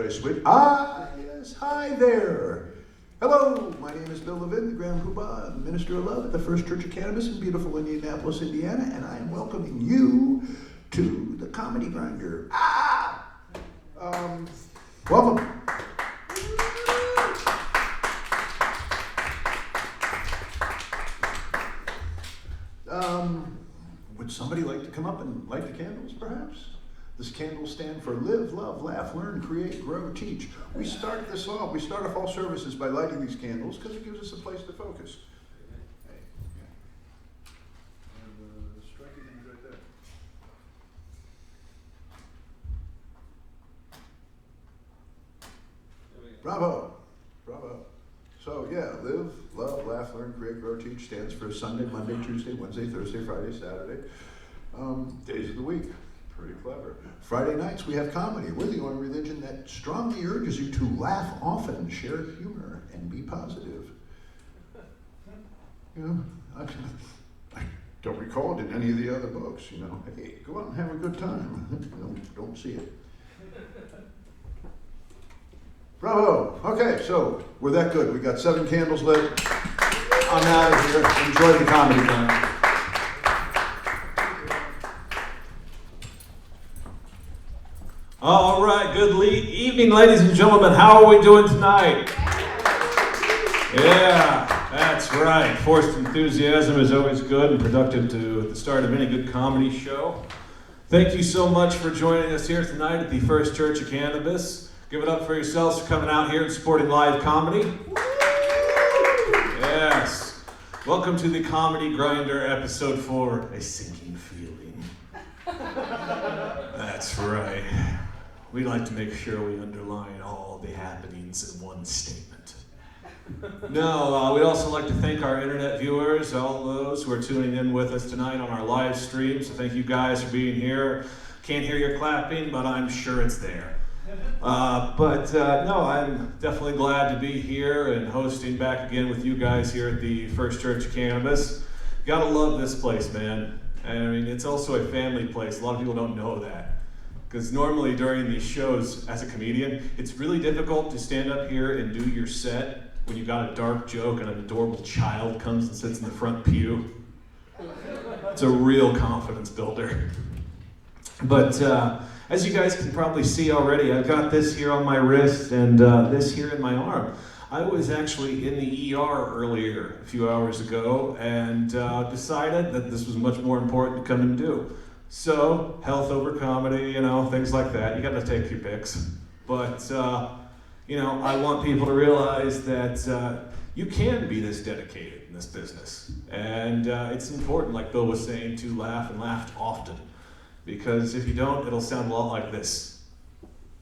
very sweet. Ah, yes, hi there. Hello, my name is Bill Levin, the Grand Poobah, Minister of Love at the First Church of Cannabis in beautiful Indianapolis, Indiana, and I am welcoming you to the Comedy Grinder. Welcome. Would somebody like to come up and light the candles, perhaps? This candle stand for Live, Love, Laugh, Learn, Create, Grow, Teach. We start off all services by lighting these candles because it gives us a place to focus. Hey, yeah. And striking things right there. Bravo, bravo. So yeah, Live, Love, Laugh, Learn, Create, Grow, Teach stands for Sunday, Monday, Tuesday, Wednesday, Thursday, Friday, Saturday. Days of the week. Pretty clever. Friday nights we have comedy. We're the only religion that strongly urges you to laugh often, share humor, and be positive. You know, I don't recall it in any of the other books. You know, hey, go out and have a good time. Don't see it. Bravo. Okay, so we're that good. We got 7 candles lit. I'm out of here. Enjoy the comedy night. All right, good evening, ladies and gentlemen. How are we doing tonight? Yeah, that's right. Forced enthusiasm is always good and productive to the start of any good comedy show. Thank you so much for joining us here tonight at the First Church of Cannabis. Give it up for yourselves for coming out here and supporting live comedy. Yes. Welcome to the Comedy Grinder, episode 4, A Sinking Feeling. That's right. We like to make sure we underline all the happenings in one statement. No, we'd also like to thank our internet viewers, all those who are tuning in with us tonight on our live stream. So thank you guys for being here. Can't hear your clapping, but I'm sure it's there. No, I'm definitely glad to be here and hosting back again with you guys here at the First Church of Cannabis. Gotta love this place, man. I mean, it's also a family place. A lot of people don't know that. Because normally during these shows, as a comedian, it's really difficult to stand up here and do your set when you've got a dark joke and an adorable child comes and sits in the front pew. It's a real confidence builder. But as you guys can probably see already, I've got this here on my wrist and this here in my arm. I was actually in the ER earlier, a few hours ago, and decided that this was much more important to come and do. So, health over comedy, things like that. You gotta take your picks. But, I want people to realize that you can be this dedicated in this business. And it's important, like Bill was saying, to laugh and laugh often. Because if you don't, it'll sound a lot like this.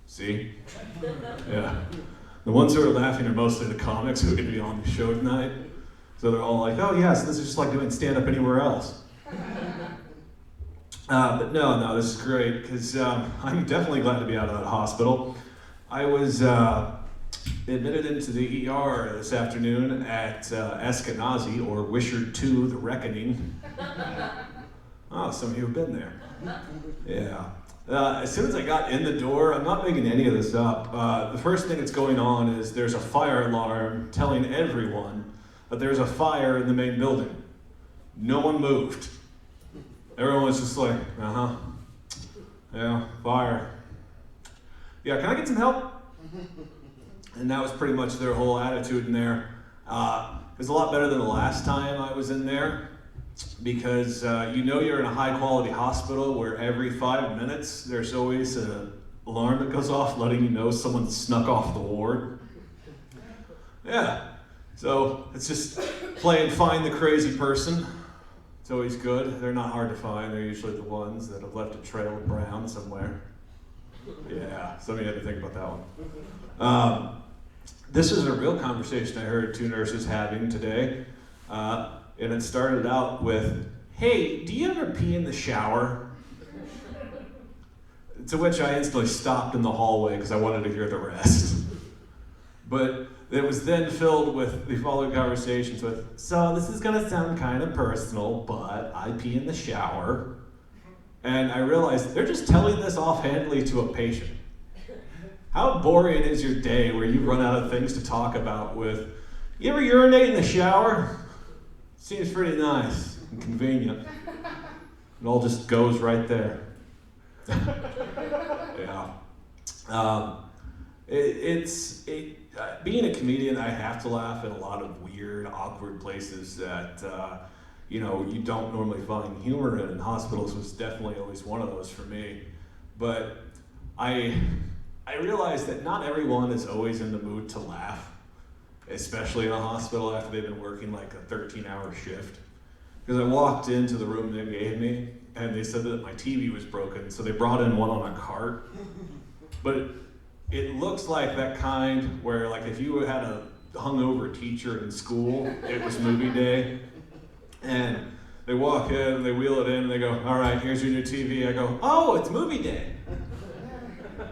See? Yeah. The ones who are laughing are mostly the comics who are going to be on the show tonight. So they're all like, oh yeah, so this is just like doing stand-up anywhere else. But no, this is great, because I'm definitely glad to be out of that hospital. I was admitted into the ER this afternoon at Eskenazi, or Wishart 2, The Reckoning. Oh, some of you have been there. Yeah. As soon as I got in the door, I'm not making any of this up, the first thing that's going on is there's a fire alarm telling everyone that there's a fire in the main building. No one moved. Everyone was just like, yeah, fire. Yeah, can I get some help? And that was pretty much their whole attitude in there. It was a lot better than the last time I was in there, because you're in a high quality hospital where every 5 minutes there's always an alarm that goes off letting you know someone snuck off the ward. Yeah, so it's just playing find the crazy person. It's always good. They're not hard to find. They're usually the ones that have left a trail of brown somewhere. Yeah, some of you had to think about that one. This is a real conversation I heard 2 nurses having today. And it started out with, hey, do you ever pee in the shower? To which I instantly stopped in the hallway because I wanted to hear the rest. But it was then filled with the following conversations with, so this is gonna sound kind of personal, but I pee in the shower. And I realized they're just telling this offhandedly to a patient. How boring is your day where you run out of things to talk about with, you ever urinate in the shower? Seems pretty nice and convenient. It all just goes right there. Yeah. Being a comedian, I have to laugh at a lot of weird, awkward places that you don't normally find humor in. Hospitals was definitely always one of those for me. But I realized that not everyone is always in the mood to laugh, especially in a hospital after they've been working like a 13-hour shift. Because I walked into the room they gave me, and they said that my TV was broken, so they brought in one on a cart. But it looks like that kind where, like, if you had a hungover teacher in school, it was movie day, and they walk in, they wheel it in, and they go, all right, here's your new TV. I go, oh, it's movie day.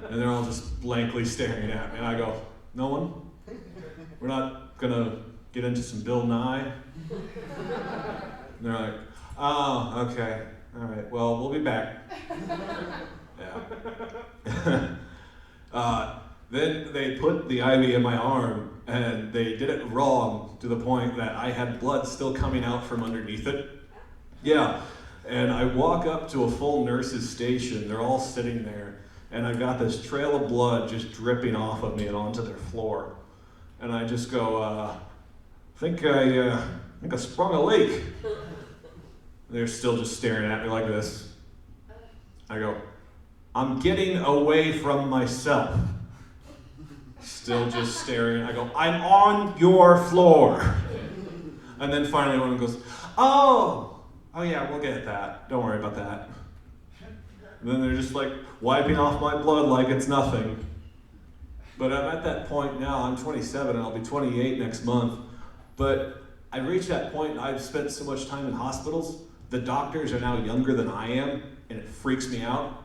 And they're all just blankly staring at me. And I go, no one? We're not gonna get into some Bill Nye? And they're like, oh, okay. All right, well, we'll be back. Yeah. Then they put the IV in my arm, and they did it wrong to the point that I had blood still coming out from underneath it. Yeah, and I walk up to a full nurse's station. They're all sitting there, and I've got this trail of blood just dripping off of me and onto their floor. And I just go, I think I sprung a leak. They're still just staring at me like this. I go, I'm getting away from myself. Still just staring. I go, I'm on your floor. And then finally one goes, oh yeah, we'll get that. Don't worry about that. And then they're just like wiping off my blood like it's nothing. But I'm at that point now. I'm 27 and I'll be 28 next month. But I reached that point and I've spent so much time in hospitals. The doctors are now younger than I am, and it freaks me out.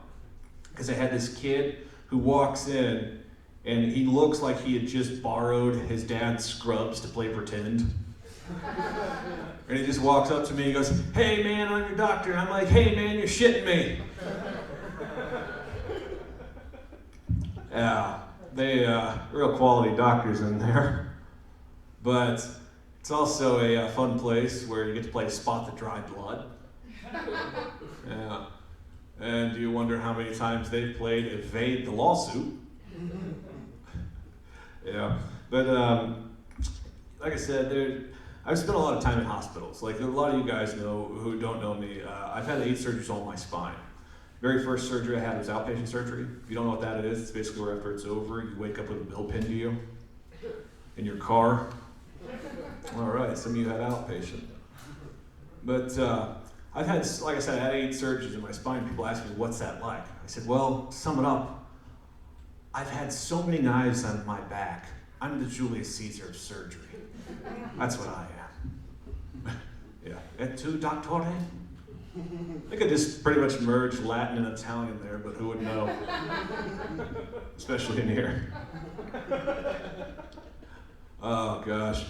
Because I had this kid who walks in and he looks like he had just borrowed his dad's scrubs to play pretend. And he just walks up to me and goes, hey man, I'm your doctor. And I'm like, hey man, you're shitting me. Yeah, they real quality doctors in there. But it's also a fun place where you get to play Spot the Dry Blood. Yeah. And you wonder how many times they've played Evade the Lawsuit. Yeah, but like I said, I've spent a lot of time in hospitals. Like a lot of you guys know who don't know me, I've had 8 surgeries on my spine. Very first surgery I had was outpatient surgery. If you don't know what that is, it's basically where after it's over, you wake up with a bill pinned to you in your car. All right, some of you had outpatient. But I've had, like I said, I had 8 surgeries in my spine. People ask me, what's that like? I said, well, to sum it up, I've had so many knives on my back. I'm the Julius Caesar of surgery. That's what I am. Yeah. Et tu, doctore? I could just pretty much merge Latin and Italian there, but who would know? Especially in here. Oh, gosh.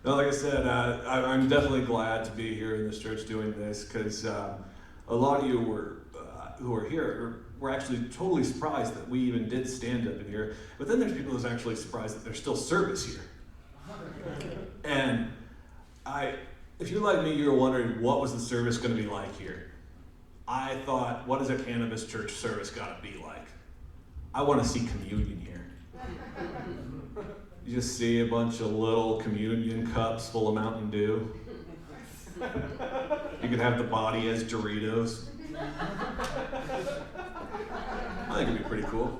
No, like I said, I'm definitely glad to be here in this church doing this, because a lot of you who are here were actually totally surprised that we even did stand up in here. But then there's people who's actually surprised that there's still service here. And if you're like me, you're wondering what was the service going to be like here. I thought, what is a Cannabis church service got to be like? I want to see communion here. You just see a bunch of little communion cups full of Mountain Dew. You could have the body as Doritos. I think it'd be pretty cool.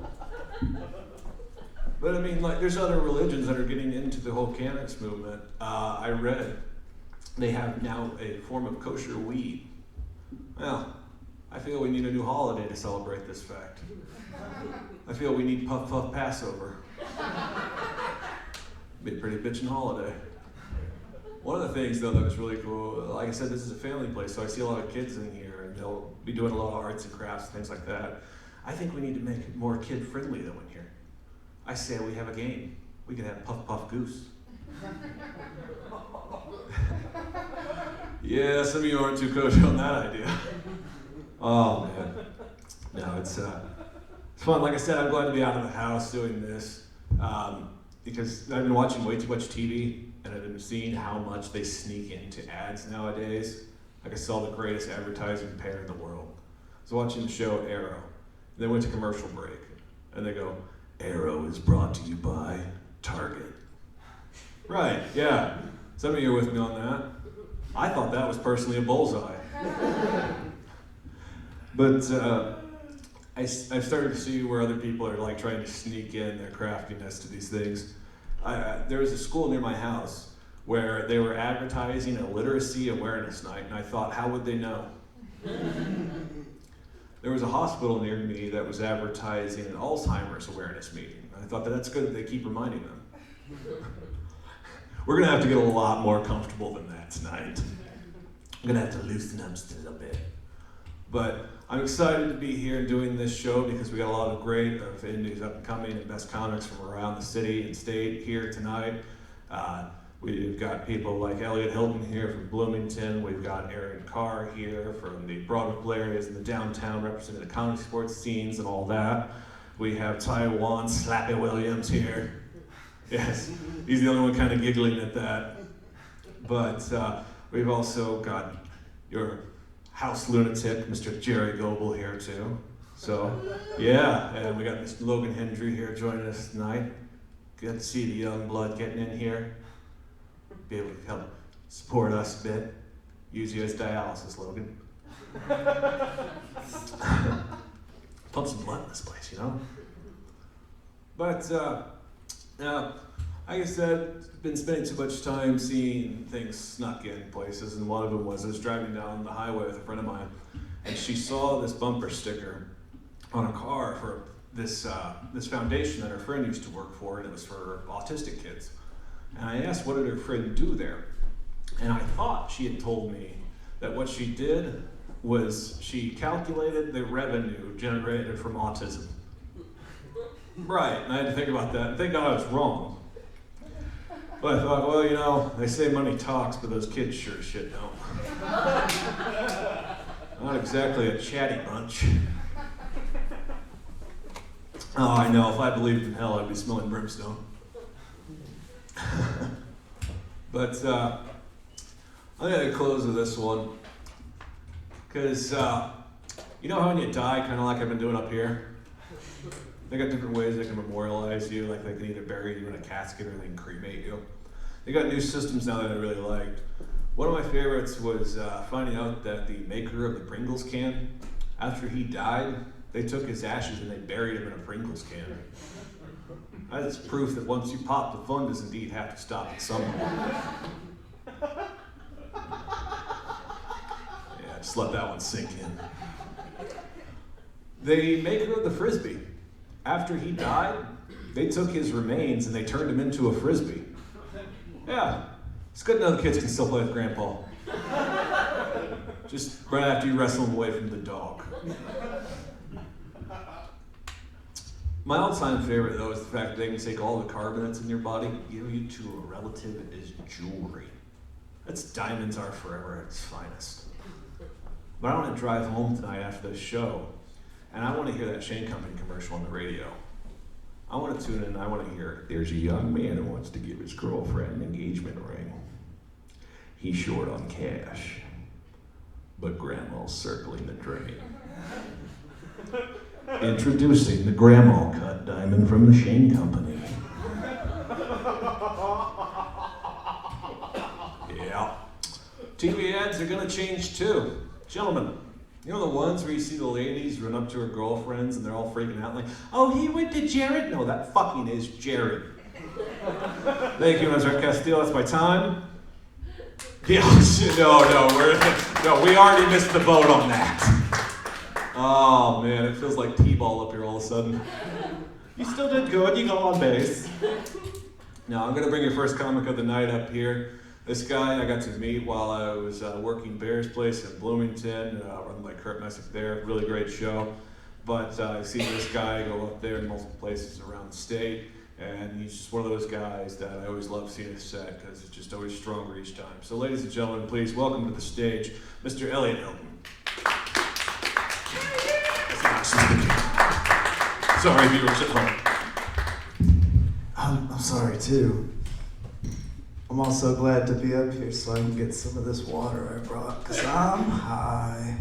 But I mean, like, there's other religions that are getting into the whole cannabis movement. I read they have now a form of kosher weed. Well, I feel we need a new holiday to celebrate this fact. I feel we need Puff Puff Passover. Be a pretty bitchin' holiday. One of the things, though, that was really cool, like I said, this is a family place, so I see a lot of kids in here, and they'll be doing a lot of arts and crafts and things like that. I think we need to make it more kid-friendly, though, in here. I say we have a game. We could have Puff Puff Goose. Yeah, some of you aren't too kosher on that idea. Oh, man. No, it's fun. Like I said, I'm glad to be out of the house doing this because I've been watching way too much TV and I've been seeing how much they sneak into ads nowadays. Like I saw the greatest advertising pair in the world. I was watching the show Arrow. They went to commercial break and they go, "Arrow is brought to you by Target." Right, yeah. Some of you are with me on that. I thought that was personally a bullseye. But I've started to see where other people are like trying to sneak in their craftiness to these things. There was a school near my house where they were advertising a literacy awareness night, and I thought, how would they know? There was a hospital near me that was advertising an Alzheimer's awareness meeting. I thought that's good that they keep reminding them. We're gonna have to get a lot more comfortable than that tonight. I'm gonna have to loosen up just a little bit. But I'm excited to be here doing this show because we got a lot of great indies up and coming and best comics from around the city and state here tonight. We've got people like Elliot Hilton here from Bloomington. We've got Aaron Carr here from the Broadway areas and the downtown representing the comedy sports scenes and all that. We have Taiwan Slappy Williams here. Yes, he's the only one kind of giggling at that. But we've also got your house lunatic, Mr. Jerry Goebel here too. So, yeah, and we got Mr. Logan Hendry here joining us tonight. Good to see the young blood getting in here. Be able to help support us a bit. Use you as dialysis, Logan. Pump some blood in this place, you know? But, now, like I said, been spending too much time seeing things snuck in places, and one of them was I was driving down the highway with a friend of mine, and she saw this bumper sticker on a car for this foundation that her friend used to work for, and it was for autistic kids. And I asked, what did her friend do there? And I thought she had told me that what she did was she calculated the revenue generated from autism. Right, and I had to think about that, and thank God I was wrong. But I thought, well, you know, they say money talks, but those kids sure as shit don't. Not exactly a chatty bunch. Oh, I know, if I believed in hell, I'd be smelling brimstone. But I'm going to close with this one. Because, you know how when you die, kind of like I've been doing up here? They got different ways they can memorialize you, like they can either bury you in a casket or they can cremate you. They got new systems now that I really liked. One of my favorites was finding out that the maker of the Pringles can, after he died, they took his ashes and they buried him in a Pringles can. That's proof that once you pop, the fun does indeed have to stop at some point. Yeah, just let that one sink in. The maker of the Frisbee, after he died, they took his remains and they turned him into a Frisbee. Yeah, it's good to know the kids can still play with Grandpa. Just right after you wrestle him away from the dog. My all-time favorite, though, is the fact that they can take all the carbon that's in your body, give you to a relative as jewelry. That's diamonds are forever at its finest. But I want to drive home tonight after this show, and I want to hear that Shane Company commercial on the radio. I want to tune in and I want to hear, there's a young man who wants to give his girlfriend an engagement ring. He's short on cash, but Grandma's circling the drain. Introducing the Grandma cut diamond from the Shane Company. Yeah. TV ads are gonna change too. Gentlemen, you know the ones where you see the ladies run up to her girlfriends and they're all freaking out like, oh, he went to Jared? No, that fucking is Jared. Thank you, Mr. Castillo, that's my time. Yeah, no, we already missed the boat on that. Oh man, it feels like T-ball up here all of a sudden. You still did good, you go on base. Now, I'm gonna bring your first comic of the night up here. This guy I got to meet while I was working Bear's Place in Bloomington, run by Kurt Messick there, really great show. But I've seen this guy go up there in multiple places around the state, and he's just one of those guys that I always love seeing his set because it's just always stronger each time. So ladies and gentlemen, please welcome to the stage, Mr. Elliot Hilton. So sorry, viewers at home. I'm sorry too. I'm also glad to be up here so I can get some of this water I brought, because I'm high.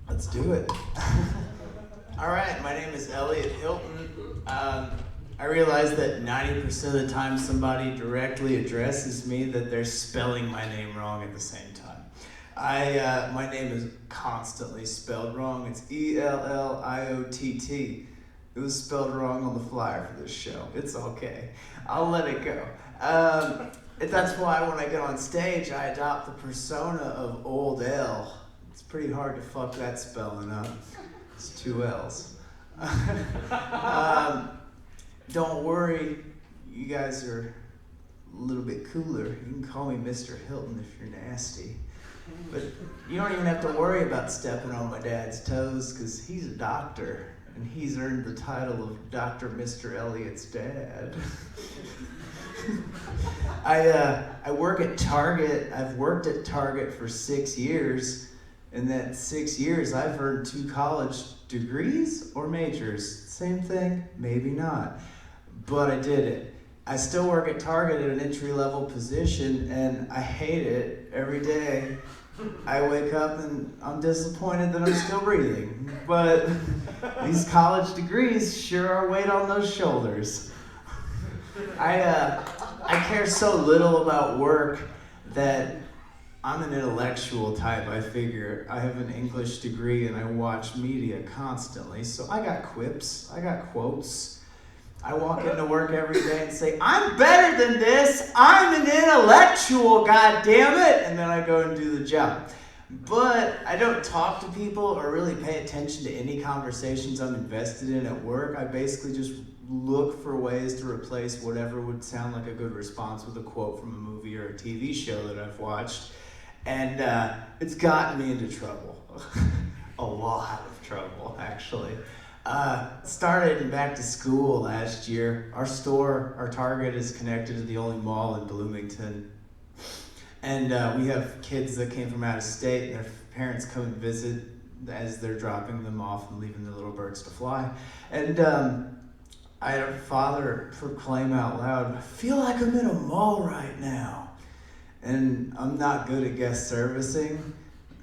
Let's do it. All right, my name is Elliot Hilton. I realize that 90% of the time somebody directly addresses me that they're spelling my name wrong at the same time. My name is constantly spelled wrong. It's Elliott. It was spelled wrong on the flyer for this show. It's okay. I'll let it go. That's why when I get on stage, I adopt the persona of Old L. It's pretty hard to fuck that spelling up. It's 2 L's. Don't worry, you guys are a little bit cooler. You can call me Mr. Hilton if you're nasty. But you don't even have to worry about stepping on my dad's toes, because he's a doctor, and he's earned the title of Dr. Mr. Elliott's dad. I work at Target. I've worked at Target for 6 years. In that 6 years, I've earned 2 college degrees or majors. Same thing, maybe not. But I did it. I still work at Target at an entry-level position, and I hate it every day. I wake up and I'm disappointed that I'm still breathing. But these college degrees sure are weight on those shoulders. I care so little about work that I'm an intellectual type. I figure I have an English degree and I watch media constantly, so I got quips, I got quotes. I walk into work every day and say, I'm better than this, I'm an intellectual, goddammit, and then I go and do the job. But I don't talk to people or really pay attention to any conversations I'm invested in at work. I basically just look for ways to replace whatever would sound like a good response with a quote from a movie or a TV show that I've watched. And it's gotten me into trouble. A lot of trouble, actually. Started back to school last year. Our Target is connected to the only mall in Bloomington. And we have kids that came from out of state, and their parents come and visit as they're dropping them off and leaving their little birds to fly. And I had a father proclaim out loud, I feel like I'm in a mall right now. And I'm not good at guest servicing.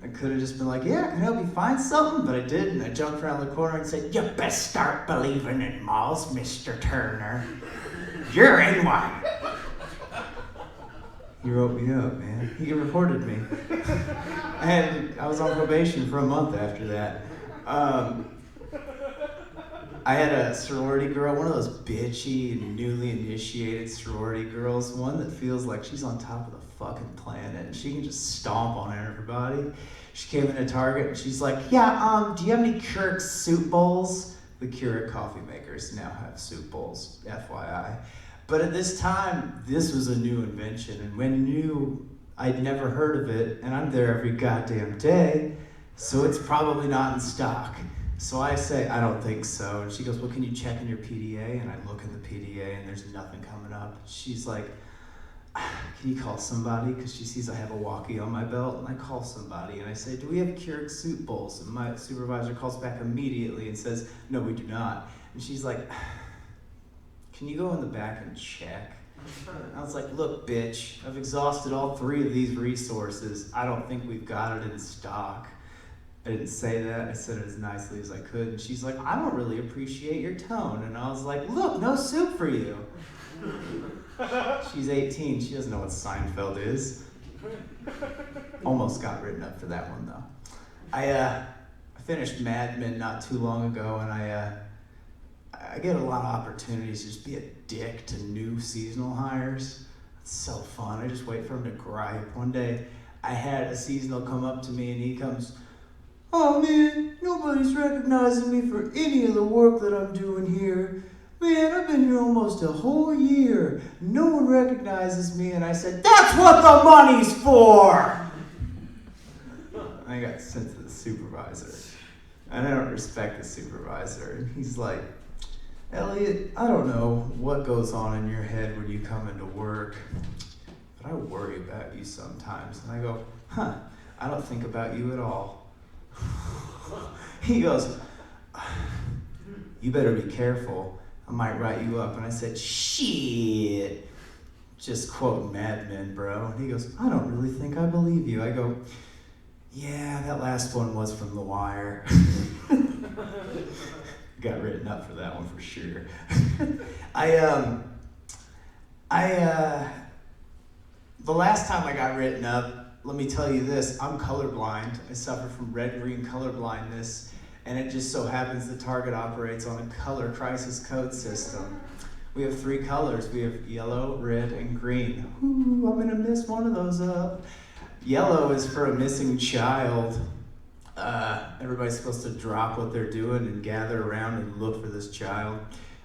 I could have just been like, yeah, can I help you find something? But I didn't. I jumped around the corner and said, you best start believing in malls, Mr. Turner. You're in one. He wrote me up, man. He reported me. And I was on probation for a month after that. I had a sorority girl, one of those bitchy, newly initiated sorority girls, one that feels like she's on top of the fucking planet and she can just stomp on everybody. She came into Target and she's like, yeah, do you have any Keurig soup bowls? The Keurig coffee makers now have soup bowls, FYI. But at this time, this was a new invention, and when new, I'd never heard of it, and I'm there every goddamn day, so it's probably not in stock. So I say, I don't think so. And she goes, well, can you check in your PDA? And I look in the PDA and there's nothing coming up. She's like, can you call somebody? Because she sees I have a walkie on my belt. And I call somebody and I say, do we have Keurig soup bowls? And my supervisor calls back immediately and says, no, we do not. And she's like, can you go in the back and check? And I was like, look, bitch, I've exhausted all 3 of these resources. I don't think we've got it in stock. I didn't say that. I said it as nicely as I could. And she's like, I don't really appreciate your tone. And I was like, look, no soup for you. She's 18. She doesn't know what Seinfeld is. Almost got written up for that one, though. I finished Mad Men not too long ago, and I get a lot of opportunities to just be a dick to new seasonal hires. It's so fun. I just wait for them to gripe. One day, I had a seasonal come up to me, and he comes, oh man, nobody's recognizing me for any of the work that I'm doing here. Man, I've been here almost a whole year. No one recognizes me. And I said, that's what the money's for! I got sent to the supervisor. And I don't respect the supervisor. And he's like, Elliot, I don't know what goes on in your head when you come into work, but I worry about you sometimes. And I go, I don't think about you at all. He goes, you better be careful. I might write you up. And I said, shit. Just quoting Mad Men, bro. And he goes, I don't really think I believe you. I go, yeah, that last one was from The Wire. Got written up for that one for sure. The last time I got written up, let me tell you this, I'm colorblind. I suffer from red-green color blindness, and it just so happens that Target operates on a color crisis code system. We have 3 colors. We have yellow, red, and green. Ooh, I'm gonna mess one of those up. Yellow is for a missing child. Everybody's supposed to drop what they're doing and gather around and look for this child.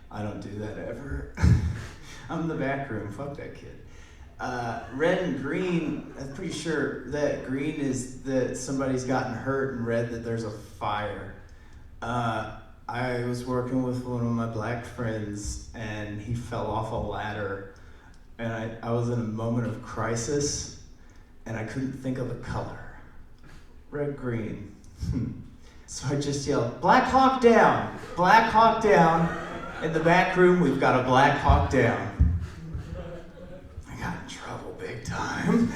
I don't do that ever. I'm in the back room, fuck that kid. Red and green, I'm pretty sure that green is that somebody's gotten hurt, and red that there's a fire. I was working with one of my black friends, and he fell off a ladder, and I was in a moment of crisis, and I couldn't think of the color. Red, green. So I just yelled, Black Hawk down! Black Hawk down! In the back room, we've got a Black Hawk down. I got in trouble big time.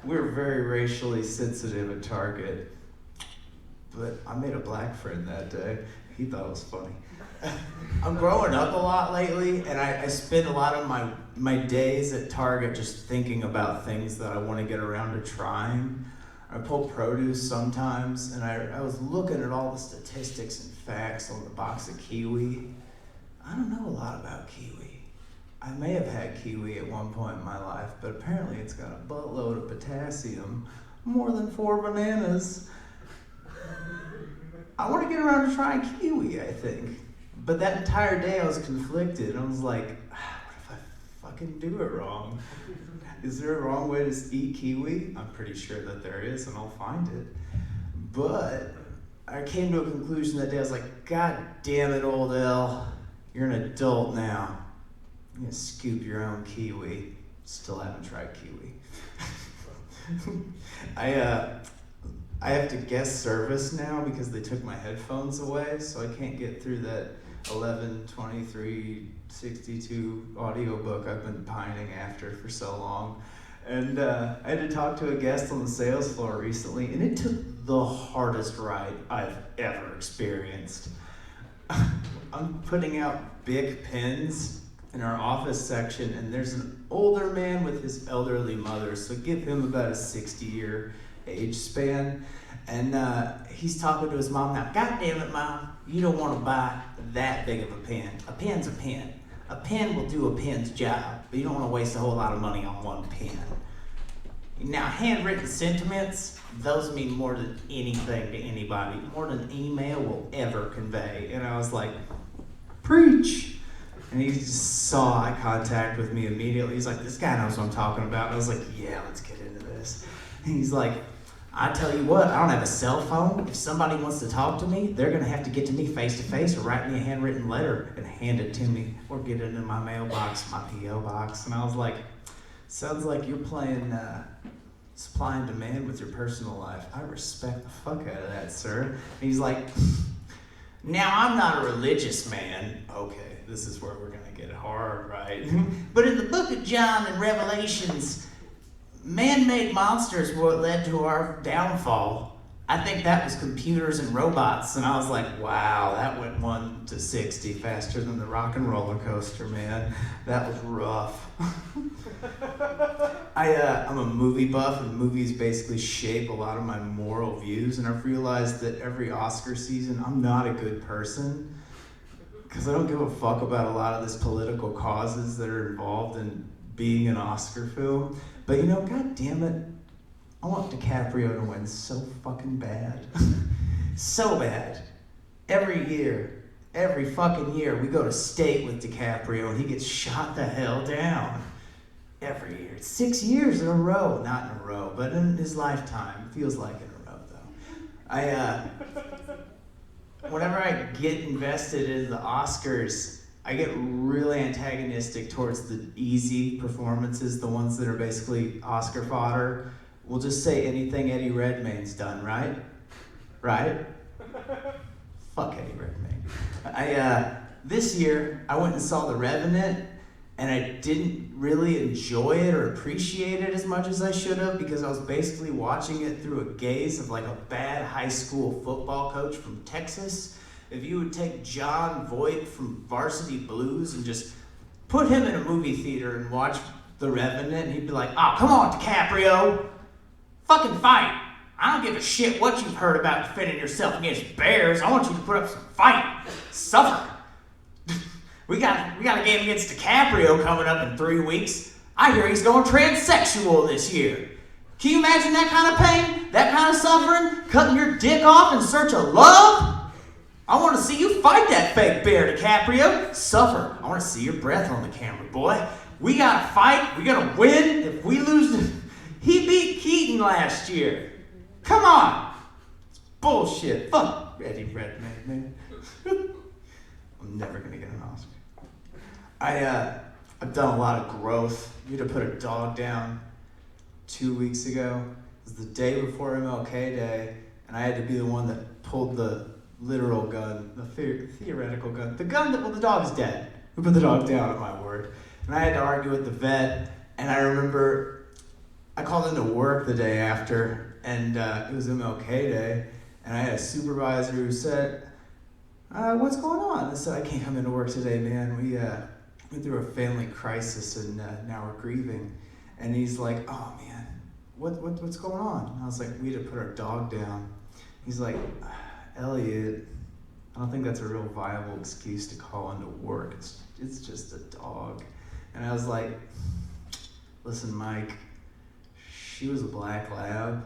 We're very racially sensitive at Target. But I made a black friend that day. He thought it was funny. I'm growing up a lot lately, and I spend a lot of my days at Target just thinking about things that I want to get around to trying. I pull produce sometimes, and I was looking at all the statistics and facts on the box of kiwi. I don't know a lot about kiwi. I may have had kiwi at one point in my life, but apparently it's got a buttload of potassium, more than 4 bananas. I want to get around to trying kiwi, I think. But that entire day I was conflicted. I was like, what if I fucking do it wrong? Is there a wrong way to eat kiwi? I'm pretty sure that there is, and I'll find it. But I came to a conclusion that day. I was like, God damn it, old L. You're an adult now. You're gonna scoop your own kiwi. Still haven't tried kiwi. I have to guest service now because they took my headphones away, so I can't get through that 11/23/62 audiobook I've been pining after for so long. And I had to talk to a guest on the sales floor recently, and it took the hardest ride I've ever experienced. I'm putting out big pens in our office section, and there's an older man with his elderly mother, so give him about a 60-year age span, and he's talking to his mom now. God damn it, Mom, you don't want to buy that big of a pen. A pen's a pen. A pen will do a pen's job, but you don't want to waste a whole lot of money on one pen. Now, handwritten sentiments, those mean more than anything to anybody, more than email will ever convey. And I was like, preach. And he just saw eye contact with me immediately. He's like, this guy knows what I'm talking about. And I was like, yeah, let's get into this. And he's like, I tell you what, I don't have a cell phone. If somebody wants to talk to me, they're gonna have to get to me face to face or write me a handwritten letter and hand it to me or get it in my mailbox, my P.O. box. And I was like, sounds like you're playing supply and demand with your personal life. I respect the fuck out of that, sir. And he's like, now I'm not a religious man. Okay, this is where we're gonna get hard, right? But in the book of John and Revelations, man-made monsters were what led to our downfall. I think that was computers and robots. And I was like, wow, that went 1 to 60 faster than the rock and roller coaster, man. That was rough. I'm a movie buff, and movies basically shape a lot of my moral views. And I've realized that every Oscar season, I'm not a good person because I don't give a fuck about a lot of this political causes that are involved in being an Oscar film. But you know, god damn it, I want DiCaprio to win so fucking bad. So bad. Every fucking year, we go to state with DiCaprio and he gets shot the hell down. Every year. 6 years in a row. Not in a row, but in his lifetime. Feels like in a row, though. Whenever I get invested in the Oscars, I get really antagonistic towards the easy performances, the ones that are basically Oscar fodder. We'll just say anything Eddie Redmayne's done, right? Right? Fuck Eddie Redmayne. This year, I went and saw The Revenant, and I didn't really enjoy it or appreciate it as much as I should have because I was basically watching it through a gaze of like a bad high school football coach from Texas. If you would take John Voight from Varsity Blues and just put him in a movie theater and watch The Revenant, he'd be like, oh, come on, DiCaprio. Fucking fight. I don't give a shit what you've heard about defending yourself against bears. I want you to put up some fight. Suffer. We got a game against DiCaprio coming up in 3 weeks. I hear he's going transsexual this year. Can you imagine that kind of pain? That kind of suffering? Cutting your dick off in search of love? I want to see you fight that fake bear, DiCaprio. Suffer. I want to see your breath on the camera, boy. We got to fight. We got to win. If we lose, he beat Keaton last year. Come on. It's bullshit. Fuck Eddie Redmayne, man. I'm never going to get an Oscar. I've done a lot of growth. We had to put a dog down 2 weeks ago. It was the day before MLK Day, and I had to be the one that pulled the literal gun, the theoretical gun, the gun that, well, the dog's dead. We put the dog down, at my word. And I had to argue with the vet, and I remember I called into work the day after, and it was MLK Day, and I had a supervisor who said, what's going on? I said, I can't come into work today, man. We went through a family crisis, and now we're grieving. And he's like, oh, man, what's going on? And I was like, we had to put our dog down. He's like, Elliot, I don't think that's a real viable excuse to call into work. It's just a dog. And I was like, listen, Mike, she was a black lab.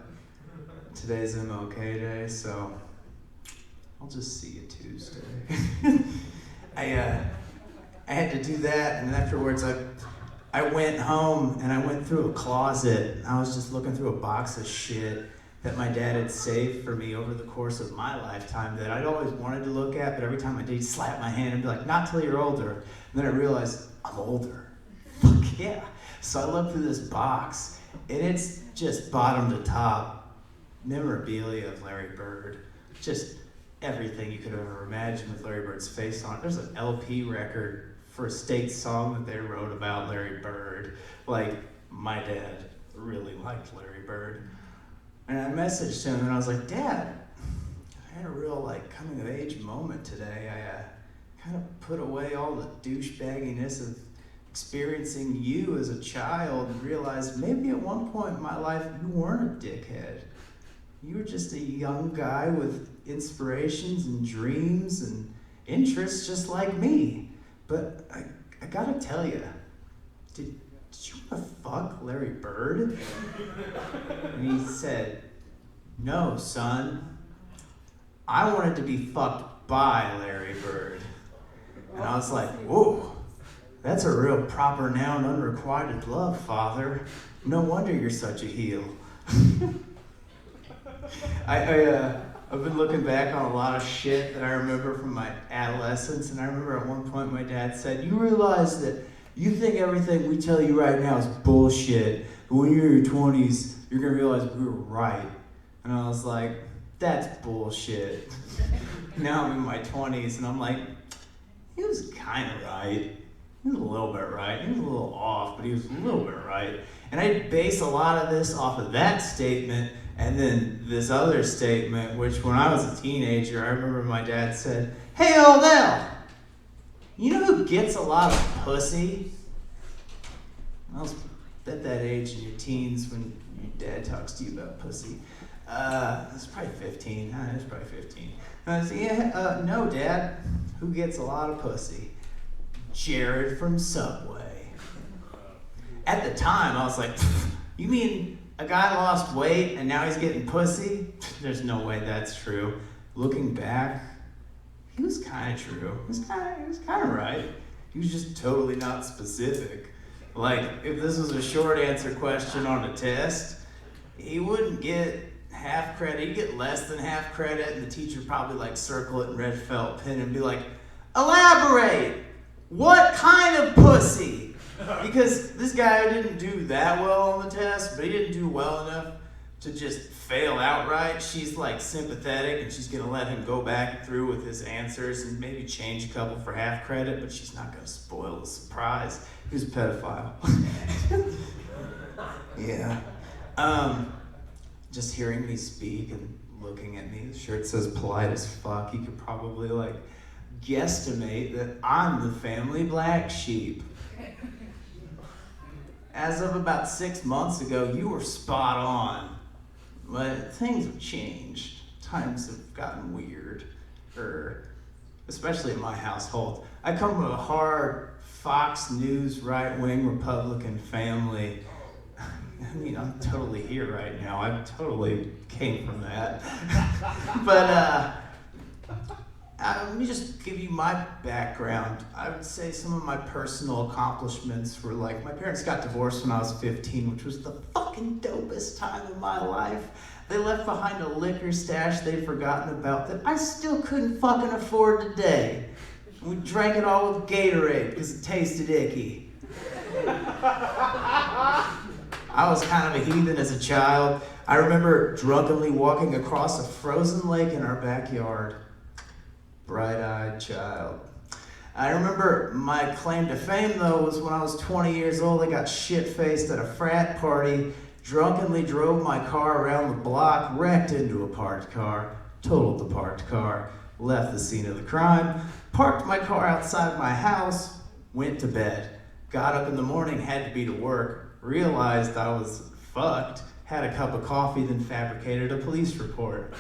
Today's MLK Day, so I'll just see you Tuesday. I had to do that, and afterwards I went home and I went through a closet. I was just looking through a box of shit that my dad had saved for me over the course of my lifetime that I'd always wanted to look at, but every time I did, he'd slap my hand and be like, not till you're older. And then I realized, I'm older. Fuck yeah. So I looked through this box, and it's just bottom to top memorabilia of Larry Bird. Just everything you could ever imagine with Larry Bird's face on it. There's an LP record for a state song that they wrote about Larry Bird. Like, my dad really liked Larry Bird. And I messaged him and I was like, Dad, I had a real coming of age moment today. I kind of put away all the douchebagginess of experiencing you as a child and realized maybe at one point in my life you weren't a dickhead. You were just a young guy with inspirations and dreams and interests just like me. But I gotta tell you, did you want to fuck Larry Bird? And he said, no, son. I wanted to be fucked by Larry Bird. And I was like, whoa, that's a real proper noun, unrequited love, Father. No wonder you're such a heel. I've been looking back on a lot of shit that I remember from my adolescence, and I remember at one point my dad said, you realize that you think everything we tell you right now is bullshit, but when you're in your 20s, you're going to realize we were right. And I was like, that's bullshit. Now I'm in my 20s, and I'm like, he was kind of right. He was a little bit right. He was a little off, but he was a little bit right. And I base a lot of this off of that statement, and then this other statement, which when I was a teenager, I remember my dad said, hey, old Al, you know who gets a lot of pussy? I was at that age in your teens when your dad talks to you about pussy. It's probably 15. It's probably 15. And I said, no, Dad. Who gets a lot of pussy? Jared from Subway. At the time, I was like, you mean a guy lost weight and now he's getting pussy? There's no way that's true. Looking back, he was kind of true. He was kind of right. He was just totally not specific. Like, if this was a short answer question on a test, he wouldn't get half credit. He'd get less than half credit, and the teacher would probably circle it in red felt pen and be like, elaborate! What kind of pussy? Because this guy didn't do that well on the test, but he didn't do well enough to just fail outright. She's like sympathetic and she's gonna let him go back through with his answers and maybe change a couple for half credit, but she's not gonna spoil the surprise. He was a pedophile. Yeah. Just hearing me speak and looking at me, the shirt says polite as fuck. You could probably like guesstimate that I'm the family black sheep. As of about 6 months ago, you were spot on. But things have changed. Times have gotten weird. Especially in my household. I come from a hard Fox News right-wing Republican family. I mean, I'm totally here right now. I totally came from that. But let me just give you my background. I would say some of my personal accomplishments were like, my parents got divorced when I was 15, which was the fucking dopest time of my life. They left behind a liquor stash they'd forgotten about that I still couldn't fucking afford today. We drank it all with Gatorade because it tasted icky. I was kind of a heathen as a child. I remember drunkenly walking across a frozen lake in our backyard. Bright-eyed child. I remember my claim to fame, though, was when I was 20 years old. I got shit-faced at a frat party, drunkenly drove my car around the block, wrecked into a parked car, totaled the parked car, left the scene of the crime, parked my car outside my house, went to bed, got up in the morning, had to be to work, realized I was fucked, had a cup of coffee, then fabricated a police report.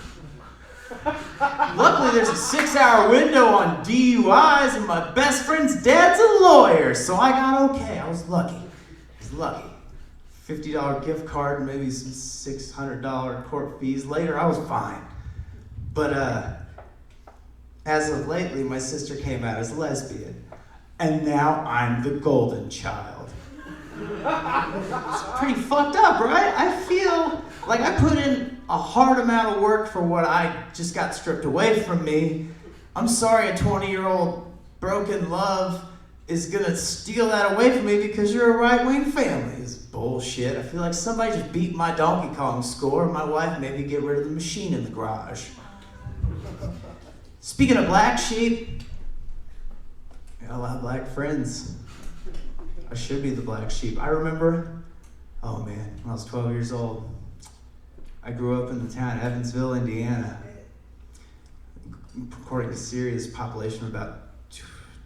Luckily, there's a 6-hour window on DUIs, and my best friend's dad's a lawyer, so I got okay. I was lucky. $50 gift card and maybe some $600 court fees. Later, I was fine. But as of lately, my sister came out as a lesbian, and now I'm the golden child. It's pretty fucked up, right? I feel like I put in a hard amount of work for what I just got stripped away from me. I'm sorry a 20-year-old broken love is gonna steal that away from me because you're a right-wing family. It's bullshit. I feel like somebody just beat my Donkey Kong score. My wife made me get rid of the machine in the garage. Speaking of black sheep, I got a lot of black friends. I should be the black sheep. I remember, oh man, when I was 12 years old, I grew up in the town of Evansville, Indiana. According to Syria's population of about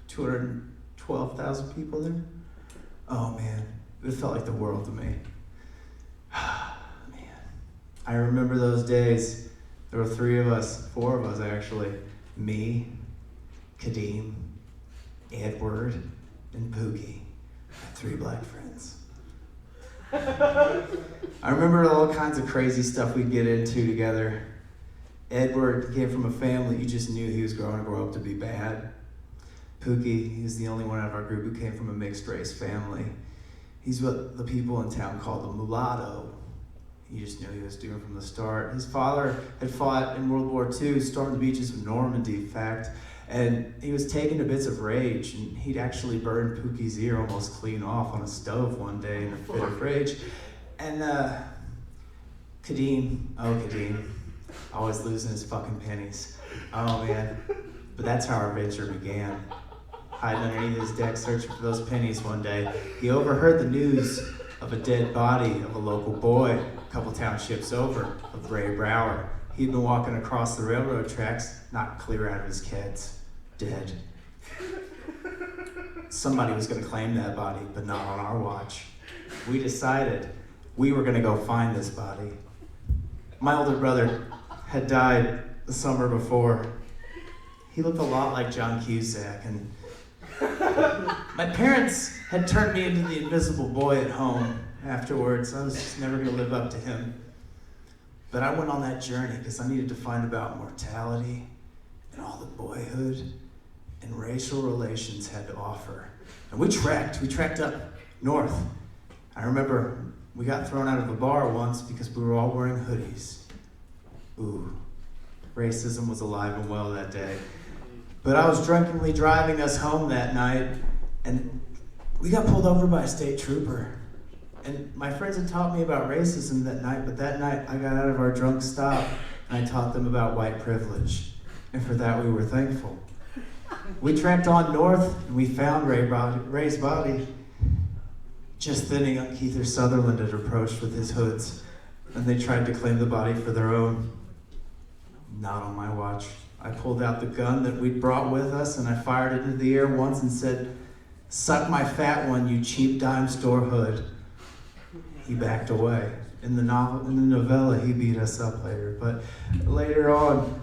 212,000 people there. Oh man, it felt like the world to me. Man, I remember those days. There were 4 of us actually. Me, Kadeem, Edward, and Pookie. 3 black friends. I remember all kinds of crazy stuff we'd get into together. Edward came from a family, you just knew he was going to grow up to be bad. Pookie, he was the only one out of our group who came from a mixed race family. He's what the people in town call the mulatto. You just knew he was doomed from the start. His father had fought in World War II, stormed the beaches of Normandy, in fact, and he was taken to bits of rage, and he'd actually burned Pookie's ear almost clean off on a stove one day in a fit of rage. And Kadeem, always losing his fucking pennies. Oh man, but that's how our venture began. Hiding underneath his deck, searching for those pennies one day, he overheard the news of a dead body of a local boy a couple townships over, of Ray Brower. He'd been walking across the railroad tracks, knocked clear out of his kids, dead. Somebody was gonna claim that body, but not on our watch. We decided we were gonna go find this body. My older brother had died the summer before. He looked a lot like John Cusack, and my parents had turned me into the invisible boy at home afterwards. I was just never gonna live up to him. But I went on that journey because I needed to find about mortality and all the boyhood and racial relations had to offer. And we trekked up north. I remember we got thrown out of a bar once because we were all wearing hoodies. Ooh, racism was alive and well that day. But I was drunkenly driving us home that night, and we got pulled over by a state trooper. And my friends had taught me about racism that night, but that night I got out of our drunk stop and I taught them about white privilege. And for that we were thankful. We tramped on north and we found Ray's body. Just then a young Keither Sutherland had approached with his hoods, and they tried to claim the body for their own. Not on my watch. I pulled out the gun that we'd brought with us and I fired it into the air once and said, "Suck my fat one, you cheap dime store hood." He backed away. In the novella, he beat us up later. But later on,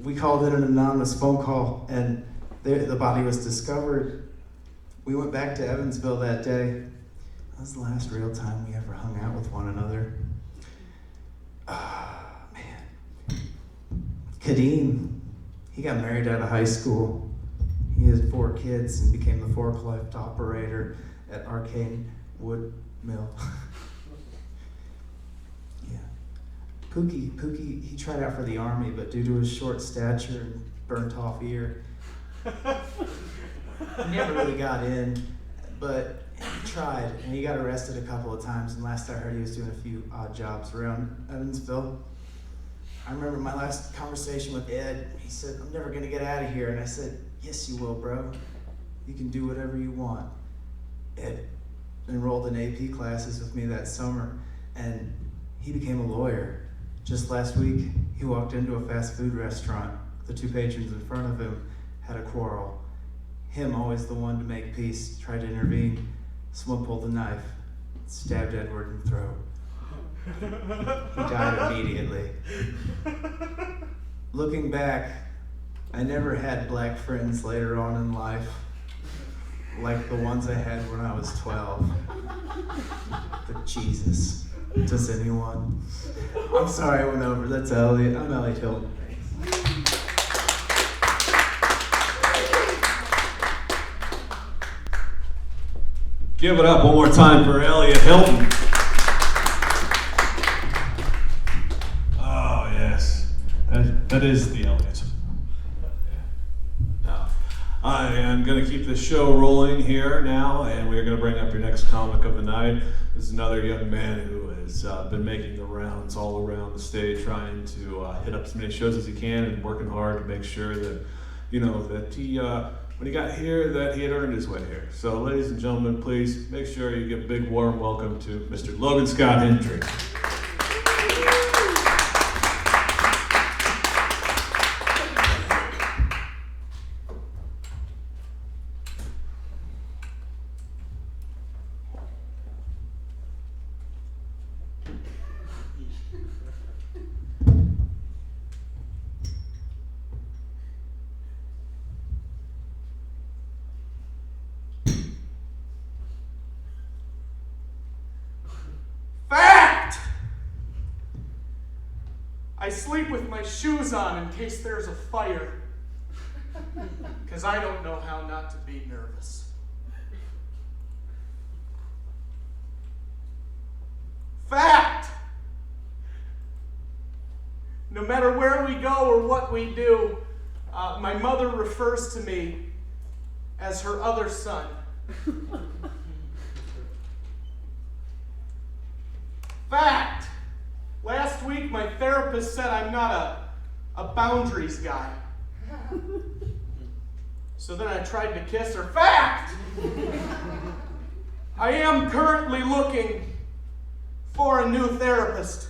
we called in an anonymous phone call and the body was discovered. We went back to Evansville that day. That was the last real time we ever hung out with one another. Man. Kadeem, he got married out of high school. He has 4 kids and became the forklift operator at Arcane Wood Mill. Yeah. Pookie, he tried out for the Army, but due to his short stature and burnt off ear, he never really got in, but he tried, and he got arrested a couple of times, and last I heard he was doing a few odd jobs around Evansville. I remember my last conversation with Ed. He said, "I'm never gonna get out of here," and I said, "Yes, you will, bro. You can do whatever you want." Ed enrolled in AP classes with me that summer, and he became a lawyer. Just last week, he walked into a fast food restaurant. The 2 patrons in front of him had a quarrel. Him, always the one to make peace, tried to intervene. Someone pulled the knife, stabbed Edward in the throat. He died immediately. Looking back, I never had black friends later on in life like the ones I had when I was 12. But Jesus, does anyone? I'm sorry I went over. That's Elliot. I'm Elliot Hilton. Give it up one more time for Elliot Hilton. Oh, yes. That is the Elliot. Now, I am going to keep the show rolling here now, and we're going to bring up your next comic of the night. This is another young man who has been making the rounds all around the state, trying to hit up as many shows as he can and working hard to make sure that, that he... when he got here, that he had earned his way here. So, ladies and gentlemen, please make sure you give a big warm welcome to Mr. Logan Scott Hendry. I sleep with my shoes on in case there's a fire, because I don't know how not to be nervous. Fact! No matter where we go or what we do, my mother refers to me as her other son. Fact! Last week, my therapist said I'm not a boundaries guy. So then I tried to kiss her. Fact! I am currently looking for a new therapist.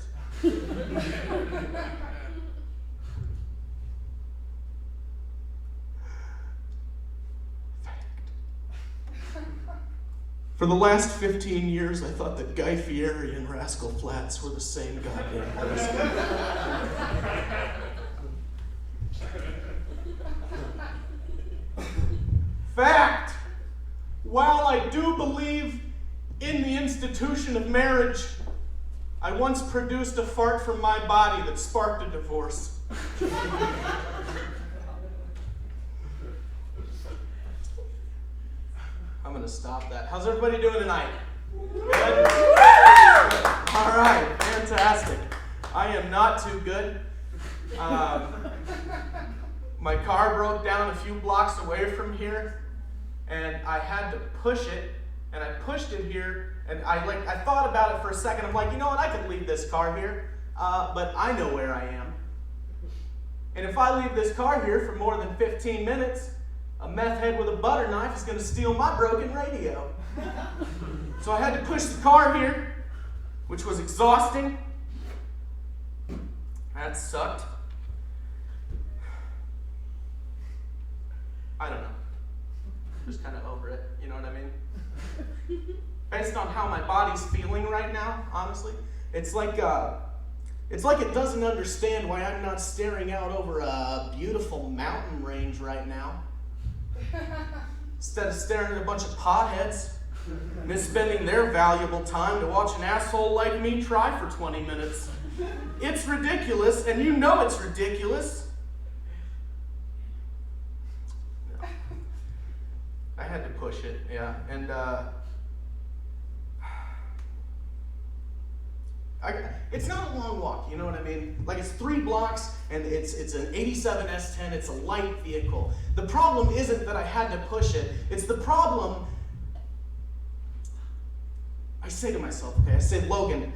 For the last 15 years, I thought that Guy Fieri and Rascal Flatts were the same goddamn person. Fact! While I do believe in the institution of marriage, I once produced a fart from my body that sparked a divorce. I'm going to stop that. How's everybody doing tonight? Good? All right, fantastic. I am not too good. My car broke down a few blocks away from here, and I had to push it, and I pushed it here and I thought about it for a second. I'm like, you know what? I could leave this car here, but I know where I am. And if I leave this car here for more than 15 minutes, a meth head with a butter knife is going to steal my broken radio. So I had to push the car here, which was exhausting. That sucked. I don't know. Just kind of over it, you know what I mean? Based on how my body's feeling right now, honestly, it's like it doesn't understand why I'm not staring out over a beautiful mountain range right now. Instead of staring at a bunch of potheads, misspending their valuable time to watch an asshole like me try for 20 minutes. It's ridiculous, and you know it's ridiculous. No. I had to push it, yeah, and it's not a long walk, you know what I mean? Like, it's 3 blocks, and it's an 87 S10, it's a light vehicle. The problem isn't that I had to push it, it's the problem, I say to myself, okay, I say, Logan,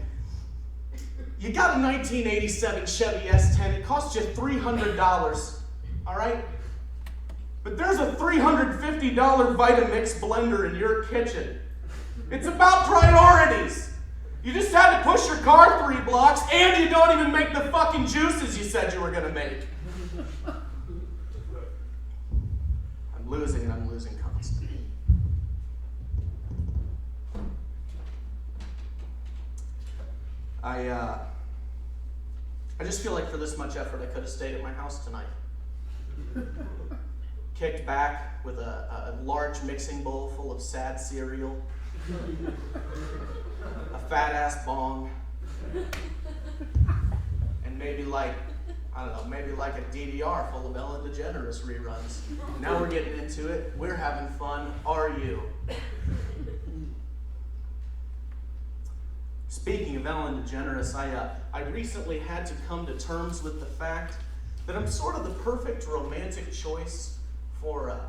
you got a 1987 Chevy S10, it cost you $300, all right? But there's a $350 Vitamix blender in your kitchen. It's about priorities. You just had to push your car 3 blocks, and you don't even make the fucking juices you said you were going to make. I'm losing, and I'm losing constantly. I just feel like for this much effort, I could have stayed at my house tonight. Kicked back with a large mixing bowl full of sad cereal. A fat-ass bong, and maybe like a DDR full of Ellen DeGeneres reruns. Now we're getting into it. We're having fun. Are you? Speaking of Ellen DeGeneres, I recently had to come to terms with the fact that I'm sort of the perfect romantic choice for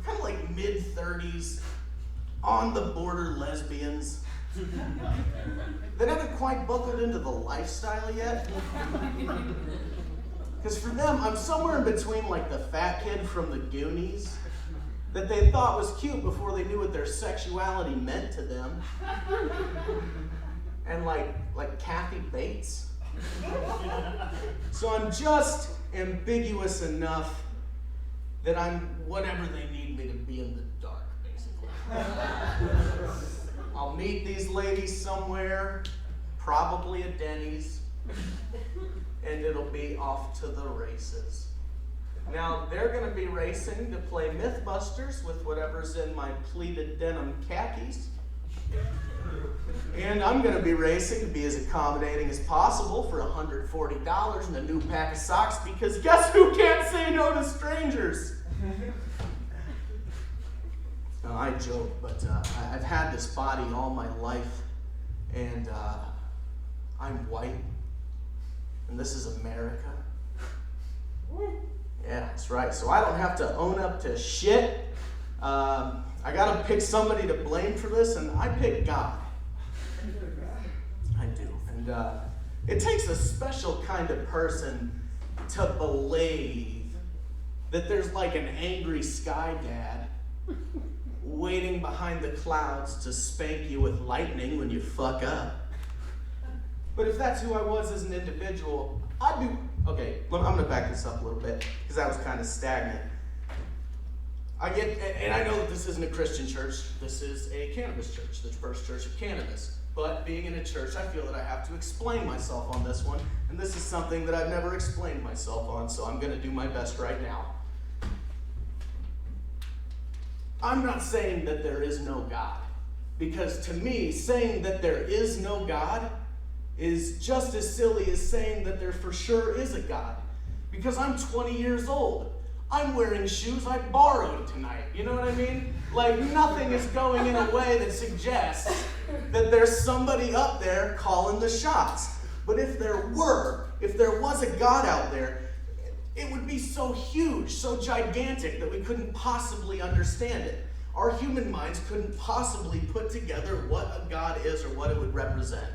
kind of like mid-30s, on the border lesbians that haven't quite buckled into the lifestyle yet. Because for them, I'm somewhere in between like the fat kid from the Goonies that they thought was cute before they knew what their sexuality meant to them, and like Kathy Bates. So I'm just ambiguous enough that I'm whatever they need me to be in the dark, basically. I'll meet these ladies somewhere, probably at Denny's, and it'll be off to the races. Now, they're going to be racing to play Mythbusters with whatever's in my pleated denim khakis. And I'm going to be racing to be as accommodating as possible for $140 and a new pack of socks, because guess who can't say no to strangers? No, I joke, but I've had this body all my life, and I'm white, and this is America. Yeah, that's right. So I don't have to own up to shit. I got to pick somebody to blame for this, and I pick God. I do. And it takes a special kind of person to believe that there's like an angry sky dad waiting behind the clouds to spank you with lightning when you fuck up. But if that's who I was as an individual, I'd be... Okay, I'm going to back this up a little bit, because that was kind of stagnant. And I know that this isn't a Christian church, this is a cannabis church, the First Church of Cannabis. But being in a church, I feel that I have to explain myself on this one, and this is something that I've never explained myself on, so I'm going to do my best right now. I'm not saying that there is no God, because to me, saying that there is no God is just as silly as saying that there for sure is a God, because I'm 20 years old. I'm wearing shoes I borrowed tonight, you know what I mean? Like, nothing is going in a way that suggests that there's somebody up there calling the shots. But if there was a God out there, it would be so huge, so gigantic that we couldn't possibly understand it. our human minds couldn't possibly put together what a God is or what it would represent.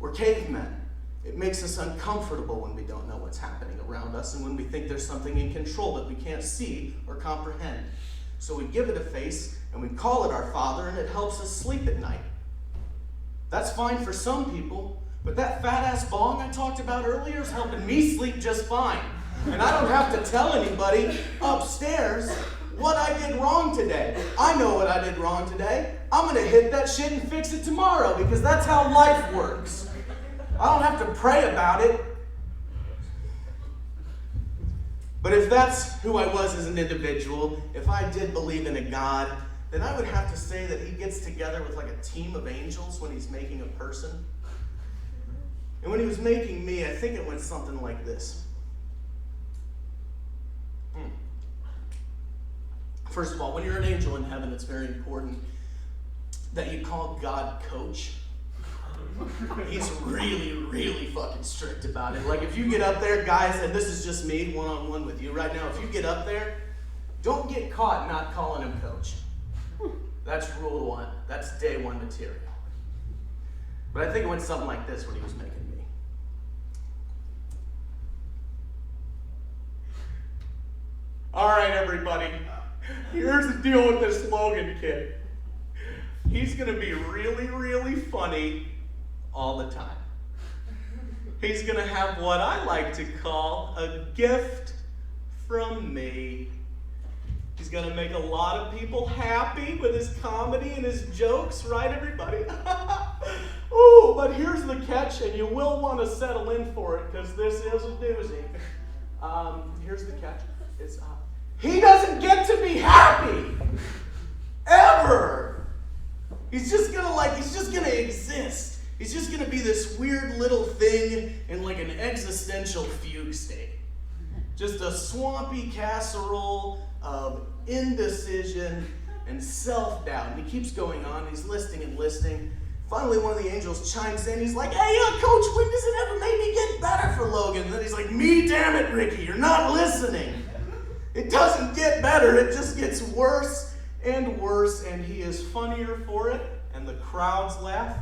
We're cavemen. It makes us uncomfortable when we don't know what's happening around us and when we think there's something in control that we can't see or comprehend. So we give it a face and we call it our Father, and it helps us sleep at night. That's fine for some people, but that fat-ass bong I talked about earlier is helping me sleep just fine. And I don't have to tell anybody upstairs what I did wrong today. I know what I did wrong today. I'm going to hit that shit and fix it tomorrow because that's how life works. I don't have to pray about it. But if that's who I was as an individual, if I did believe in a God, then I would have to say that he gets together with like a team of angels when he's making a person. And when he was making me, I think it went something like this. First of all, when you're an angel in heaven, it's very important that you call God Coach. He's really, really fucking strict about it. Like if you get up there, guys, and this is just me one-on-one with you right now, if you get up there, don't get caught not calling him Coach. That's rule one. That's day one material. But I think it went something like this when he was making me. All right, everybody. Here's the deal with this Logan kid. He's going to be really, really funny all the time. He's going to have what I like to call a gift from me. He's going to make a lot of people happy with his comedy and his jokes, right, everybody? Ooh, but here's the catch, and you will want to settle in for it because this is a doozy. Here's the catch. He doesn't get to be happy. Ever. He's just gonna exist. He's just gonna be this weird little thing in like an existential fugue state. Just a swampy casserole of indecision and self-doubt. And he keeps going on, he's listing and listing. Finally, one of the angels chimes in, he's like, hey, Coach, when does it ever maybe get better for Logan? And then he's like, me damn it, Ricky, you're not listening. It doesn't get better, it just gets worse and worse, and he is funnier for it, and the crowds laugh,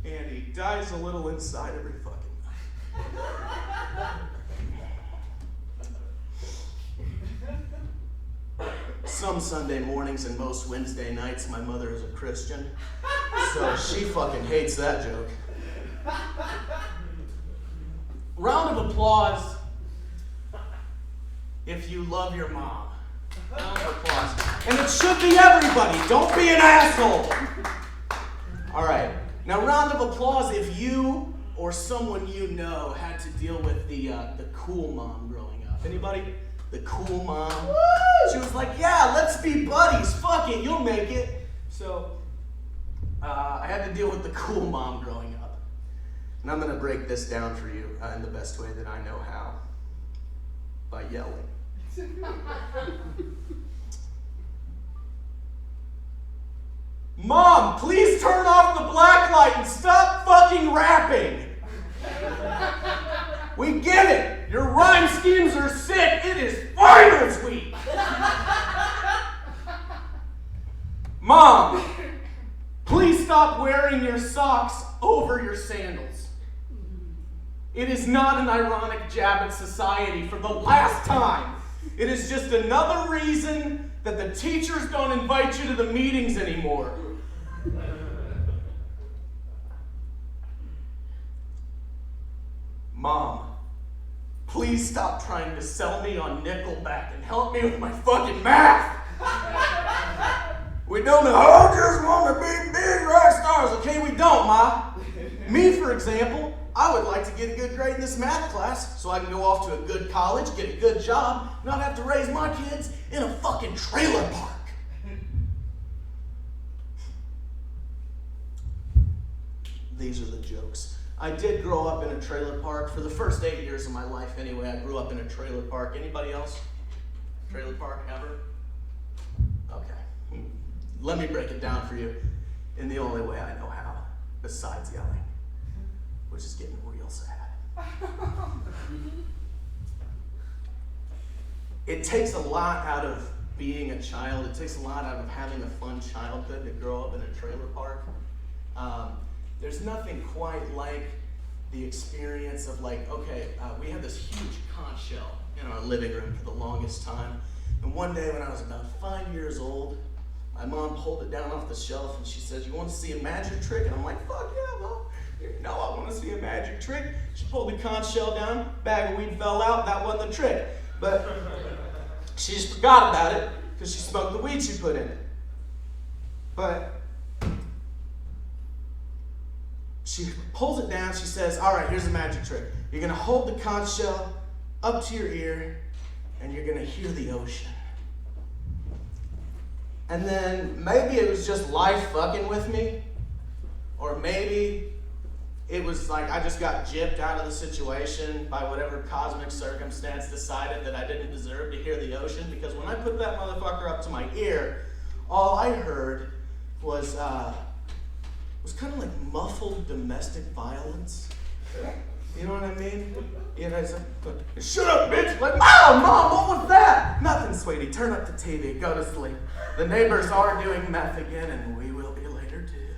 and he dies a little inside every fucking night. Some Sunday mornings and most Wednesday nights, my mother is a Christian, so she fucking hates that joke. Round of applause if you love your mom. Round of applause. And it should be everybody. Don't be an asshole. All right. Now, round of applause if you or someone you know had to deal with the cool mom growing up. Anybody? The cool mom. Woo! She was like, yeah, let's be buddies. Fuck it, you'll make it. So, I had to deal with the cool mom growing up. And I'm going to break this down for you in the best way that I know how. By yelling. Mom, please turn off the black light and stop fucking rapping. We get it. Your rhyme schemes are sick. It is finals week. Mom, please stop wearing your socks over your sandals. It is not an ironic jab at society for the last time. It is just another reason that the teachers don't invite you to the meetings anymore. Mom, please stop trying to sell me on Nickelback and help me with my fucking math. We don't all just want to be big rock stars, okay? We don't, Ma. Me, for example, I would like to get a good grade in this math class so I can go off to a good college, get a good job, not have to raise my kids in a fucking trailer park. These are the jokes. I did grow up in a trailer park for the first 8 years of my life anyway. I grew up in a trailer park. Anybody else? Trailer park ever? Okay. Let me break it down for you in the only way I know how, besides yelling, which is getting real sad. It takes a lot out of being a child. It takes a lot out of having a fun childhood to grow up in a trailer park. There's nothing quite like the experience of like, okay, we had this huge conch shell in our living room for the longest time. And one day when I was about 5 years old, my mom pulled it down off the shelf and she says, "You want to see a magic trick?" And I'm like, "Fuck yeah, Mom. You know I want to see a magic trick." She pulled the conch shell down, bag of weed fell out, that wasn't the trick. But she just forgot about it because she smoked the weed she put in it. But she pulls it down, she says, "All right, here's a magic trick. You're going to hold the conch shell up to your ear and you're going to hear the ocean." And then maybe it was just life fucking with me, or maybe it was like I just got gypped out of the situation by whatever cosmic circumstance decided that I didn't deserve to hear the ocean, because when I put that motherfucker up to my ear, all I heard was kind of like muffled domestic violence. You know what I mean? You know, it's like, "Shut up, bitch!" Like, Mom, what was that?" "Nothing, sweetie. Turn up the TV. Go to sleep. The neighbors are doing meth again, and we will be later too."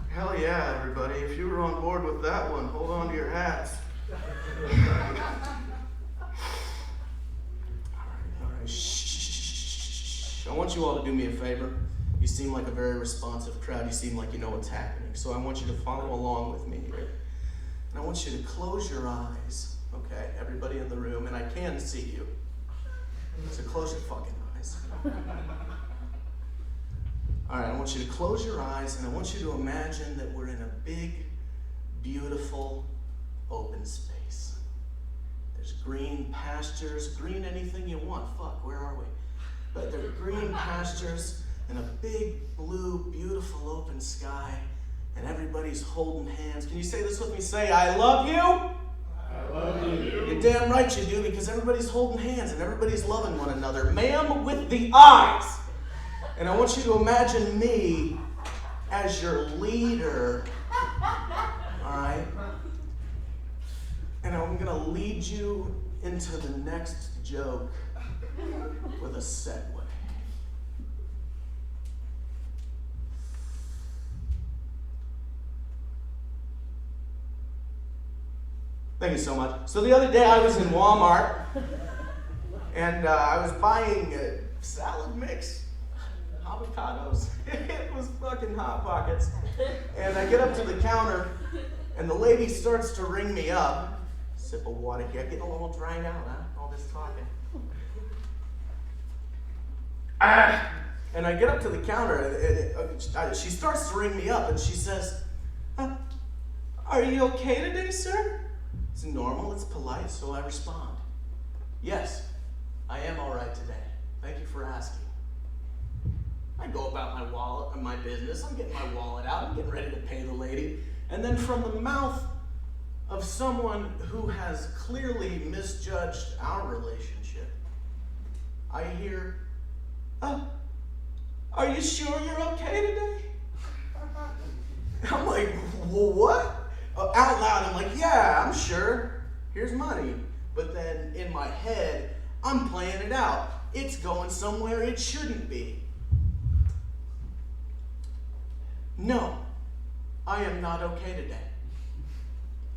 Hell yeah, everybody. If you were on board with that one, hold on to your hats. All right. Shh. I want you all to do me a favor. You seem like a very responsive crowd. You seem like you know what's happening. So I want you to follow along with me here. And I want you to close your eyes, okay? Everybody in the room, and I can see you. So close your fucking eyes. All right, I want you to close your eyes, and I want you to imagine that we're in a big, beautiful, open space. There's green pastures, green anything you want. Fuck, where are we? But there are green pastures and a big, blue, beautiful, open sky, and everybody's holding hands. Can you say this with me? Say, "I love you." I love you. You're damn right you do, because everybody's holding hands and everybody's loving one another. Ma'am with the eyes. And I want you to imagine me as your leader. All right? And I'm going to lead you into the next joke with a segue. Thank you so much. So the other day I was in Walmart and I was buying a salad mix, avocados. It was fucking Hot Pockets. And I get up to the counter and the lady starts to ring me up. Sip of water here, getting a little dried out, huh? All this talking. And I get up to the counter and she starts to ring me up and she says, "Are you okay today, sir?" It's normal, it's polite, so I respond, "Yes, I am all right today. Thank you for asking." I go about my wallet and my business. I'm getting my wallet out. I'm getting ready to pay the lady. And then from the mouth of someone who has clearly misjudged our relationship, I hear, "Are you sure you're okay today?" I'm like, "Well, what?" Out loud, I'm like, "Yeah, I'm sure. Here's money." But then in my head, I'm playing it out. It's going somewhere it shouldn't be. "No, I am not okay today.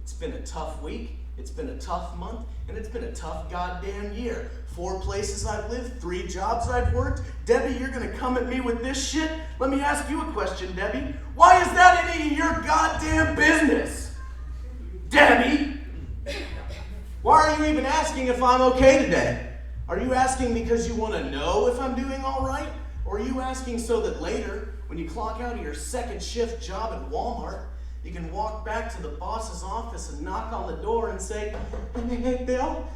It's been a tough week, it's been a tough month, and it's been a tough goddamn year. 4 places I've lived, 3 jobs I've worked. Debbie, you're gonna come at me with this shit? Let me ask you a question, Debbie. Why is that any of your goddamn business? Debbie, why are you even asking if I'm okay today? Are you asking because you want to know if I'm doing all right? Or are you asking so that later, when you clock out of your second shift job at Walmart, you can walk back to the boss's office and knock on the door and say, "Hey, Bill,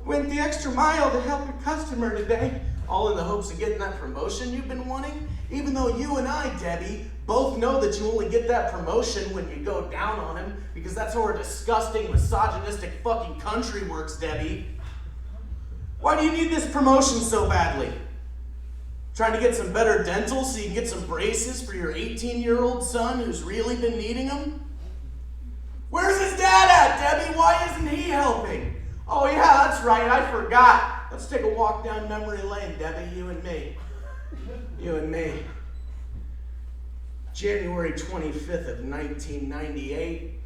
went the extra mile to help a customer today," all in the hopes of getting that promotion you've been wanting? Even though you and I, Debbie, both know that you only get that promotion when you go down on him, because that's how our disgusting, misogynistic fucking country works, Debbie. Why do you need this promotion so badly? Trying to get some better dental so you can get some braces for your 18-year-old son who's really been needing them? Where's his dad at, Debbie? Why isn't he helping? Oh yeah, that's right, I forgot. Let's take a walk down memory lane, Debbie, you and me. You and me. January 25th of 1998,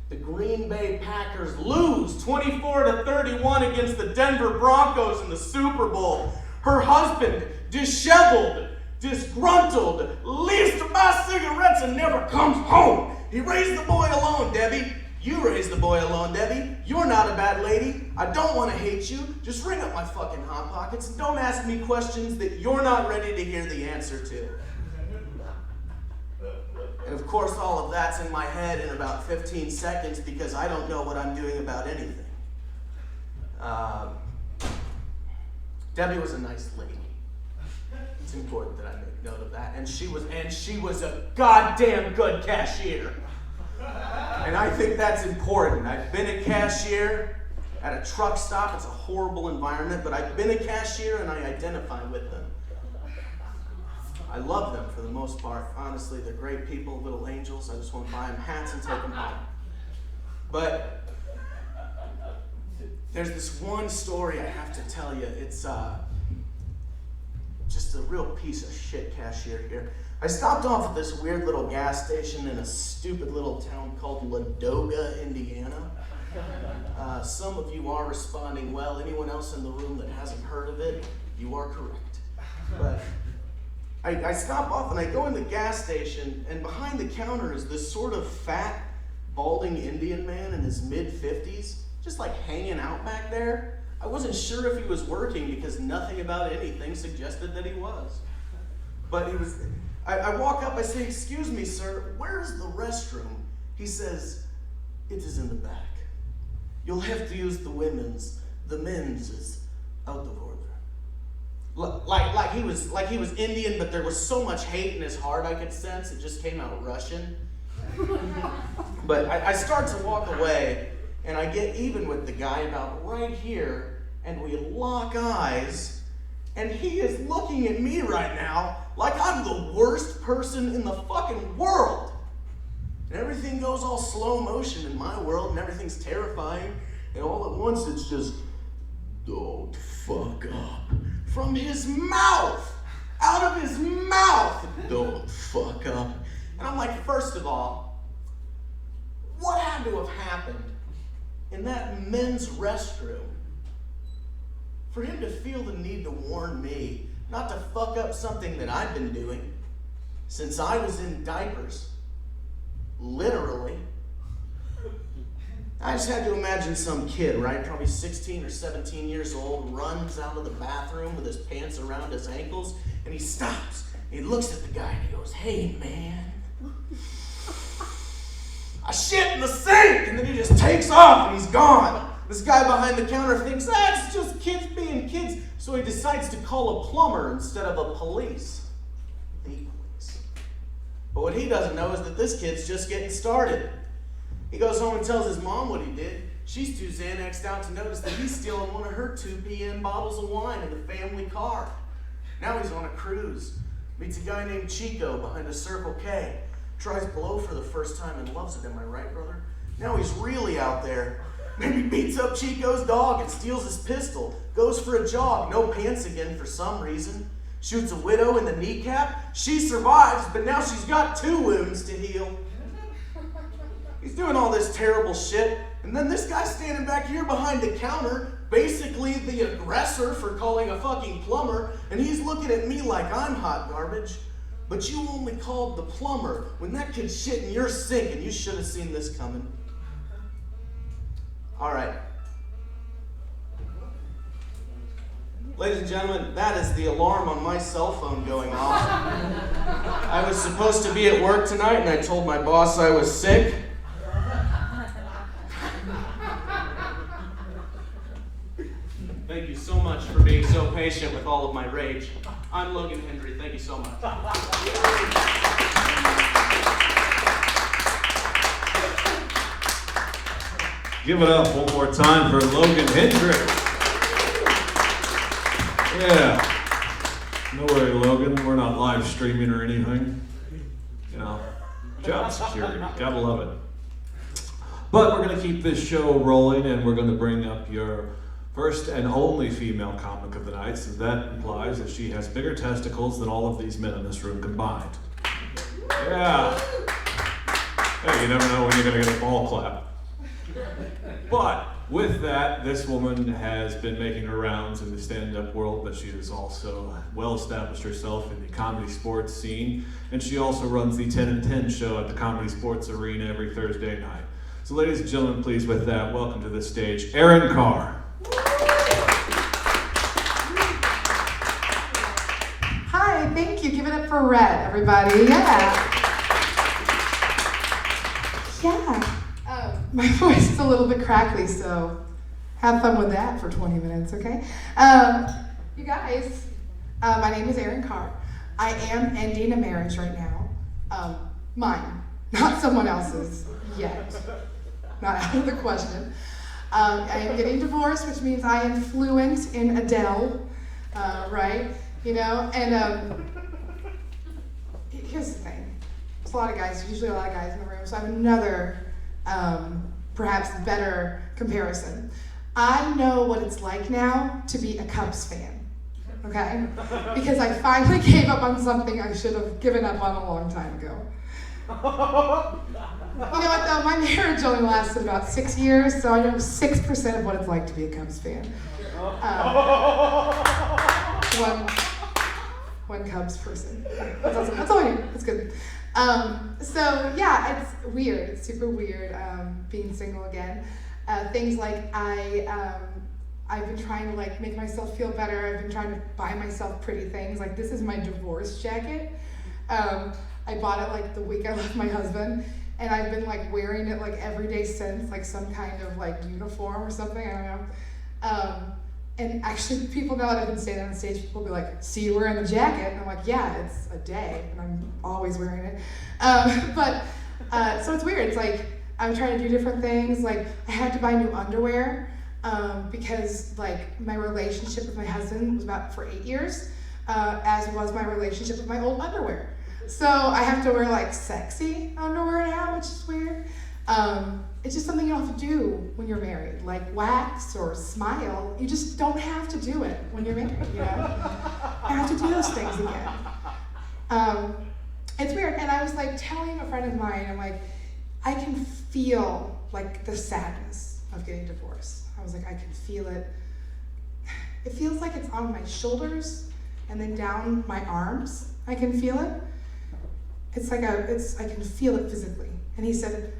the Green Bay Packers lose 24-31 against the Denver Broncos in the Super Bowl. Her husband, disheveled, disgruntled, leaves to buy cigarettes and never comes home. He raised the boy alone, Debbie. You raised the boy alone, Debbie. You're not a bad lady. I don't want to hate you. Just ring up my fucking Hot Pockets and don't ask me questions that you're not ready to hear the answer to. And of course, all of that's in my head in about 15 seconds because I don't know what I'm doing about anything. Debbie was a nice lady. It's important that I make note of that. And she was a goddamn good cashier. And I think that's important. I've been a cashier at a truck stop. It's a horrible environment, but I've been a cashier and I identify with them. I love them for the most part. Honestly, they're great people, little angels. I just want to buy them hats and take them home. But there's this one story I have to tell you. It's just a real piece of shit cashier here. I stopped off at this weird little gas station in a stupid little town called Ladoga, Indiana. Some of you are responding well. Anyone else in the room that hasn't heard of it, you are correct. But I stop off and I go in the gas station, and behind the counter is this sort of fat, balding Indian man in his mid-50s, just like hanging out back there. I wasn't sure if he was working because nothing about anything suggested that he was. But he was. I walk up, I say, "Excuse me, sir, where is the restroom?" He says, "It is in the back. You'll have to use the women's. The men's is out of order." Like he was Indian, but there was so much hate in his heart I could sense. It just came out Russian. But I start to walk away, and I get even with the guy about right here, and we lock eyes, and he is looking at me right now like I'm the worst person in the fucking world. And everything goes all slow motion in my world, and everything's terrifying, and all at once it's just, "Don't fuck up." From his mouth, out of his mouth, "Don't fuck up." And I'm like, first of all, what had to have happened in that men's restroom for him to feel the need to warn me not to fuck up something that I've been doing since I was in diapers? Literally. I just had to imagine some kid, right, probably 16 or 17 years old, runs out of the bathroom with his pants around his ankles, and he stops. He looks at the guy and he goes, "Hey, man, I shit in the sink," and then he just takes off and he's gone. This guy behind the counter thinks, it's just kids being kids, so he decides to call a plumber instead of a police. The police. But what he doesn't know is that this kid's just getting started. He goes home and tells his mom what he did. She's too Xanaxed out to notice that he's stealing one of her 2 p.m. bottles of wine in the family car. Now he's on a cruise. Meets a guy named Chico behind a Circle K. Tries blow for the first time and loves it. Am I right, brother? Now he's really out there. Maybe beats up Chico's dog and steals his pistol. Goes for a jog. No pants again for some reason. Shoots a widow in the kneecap. She survives, but now she's got 2 wounds to heal. He's doing all this terrible shit, and then this guy's standing back here behind the counter, basically the aggressor for calling a fucking plumber, and he's looking at me like I'm hot garbage. But you only called the plumber when that kid shit in your sink, and you should have seen this coming. All right. Ladies and gentlemen, that is the alarm on my cell phone going off. I was supposed to be at work tonight, and I told my boss I was sick. Thank you so much for being so patient with all of my rage. I'm Logan Hendry. Thank you so much. Give it up one more time for Logan Hendry. Yeah. No worry, Logan. We're not live streaming or anything. You know, job security. Gotta love it. But we're going to keep this show rolling, and we're going to bring up your First and only female comic of the night, so that implies that she has bigger testicles than all of these men in this room combined. Yeah. Hey, you never know when you're gonna get a ball clap. But with that, this woman has been making her rounds in the stand-up world, but she has also well established herself in the comedy sports scene, and she also runs the 10 and 10 show at the Comedy Sports Arena every Thursday night. So ladies and gentlemen, please with that, welcome to the stage, Erin Carr. Hi, thank you. Give it up for Red, everybody. Yeah. My voice is a little bit crackly, so have fun with that for 20 minutes, okay? You guys, my name is Erin Carr. I am ending a marriage right now. Mine, not someone else's yet. Not out of the question. I am getting divorced, which means I am fluent in Adele, right? You know, and here's the thing. There's a lot of guys, usually a lot of guys in the room, so I have another, perhaps better comparison. I know what it's like now to be a Cubs fan, okay? Because I finally gave up on something I should have given up on a long time ago. You know what though, my marriage only lasted about 6 years, so I know 6% of what it's like to be a Cubs fan. One Cubs person. That's awesome. That's all I need. That's good. So yeah, it's weird. It's super weird being single again. Things like I've been trying to like make myself feel better. I've been trying to buy myself pretty things. Like this is my divorce jacket. I bought it like the week I left my husband, and I've been like wearing it like every day since, like some kind of like uniform or something. I don't know. And actually, people know that I've been standing on stage, people will be like, "See you wearing the jacket?" And I'm like, "Yeah, it's a day, and I'm always wearing it." So it's weird. It's like I'm trying to do different things. Like I had to buy new underwear because like my relationship with my husband was about for 8 years, as was my relationship with my old underwear. So I have to wear like sexy underwear now, which is weird. It's just something you don't have to do when you're married, like wax or smile. You just don't have to do it when you're married, you know? You have to do those things again. It's weird, and I was like telling a friend of mine, I'm like, I can feel like the sadness of getting divorced. I was like, I can feel it. It feels like it's on my shoulders and then down my arms. I can feel it. It's like I can feel it physically. And he said,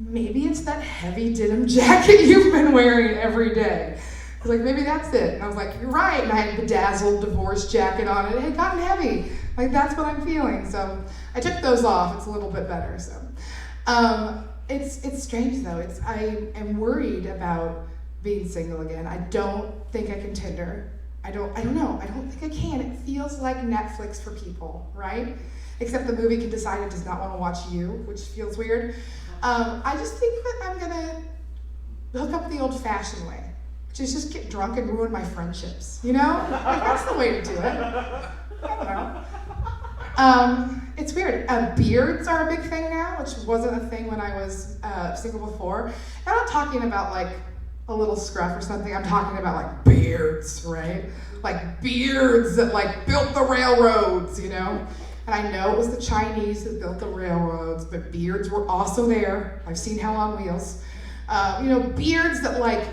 maybe it's that heavy denim jacket you've been wearing every day. I was like, maybe that's it. And I was like, you're right. And I had a bedazzled divorce jacket on it. It had gotten heavy. Like, that's what I'm feeling. So I took those off. It's a little bit better. So it's strange, though. I am worried about being single again. I don't think I can Tinder. I don't know. I don't think I can. It feels like Netflix for people, right? Except the movie can decide it does not want to watch you, which feels weird. I just think that I'm gonna hook up the old-fashioned way, which is just get drunk and ruin my friendships, you know? Like, that's the way to do it. I don't know. It's weird. Beards are a big thing now, which wasn't a thing when I was single before. And I'm not talking about like a little scruff or something. I'm talking about like beards, right? Like beards that like built the railroads, you know? And I know it was the Chinese that built the railroads, but beards were also there. I've seen Hell on Wheels. Beards that like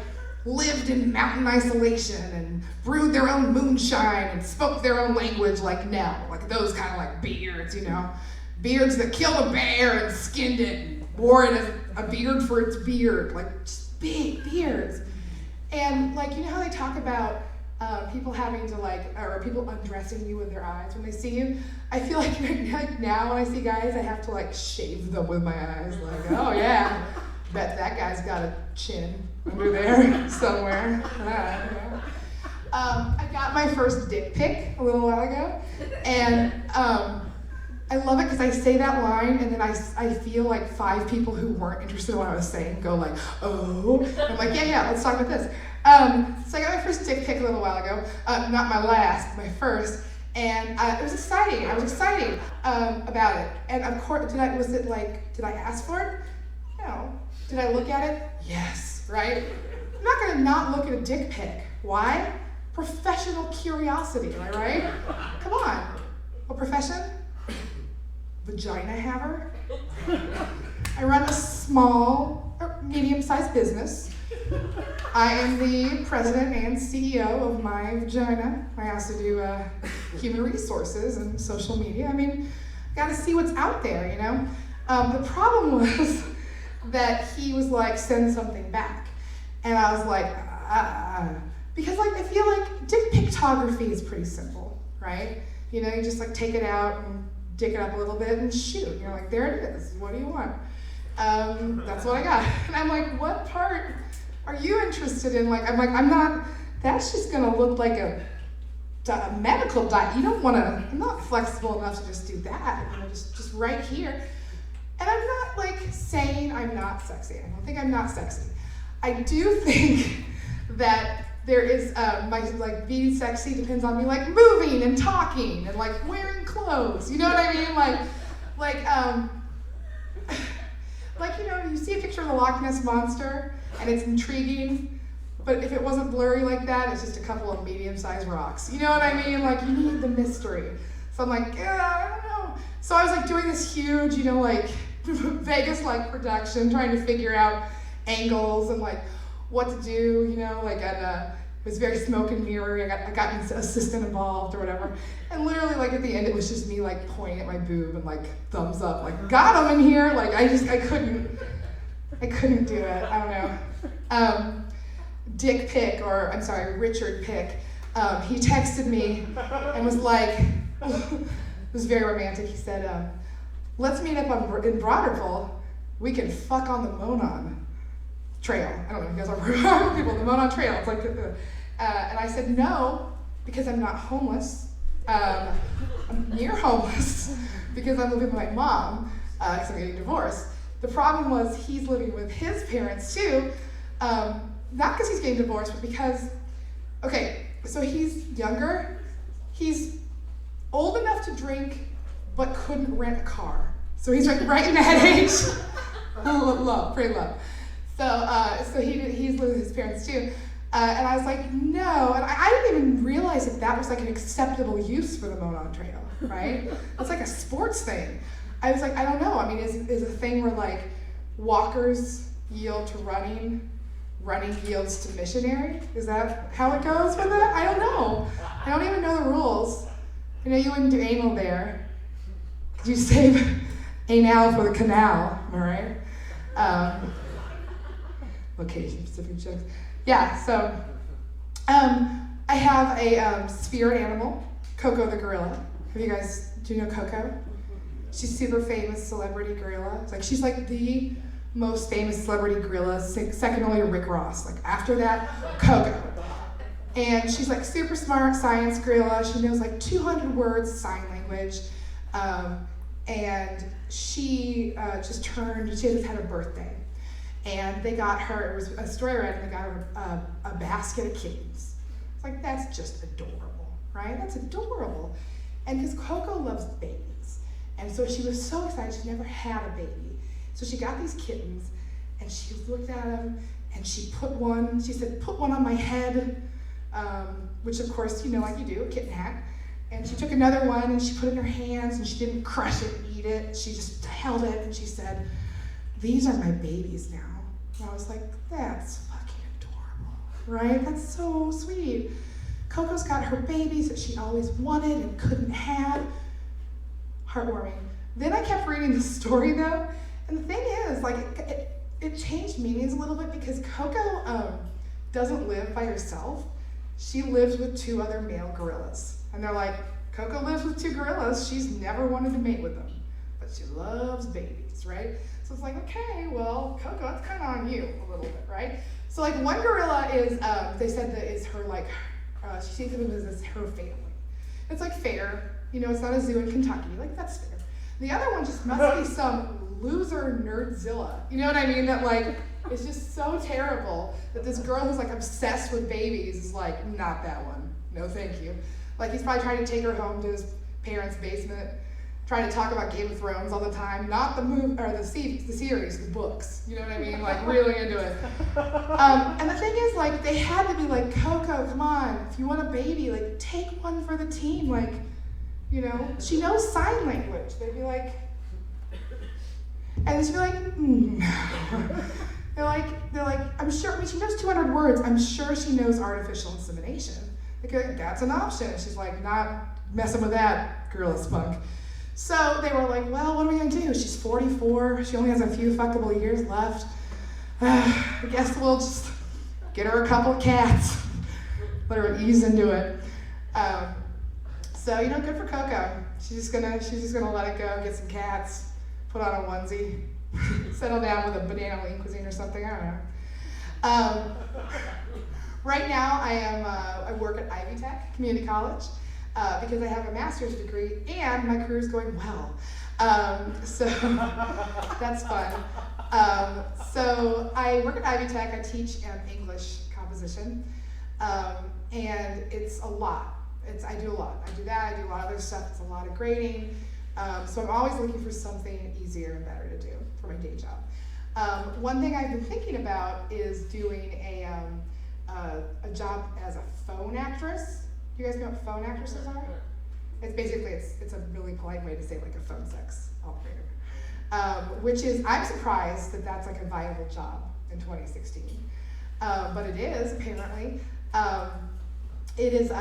lived in mountain isolation and brewed their own moonshine and spoke their own language like Nell. Like those kind of like beards, you know? Beards that killed a bear and skinned it and wore it as a beard for its beard. Like just big beards. And like, you know how they talk about people having to or people undressing you with their eyes when they see you? I feel like now when I see guys, I have to like shave them with my eyes. Like, oh yeah, bet that guy's got a chin under there somewhere. I got my first dick pic a little while ago, and I love it because I say that line and then I feel like 5 people who weren't interested in what I was saying go like, oh. I'm like, yeah, let's talk about this. So I got my first dick pic a little while ago. Not my last, my first. And it was exciting. I was excited about it. And of course, did I ask for it? No. Did I look at it? Yes, right? I'm not gonna not look at a dick pic. Why? Professional curiosity, am I right? Come on. What profession? Vagina haver. I run a small or medium-sized business. I am the president and CEO of my vagina. I also do human resources and social media. I mean, I gotta see what's out there, you know? The problem was that he was like, send something back. And I was like, because like I feel like dick pictography is pretty simple, right? You know, you just like take it out and dick it up a little bit and shoot. You're like, there it is. What do you want? That's what I got. And I'm like, what part are you interested in? I'm not, that's just gonna look like a medical diet. You don't wanna, I'm not flexible enough to just do that. You know, just right here. And I'm not like saying I'm not sexy. I don't think I'm not sexy. I do think that there is, like being sexy depends on me like moving and talking and like wearing clothes. You know what I mean? Like, you know, you see a picture of the Loch Ness Monster and it's intriguing, but if it wasn't blurry like that, it's just a couple of medium-sized rocks. You know what I mean? Like, you need the mystery. So I'm like, I don't know. So I was like doing this huge, you know, like Vegas-like production, trying to figure out angles and like what to do, you know, like it was very smoke and mirror. I got an assistant involved or whatever. And literally like at the end, it was just me like pointing at my boob and like thumbs up, like got him in here. Like I couldn't do it. I don't know. Dick Pick, or I'm sorry, Richard Pick, he texted me and was like, it was very romantic. He said, let's meet up in Broderville. We can fuck on the Monon Trail. I don't know if you guys are people, the Monon Trail. It's like, and I said no, because I'm not homeless. I'm near homeless because I'm living with my mom, because I'm getting divorced. The problem was he's living with his parents too, not because he's getting divorced, but because, okay, so he's younger, he's old enough to drink, but couldn't rent a car. So he's like right in that age. Love, pray love. So he's living with his parents too. And I was like, no. And I didn't even realize that was like an acceptable use for the Monon Trail, right? It's like a sports thing. I was like, I don't know. I mean, is a thing where like walkers yield to running yields to missionary? Is that how it goes with it? I don't know. I don't even know the rules. You know, you wouldn't do anal there. You save anal for the canal, am I right? Location-specific jokes. Yeah, so I have a spirit animal, Coco the gorilla. Do you know Coco? She's super famous celebrity gorilla. It's like she's like the most famous celebrity gorilla, second only to Rick Ross. Like after that, Coco. And she's like super smart science gorilla. She knows like 200 words sign language. And she just had a birthday. And they got her, it was a story I read, and they got her a basket of kittens. It's like, that's just adorable, right? That's adorable. And because Coco loves babies. And so she was so excited, she never had a baby. So she got these kittens, and she looked at them, and she said, put one on my head, which of course, you know, like you do, a kitten hat. And she took another one, and she put it in her hands, and she didn't crush it and eat it. She just held it, and she said, these are my babies now. And I was like, that's fucking adorable, right? That's so sweet. Coco's got her babies that she always wanted and couldn't have. Heartwarming. Then I kept reading the story though, and the thing is, like, it changed meanings a little bit because Coco doesn't live by herself. She lives with 2 other male gorillas. And they're like, Coco lives with 2 gorillas. She's never wanted to mate with them, but she loves babies, right? So it's like, okay, well, Coco, it's kind of on you a little bit, right? So like one gorilla is, they said that is her like, she sees it as her family. It's like fair, you know, it's not a zoo in Kentucky, like that's fair. The other one just must be some loser nerdzilla, you know what I mean? That like, it's just so terrible that this girl who's like obsessed with babies is like, not that one, no thank you. Like he's probably trying to take her home to his parents' basement trying to talk about Game of Thrones all the time, not the movie or the series, the books. You know what I mean? Like really into it. And the thing is, like, they had to be like, Coco, come on, if you want a baby, like, take one for the team, like, you know. She knows sign language. They'd be like, and she'd be like, no. They're like, I'm sure. I mean, she knows 200 words. I'm sure she knows artificial insemination. Like, that's an option. She's like, not messing with that, girl spunk. So they were like, well, what are we gonna do? She's 44. She only has a few fuckable years left. I guess we'll just get her a couple of cats. Let her ease into it. So you know, good for Coco. She's just gonna let it go, get some cats, put on a onesie, settle down with a banana lean cuisine or something. I don't know. Right now, I work at Ivy Tech Community College. Because I have a master's degree and my career is going well. So that's fun. So I work at Ivy Tech. I teach English composition. And it's a lot. I do a lot. I do that. I do a lot of other stuff. It's a lot of grading. So I'm always looking for something easier and better to do for my day job. One thing I've been thinking about is doing a job as a phone actress. You guys know what phone actresses are? It's basically, it's a really polite way to say like a phone sex operator. Which is, I'm surprised that that's like a viable job in 2016. But it is, apparently. It is,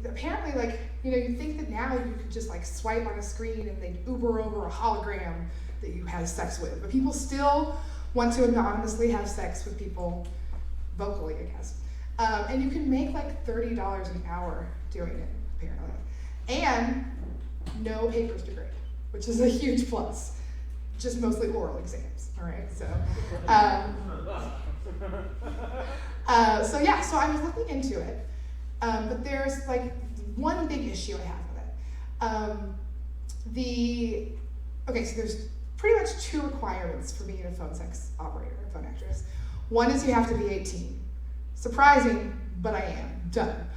apparently, like, you know, you think that now you could just like swipe on a screen and they'd Uber over a hologram that you had sex with. But people still want to anonymously have sex with people vocally, I guess. And you can make like $30 an hour doing it, apparently. And no papers to grade, which is a huge plus. Just mostly oral exams, all right? So, so yeah, so I was looking into it. But there's like one big issue I have with it. Okay, so there's pretty much two requirements for being a phone sex operator, a phone actress. One is you have to be 18. Surprising, but I am. Done.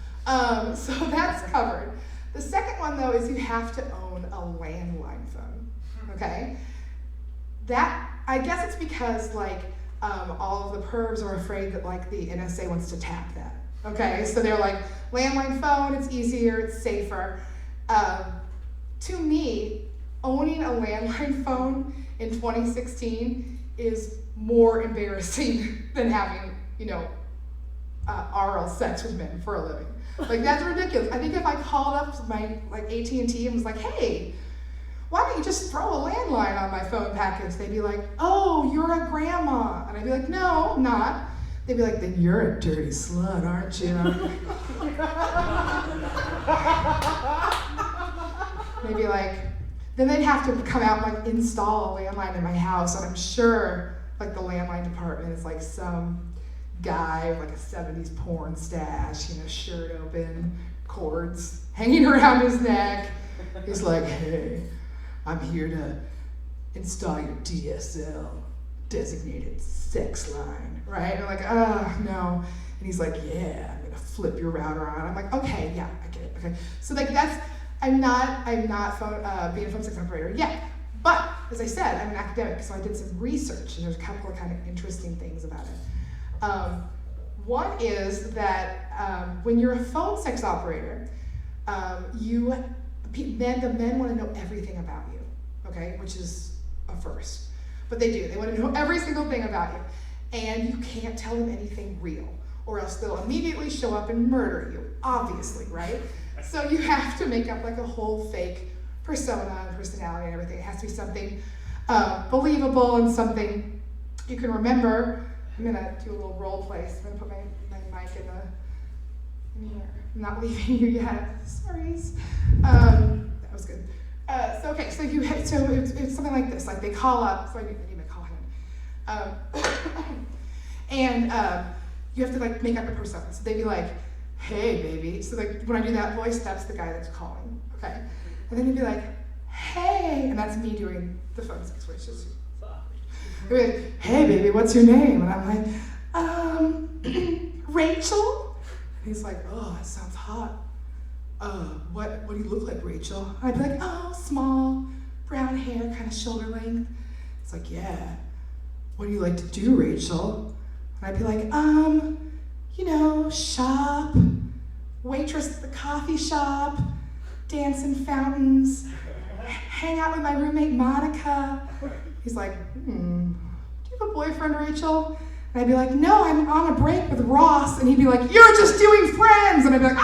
So that's covered. The second one, though, is you have to own a landline phone, okay? That, I guess it's because, like, all of the pervs are afraid that, like, the NSA wants to tap that, okay? So they're like, landline phone, it's easier, it's safer. To me, owning a landline phone in 2016 is more embarrassing than having, you know, oral sex with men for a living. Like, that's ridiculous. I think if I called up my like AT&T and was like, hey, why don't you just throw a landline on my phone package? They'd be like, oh, you're a grandma. And I'd be like, no, I'm not. They'd be like, then you're a dirty slut, aren't you? They'd be like, then they'd have to come out and like install a landline in my house. And I'm sure like the landline department is like some guy with like a 70s porn stash, you know, shirt open, cords hanging around his neck. He's like, hey, I'm here to install your DSL, designated sex line, right? And I'm like, oh, no. And he's like, yeah, I'm gonna flip your router on. I'm like, okay, yeah, I get it, okay. So like that's, I'm not being a phone sex operator yet. But as I said, I'm an academic, so I did some research, and there's a couple of kind of interesting things about it. One is that when you're a phone sex operator, the men want to know everything about you, okay, which is a first. But they do. They want to know every single thing about you. And you can't tell them anything real, or else they'll immediately show up and murder you, obviously, right? So you have to make up like a whole fake persona and personality and everything. It has to be something believable and something you can remember. I'm gonna do a little role play. So I'm gonna put my mic in here. I'm not leaving you yet. Sorries. That was good. So okay, so it's something like this. Like they call up. So I need my call hand. And you have to like make up a persona. So they'd be like, "Hey, baby." So like when I do that voice, that's the guy that's calling. Okay. And then he'd be like, "Hey," and that's me doing the phone sex voice. He'd be like, "Hey, baby, what's your name?" And I'm like, Rachel. And he's like, "Oh, that sounds hot. what do you look like, Rachel? And I'd be like, oh, small, brown hair, kind of shoulder length. It's like, yeah. What do you like to do, Rachel? And I'd be like, shop, waitress at the coffee shop, dance in fountains, hang out with my roommate, Monica. He's like, do you have a boyfriend, Rachel? And I'd be like, no, I'm on a break with Ross. And he'd be like, you're just doing Friends. And I'd be like,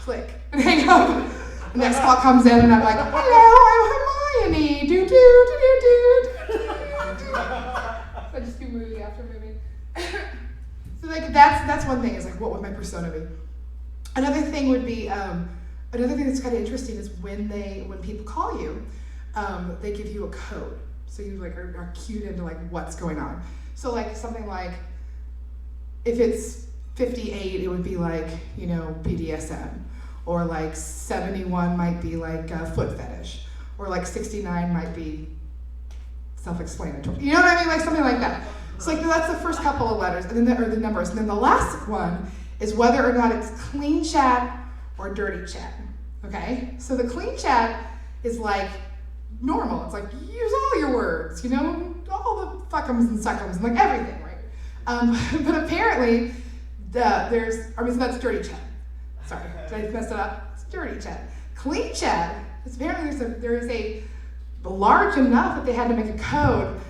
click, and hang up. The next call comes in, and I'm like, hello, I'm Hermione. Do, do, do, do, do. I just do movie after movie. So like that's one thing, is like, what would my persona be? Another thing would be, another thing that's kind of interesting is when people call you, they give you a code. So you like are cued into like what's going on. So like something like, if it's 58, it would be like, BDSM. Or like 71 might be like foot fetish. Or like 69 might be self-explanatory. You know what I mean? Like something like that. So like that's the first couple of letters, and then the numbers. And then the last one is whether or not it's clean chat or dirty chat. Okay? So the clean chat is like normal. It's like, use all your words, all the fuckums and suckums and like everything, right? But apparently, so that's dirty chat. Sorry, did I mess it up? It's dirty chat. Clean chat, apparently there is a large enough that they had to make a code,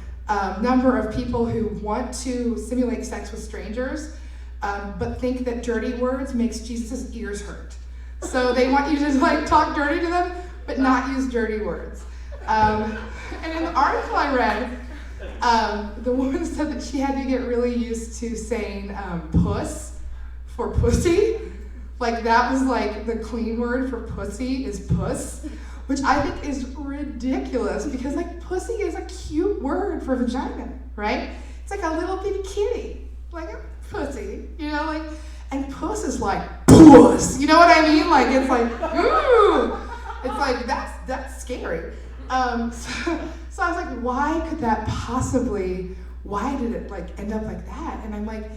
number of people who want to simulate sex with strangers, but think that dirty words makes Jesus' ears hurt. So they want you to like talk dirty to them, but not use dirty words. And in the article I read, the woman said that she had to get really used to saying puss for pussy. Like that was like the clean word for pussy is puss, which I think is ridiculous because like pussy is a cute word for vagina, right? It's like a little bitty kitty, like a pussy, and puss is like puss, you know what I mean? Like it's like, ooh, it's like that's scary. So I was like, why could that possibly, why did it like end up like that? And I'm like,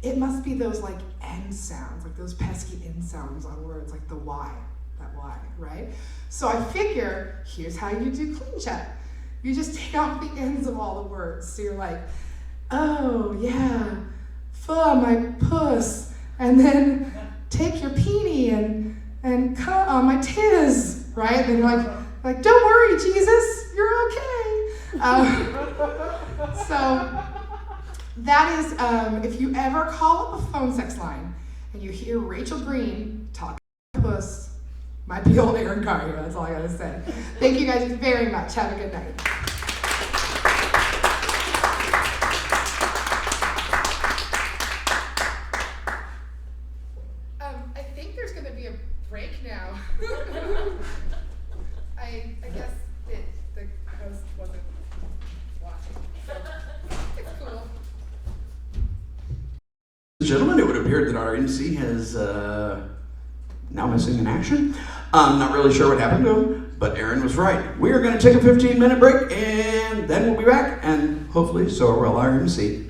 it must be those like end sounds, like those pesky end sounds on words, like the Y, that Y, right? So I figure, here's how you do clean chat. You just take off the ends of all the words. So you're like, oh yeah, my puss, and then take your peenie and cut on my tiz, right? And then you're like, don't worry, Jesus, you're okay. So that is, if you ever call up a phone sex line and you hear Rachel Green talking to puss, might be old Aaron Carter, that's all I gotta say. Thank you guys very much. Have a good night. I think there's gonna be a break now. I guess the host wasn't watching, so it's cool. Gentlemen, it would appear that our MC has now missing in action. I'm not really sure what happened to him, but Aaron was right. We are going to take a 15-minute break, and then we'll be back, and hopefully so will our MC.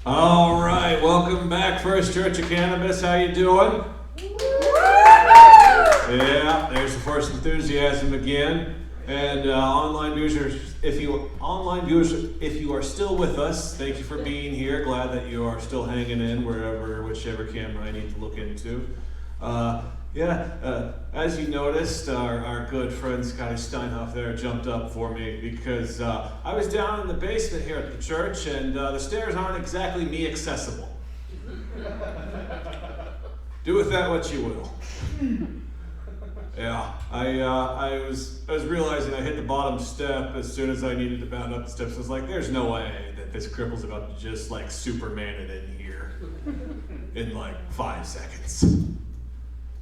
All right, welcome back, First Church of Cannabis. How you doing? Yeah, there's the first enthusiasm again. And online viewers, if you are still with us, thank you for being here. Glad that you are still hanging in whichever camera I need to look into. As you noticed, our good friend Scotty Steinhoff there jumped up for me because I was down in the basement here at the church, and the stairs aren't exactly me accessible. Do with that what you will. Yeah, I was realizing I hit the bottom step as soon as I needed to bound up the steps. I was like, there's no way that this cripple's about to just like Superman it in here in like 5 seconds.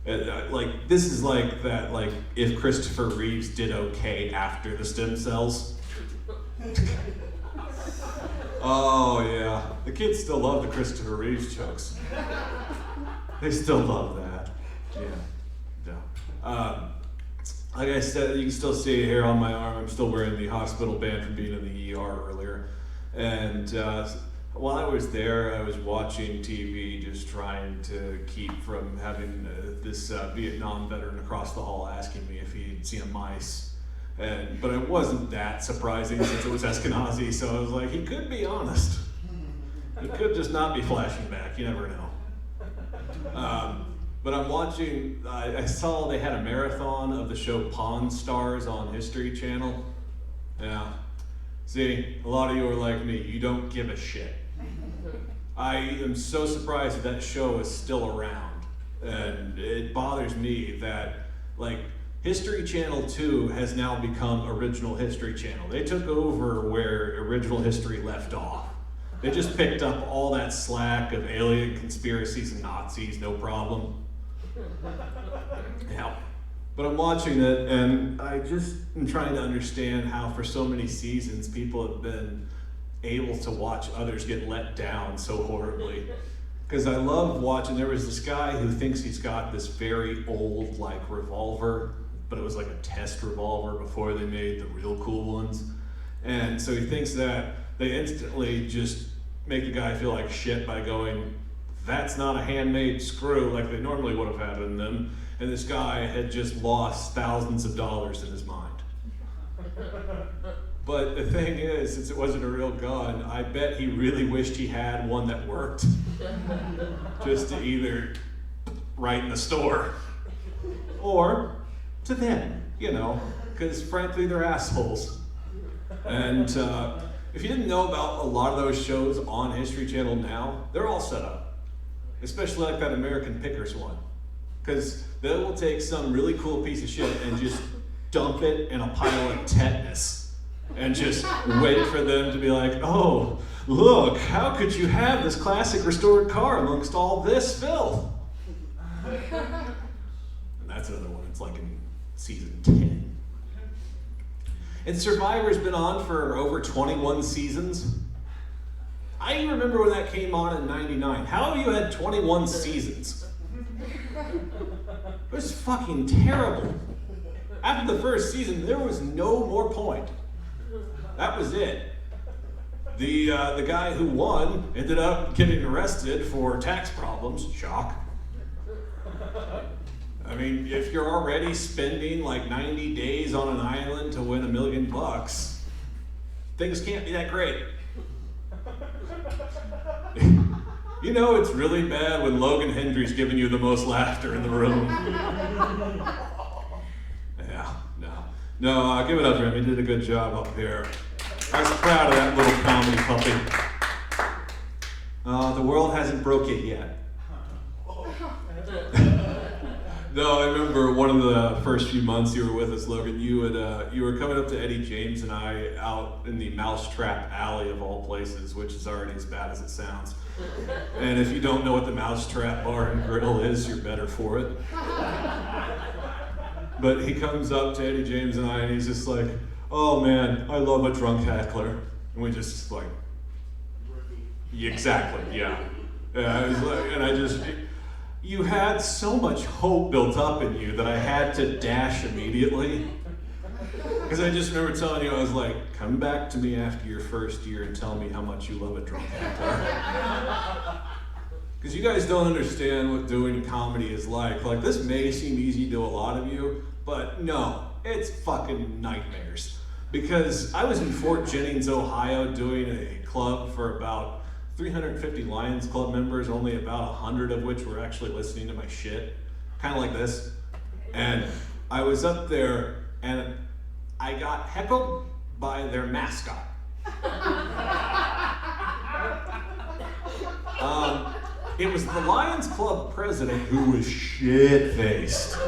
Like this is like that, like if Christopher Reeves did okay after the stem cells. Oh yeah, the kids still love the Christopher Reeves jokes. They still love that. Yeah. Like I said, you can still see it here on my arm. I'm still wearing the hospital band from being in the ER earlier. And while I was there, I was watching TV, just trying to keep from having this Vietnam veteran across the hall asking me if he'd seen a mice. But it wasn't that surprising since it was Eskenazi, so I was like, he could be honest. He could just not be flashing back, you never know. But I'm watching, I saw they had a marathon of the show Pawn Stars on History Channel. Yeah. See, a lot of you are like me, you don't give a shit. I am so surprised that show is still around. And it bothers me that, like, History Channel 2 has now become Original History Channel. They took over where Original History left off. They just picked up all that slack of alien conspiracies and Nazis, no problem. Yeah. But I'm watching it, and I just am trying to understand how for so many seasons people have been able to watch others get let down so horribly. Because I love watching, there was this guy who thinks he's got this very old like revolver, but it was like a test revolver before they made the real cool ones. And so he thinks that they instantly just make the guy feel like shit by going, that's not a handmade screw like they normally would have had in them. And this guy had just lost thousands of dollars in his mind. But the thing is, since it wasn't a real gun, I bet he really wished he had one that worked. Just to either right in the store or to them, you know, because frankly they're assholes. And if you didn't know about a lot of those shows on History Channel now, they're all set up. Especially like that American Pickers one. Because they will take some really cool piece of shit and just dump it in a pile of tetanus. And just wait for them to be like, oh, look, how could you have this classic restored car amongst all this filth? And that's another one, it's like in season 10. And Survivor's been on for over 21 seasons. I remember when that came on in '99. How have you had 21 seasons? It was fucking terrible. After the first season, there was no more point. That was it. The guy who won ended up getting arrested for tax problems. Shock. I mean, if you're already spending like 90 days on an island to win $1 million, things can't be that great. You know it's really bad when Logan Hendry's giving you the most laughter in the room. No, give it up for him. He did a good job up here. I was proud of that little comedy puppy. The world hasn't broke it yet. No, I remember one of the first few months you were with us, Logan, you were coming up to Eddie James and I out in the Mousetrap Alley of all places, which is already as bad as it sounds. And if you don't know what the Mousetrap Bar and Grill is, you're better for it. But he comes up to Eddie James and I and he's just like, oh man, I love a drunk heckler. And we just like, exactly, yeah. I was like, and I just, you had so much hope built up in you that I had to dash immediately. Because I just remember telling you, I was like, come back to me after your first year and tell me how much you love a drunk guitar. Because you guys don't understand what doing comedy is like. Like, this may seem easy to a lot of you, but no, it's fucking nightmares. Because I was in Fort Jennings, Ohio, doing a club for about 350 Lions Club members, only about 100 of which were actually listening to my shit. Kind of like this. And I was up there, and I got heckled by their mascot. It was the Lions Club president who was shit-faced.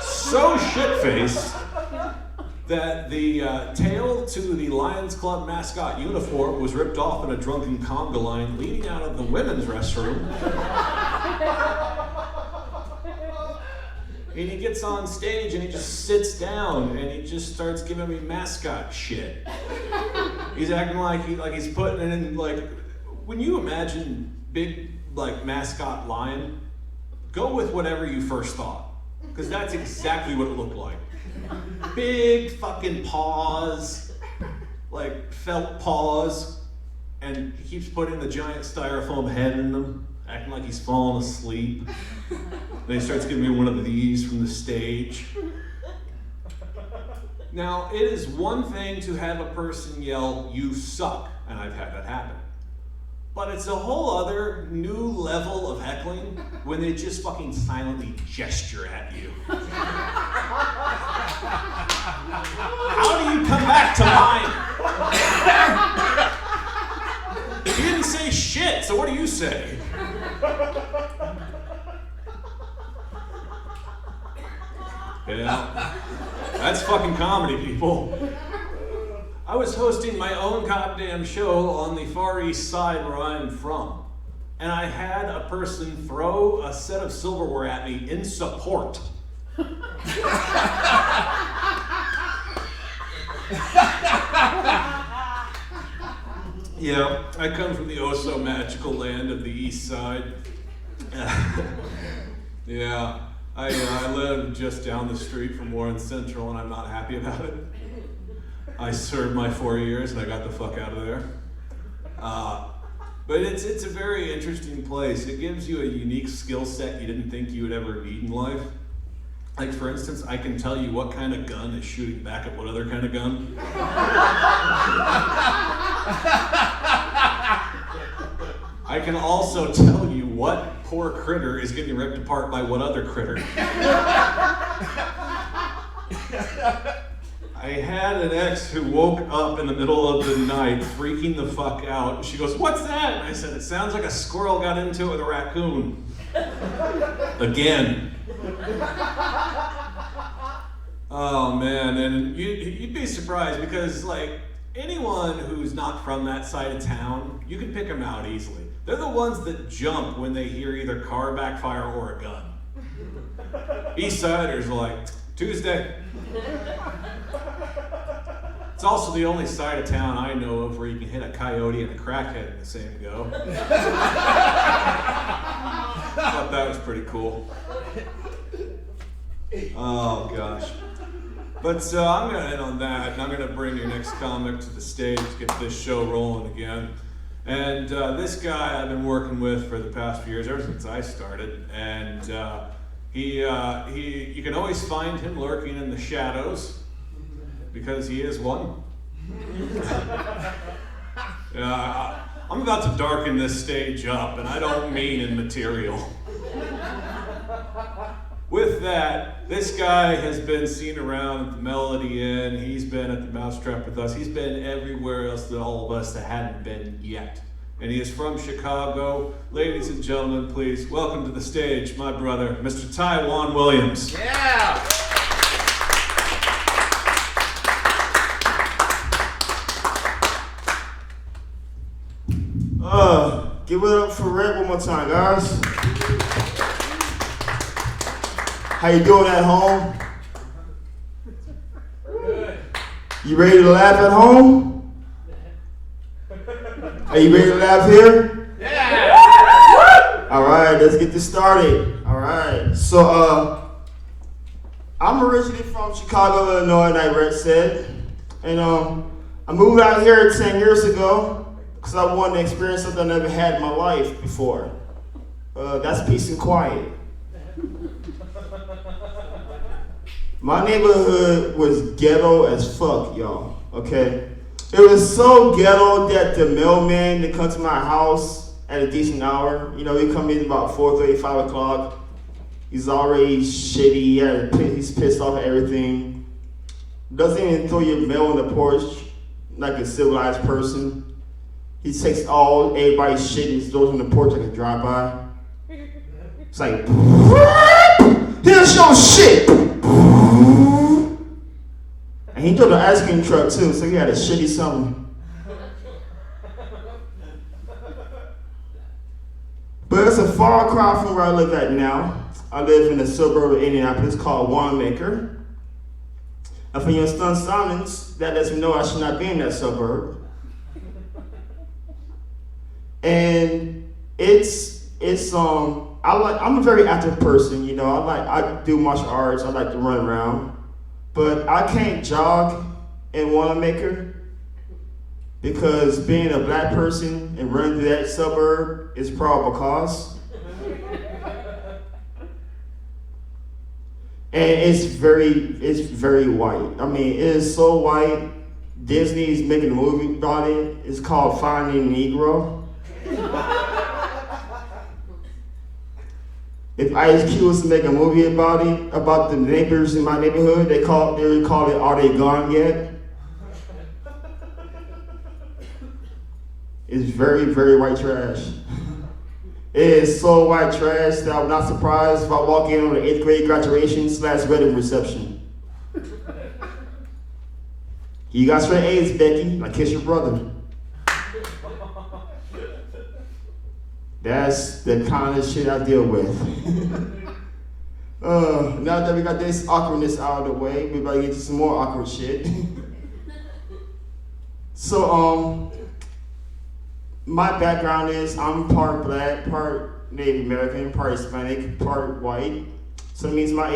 So shit-faced that the tail to the Lions Club mascot uniform was ripped off in a drunken conga line leading out of the women's restroom. And he gets on stage and he just sits down and he just starts giving me mascot shit. He's acting like he's putting it in, like, when you imagine big, like, mascot lion, go with whatever you first thought. Because that's exactly what it looked like. Big fucking paws, like felt paws, and he keeps putting the giant styrofoam head in them, acting like he's falling asleep. Then he starts giving me one of these from the stage. Now, it is one thing to have a person yell, "You suck," and I've had that happen. But it's a whole other new level of heckling when they just fucking silently gesture at you. How do you come back to mine? You didn't say shit, so what do you say? Yeah, that's fucking comedy, people. I was hosting my own goddamn show on the Far East Side where I'm from. And I had a person throw a set of silverware at me in support. Yeah, I come from the oh-so-magical land of the East Side. Yeah, I live just down the street from Warren Central, and I'm not happy about it. I served my 4 years and I got the fuck out of there. But it's a very interesting place. It gives you a unique skill set you didn't think you would ever need in life. Like, for instance, I can tell you what kind of gun is shooting back at what other kind of gun. I can also tell you what poor critter is getting ripped apart by what other critter. I had an ex who woke up in the middle of the night freaking the fuck out. She goes, "What's that?" And I said, "It sounds like a squirrel got into it with a raccoon." Again. Oh man, and you'd be surprised because, like, anyone who's not from that side of town, you can pick them out easily. They're the ones that jump when they hear either car backfire or a gun. East Siders are like, Tuesday. It's also the only side of town I know of where you can hit a coyote and a crackhead in the same go. Thought that was pretty cool. Oh gosh. But I'm gonna end on that, and I'm gonna bring your next comic to the stage to get this show rolling again. And this guy I've been working with for the past few years, ever since I started, and you can always find him lurking in the shadows, because he is one. I'm about to darken this stage up, and I don't mean in material. With that, this guy has been seen around at the Melody Inn. He's been at the Mousetrap with us. He's been everywhere else that all of us that hadn't been yet. And he is from Chicago. Ladies and gentlemen, please welcome to the stage my brother, Mr. Taiwan Williams. Yeah! Give it up for Red one more time, guys. How you doing at home? Good. You ready to laugh at home? Are you ready to laugh here? Yeah! All right, let's get this started. All right, so I'm originally from Chicago, Illinois, like Rhett said. And I moved out here 10 years ago because I wanted to experience something I never had in my life before. That's peace and quiet. My neighborhood was ghetto as fuck, y'all, okay? It was so ghetto that the mailman that comes to my house at a decent hour, you know, he come in about 4:30, 5 o'clock. He's already shitty, he's pissed off at everything. Doesn't even throw your mail on the porch like a civilized person. He takes everybody's shit and throws it on the porch like a drive-by. It's like, here's your shit! And he drove the ice cream truck too, so he had a shitty summer. But it's a far cry from where I live at now. I live in a suburb of Indianapolis called Wanamaker. And for your stunned silence, that lets me know I should not be in that suburb. And I'm a very active person, you know. I do martial arts, I like to run around. But I can't jog in Wanamaker because being a black person and running through that suburb is probable cause. And it's very white. I mean, it is so white. Disney is making a movie about it. It's called Finding Negro. If Ice Cube was to make a movie about it, about the neighbors in my neighborhood, they would call it Are They Gone Yet? It's very, very white trash. It is so white trash that I'm not surprised if I walk in on the 8th grade graduation / wedding reception. You got straight A's, Becky. I kiss your brother. That's the kind of shit I deal with. Now that we got this awkwardness out of the way, we better get to some more awkward shit. So, my background is I'm part black, part Native American, part Hispanic, part white. So it means my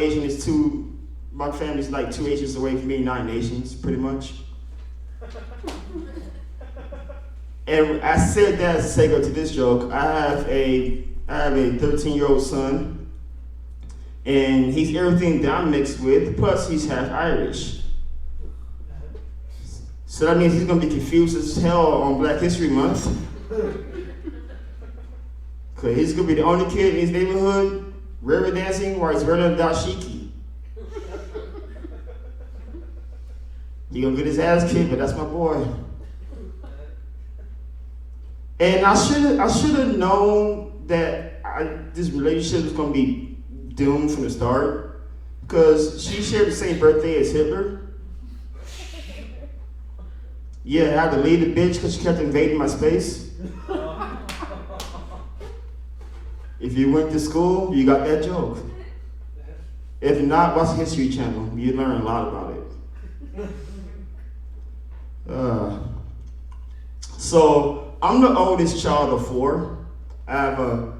family's like 2 Asians away from me, 9 nations, pretty much. And I said that as a segue to this joke. I have a 13-year-old son, and he's everything that I'm mixed with, plus he's half Irish. So that means he's gonna be confused as hell on Black History Month. Cause he's gonna be the only kid in his neighborhood river dancing while he's wearing a dashiki. He gonna get his ass kicked, but that's my boy. And I should have known that this relationship was gonna be doomed from the start, because she shared the same birthday as Hitler. Yeah, I had to leave the bitch because she kept invading my space. If you went to school, you got that joke. If not, watch History Channel. You learn a lot about it. So I'm the oldest child of 4. I have a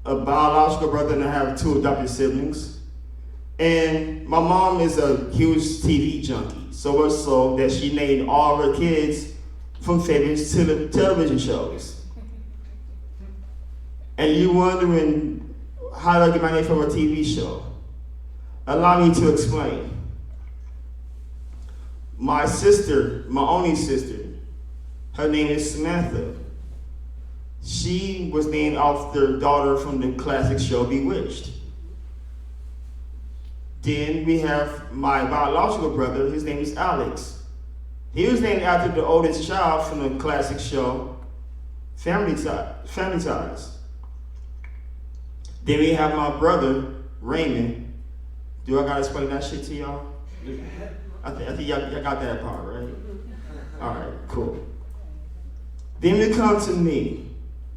biological brother and I have 2 adopted siblings. And my mom is a huge TV junkie, so much so that she named all her kids from favorites to the television shows. And you wondering, how did I get my name from a TV show? Allow me to explain. My sister, my only sister, her name is Samantha. She was named after the daughter from the classic show Bewitched. Then we have my biological brother, his name is Alex. He was named after the oldest child from the classic show Family Ties. Then we have my brother, Raymond. Do I gotta explain that shit to y'all? I think y'all got that part, right? All right, cool. Then we come to me,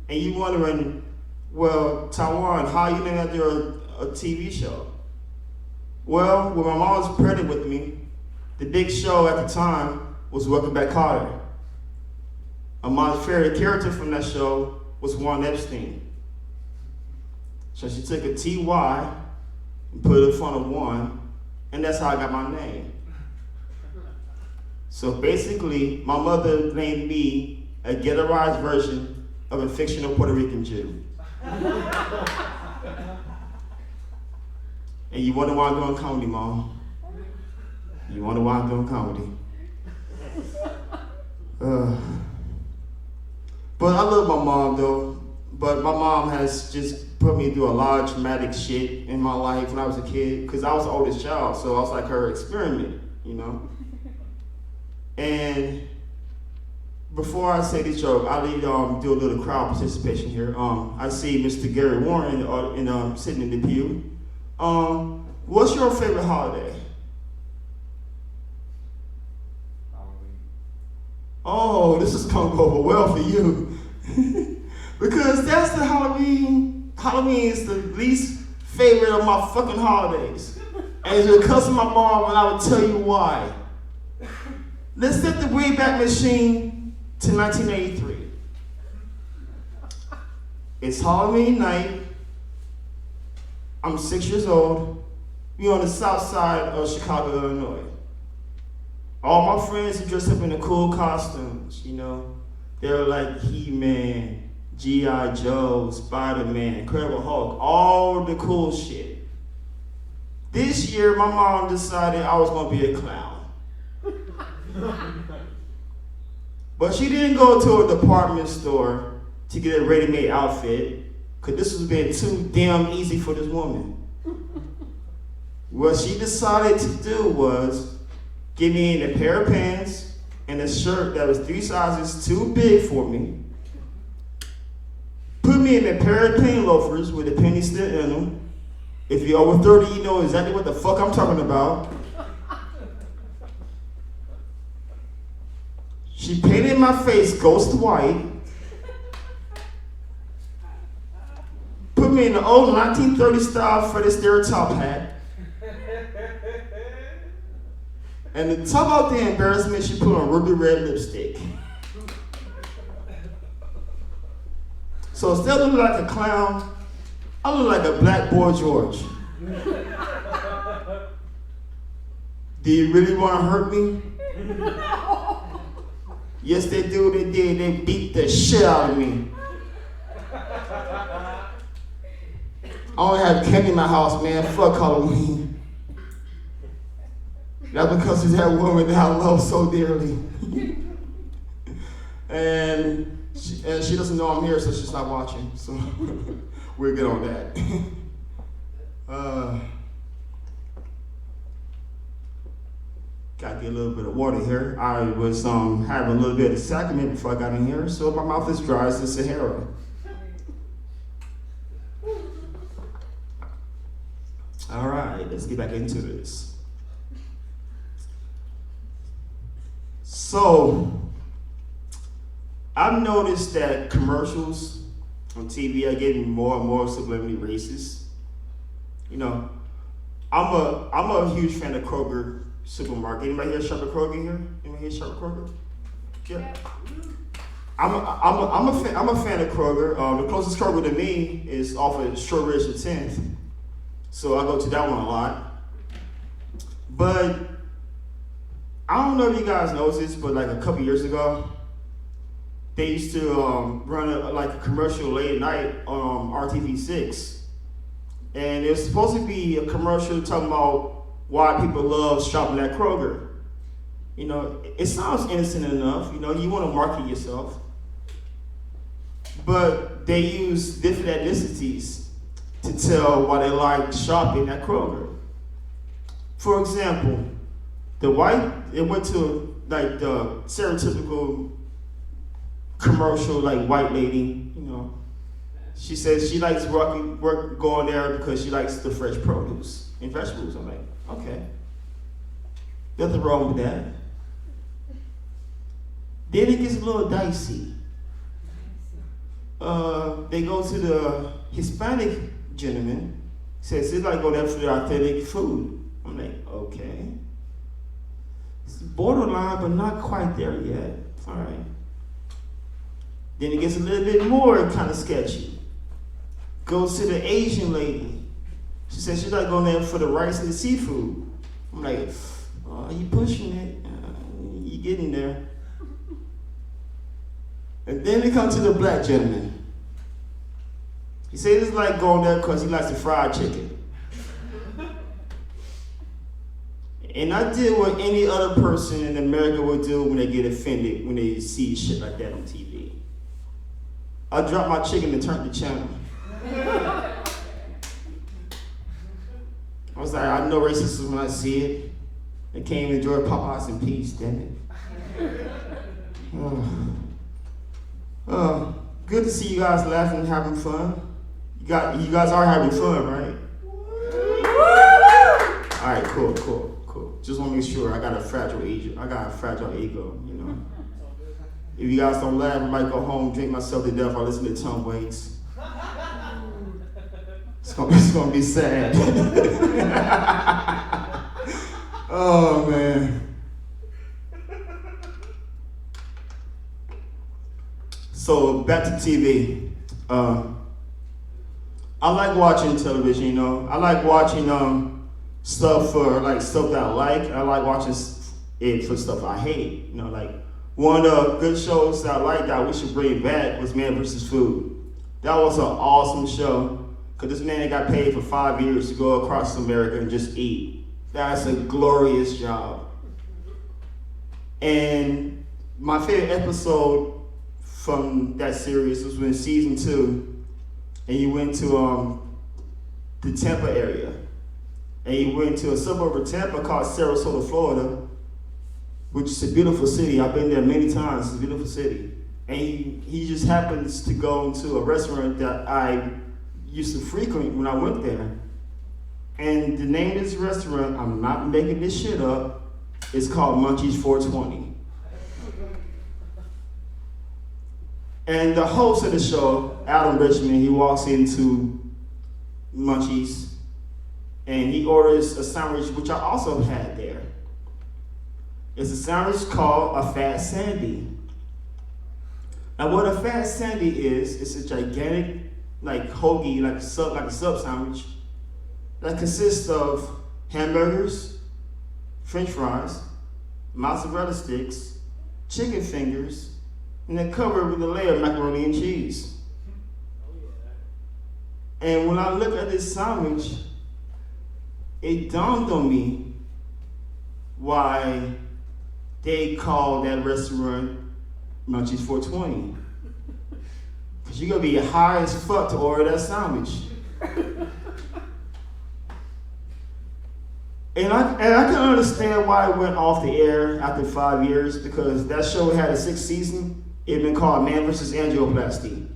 and you wondering, well, Taiwan, how you named after a TV show? Well, when my mom was pregnant with me, the big show at the time was Welcome Back Kotter. And my favorite character from that show was Juan Epstein. So she took a TY and put it in front of 1 and that's how I got my name. So basically, my mother named me a ghettoized version of a fictional Puerto Rican Jew. And you wonder why I'm doing comedy, Mom? You wonder why I'm doing comedy? But I love my mom though. But my mom has just put me through a lot of traumatic shit in my life when I was a kid, because I was the oldest child, so I was like her experiment, you know? And before I say this joke, I need to do a little crowd participation here. I see Mr. Gary Warren sitting in the pew. What's your favorite holiday? Halloween. Oh, this is gonna go over well for you. Because that's the Halloween. Halloween is the least favorite of my fucking holidays. And it's because of my mom, and I will tell you why. Let's set the Wayback Machine to 1983. It's Halloween night. I'm 6 years old. We're on the south side of Chicago, Illinois. All my friends are dressed up in the cool costumes, you know. They're like He-Man, G.I. Joe, Spider-Man, Incredible Hulk, all the cool shit. This year, my mom decided I was gonna be a clown. But she didn't go to a department store to get a ready-made outfit, because this was being too damn easy for this woman. What she decided to do was give me a pair of pants and a shirt that was 3 sizes too big for me, put me in a pair of penny loafers with a penny still in them. If you're over 30, you know exactly what the fuck I'm talking about. She painted my face ghost white, put me in the old 1930s style Fred Astaire top hat, and to top out the embarrassment, she put on ruby red lipstick. So instead of looking like a clown, I look like a black boy George. Do you really want to hurt me? Yes, they do, they did. They beat the shit out of me. I only have candy in my house, man. Fuck Halloween. That's because of that woman that I love so dearly. and she doesn't know I'm here, so she's not watching. So we're good on that. Gotta get a little bit of water here. I was having a little bit of sacrament before I got in here, so my mouth is dry as the Sahara. All right, let's get back into this. So, I've noticed that commercials on TV are getting more and more subliminally racist. You know, I'm a huge fan of Kroger supermarket. Anybody here shop at Kroger here? Anybody here shop at Kroger? Yeah. I'm a fan of Kroger. The closest Kroger to me is off of Short Ridge and 10th. So I go to that one a lot. But I don't know if you guys know this, but like a couple years ago, they used to run a commercial late at night on RTV6. And it was supposed to be a commercial talking about why people love shopping at Kroger. You know, it sounds innocent enough. You know, you want to market yourself. But they use different ethnicities to tell why they like shopping at Kroger. For example, it went to like the stereotypical commercial like white lady, you know. She says she likes going there because she likes the fresh produce and vegetables. I'm like, okay. Nothing wrong with that. Then it gets a little dicey. They go to the Hispanic gentleman, says they like go there for the authentic food. I'm like, okay. It's borderline, but not quite there yet. All right. Then it gets a little bit more kind of sketchy. Goes to the Asian lady. She says she like going there for the rice and the seafood. I'm like, oh, he pushing it. He getting there. And then we come to the black gentleman. He said it's like going there because he likes the fried chicken. And I did what any other person in America would do when they get offended when they see shit like that on TV. I dropped my chicken and turned the channel. I was like, I know racism when I see it. I can't enjoy Popeyes in peace, damn it. Good to see you guys laughing and having fun. You guys are having fun, right? All right, cool. Just want to make sure I got a fragile ego. You know. If you guys don't laugh, I might go home, drink myself to death, or listen to Tom Waits. It's gonna be sad. Oh man. So back to TV. I like watching television, you know. I like watching stuff for like stuff that I like. I like watching it for stuff I hate. You know, like one of the good shows that I like that we should bring back was Man vs. Food. That was an awesome show. Cause this man got paid for 5 years to go across America and just eat. That's a glorious job. And my favorite episode from that series was when season 2, and you went to the Tampa area. And you went to a suburb of Tampa called Sarasota, Florida, which is a beautiful city. I've been there many times. It's a beautiful city. And he just happens to go into a restaurant that I used to frequent when I went there. And the name of this restaurant, I'm not making this shit up, it's called Munchies 420. And the host of the show, Adam Richmond, he walks into Munchies and he orders a sandwich, which I also had there. It's a sandwich called a Fat Sandy. Now what a Fat Sandy is, it's a gigantic like hoagie, like a sub sandwich that consists of hamburgers, French fries, mozzarella sticks, chicken fingers, and then covered with a layer of macaroni and cheese. And when I look at this sandwich, it dawned on me why they call that restaurant Munchies 420. Cause you're gonna be high as fuck to order that sandwich. And I can understand why it went off the air after 5 years, because that show had a 6th season. It had been called Man vs. Angioplasty.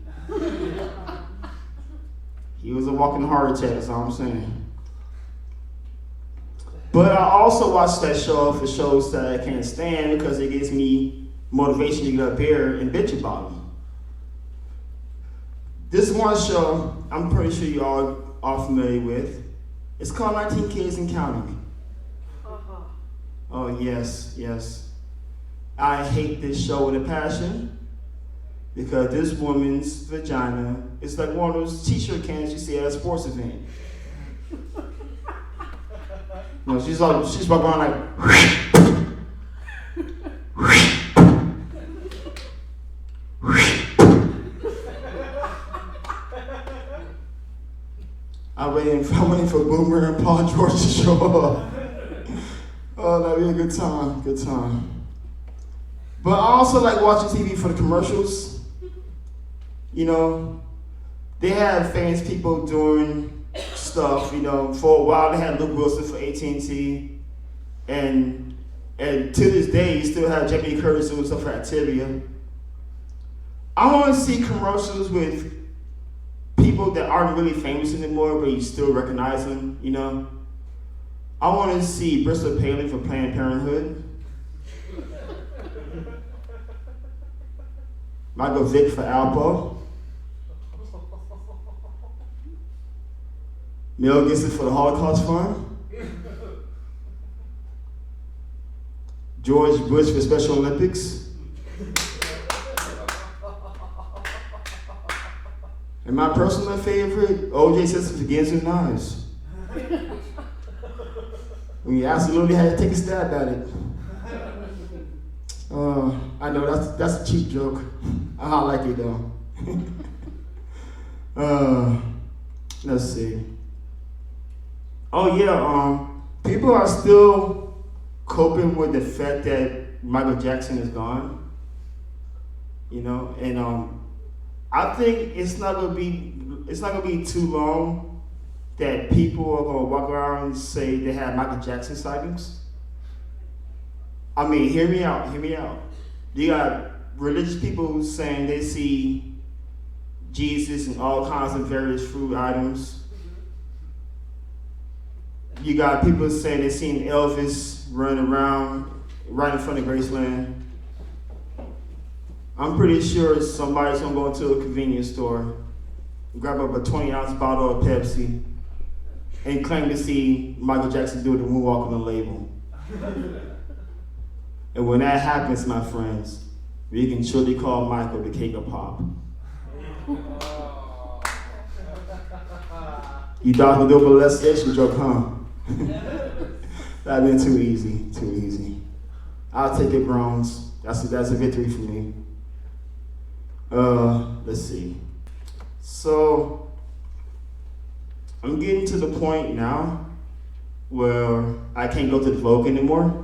He was a walking heart attack, that's all I'm saying. But I also watch that show for shows that I can't stand because it gives me motivation to get up here and bitch about them. This one show I'm pretty sure you all are familiar with. It's called 19 Kids and Counting. Oh yes. I hate this show with a passion because this woman's vagina is like one of those t-shirt cans you see at a sports event. No, she's walking around like I'm waiting for Boomer and Paul George to show up. Oh, that'd be a good time. But I also like watching TV for the commercials. You know, they have famous people doing stuff. You know, for a while they had Luke Wilson for AT&T, and to this day you still have Jamie Lee Curtis doing stuff for Activia. I want to see commercials with people that aren't really famous anymore, but you still recognize them. You know, I want to see Bristol Paley for Planned Parenthood. Michael Vick for Alpo. Mel Gibson for the Holocaust Fund. George Bush for Special Olympics. And my personal favorite, O.J. Simpson for Guns and Knives. We absolutely had to take a stab at it. I know that's a cheap joke. I like it though. Let's see. Oh yeah, people are still coping with the fact that Michael Jackson is gone. You know, and I think it's not gonna be too long that people are gonna walk around and say they have Michael Jackson sightings. I mean, hear me out. You got religious people saying they see Jesus and all kinds of various food items. You got people saying they seen Elvis running around right in front of Graceland. I'm pretty sure somebody's gonna go into a convenience store, grab up a 20-ounce bottle of Pepsi, and claim to see Michael Jackson do the moonwalk on the label. And when that happens, my friends, we can surely call Michael the king of pop. You thought the double less sexual joke, huh? That'd been too easy. I'll take it, groans. That's a victory for me. Let's see. So, I'm getting to the point now where I can't go to the Vogue anymore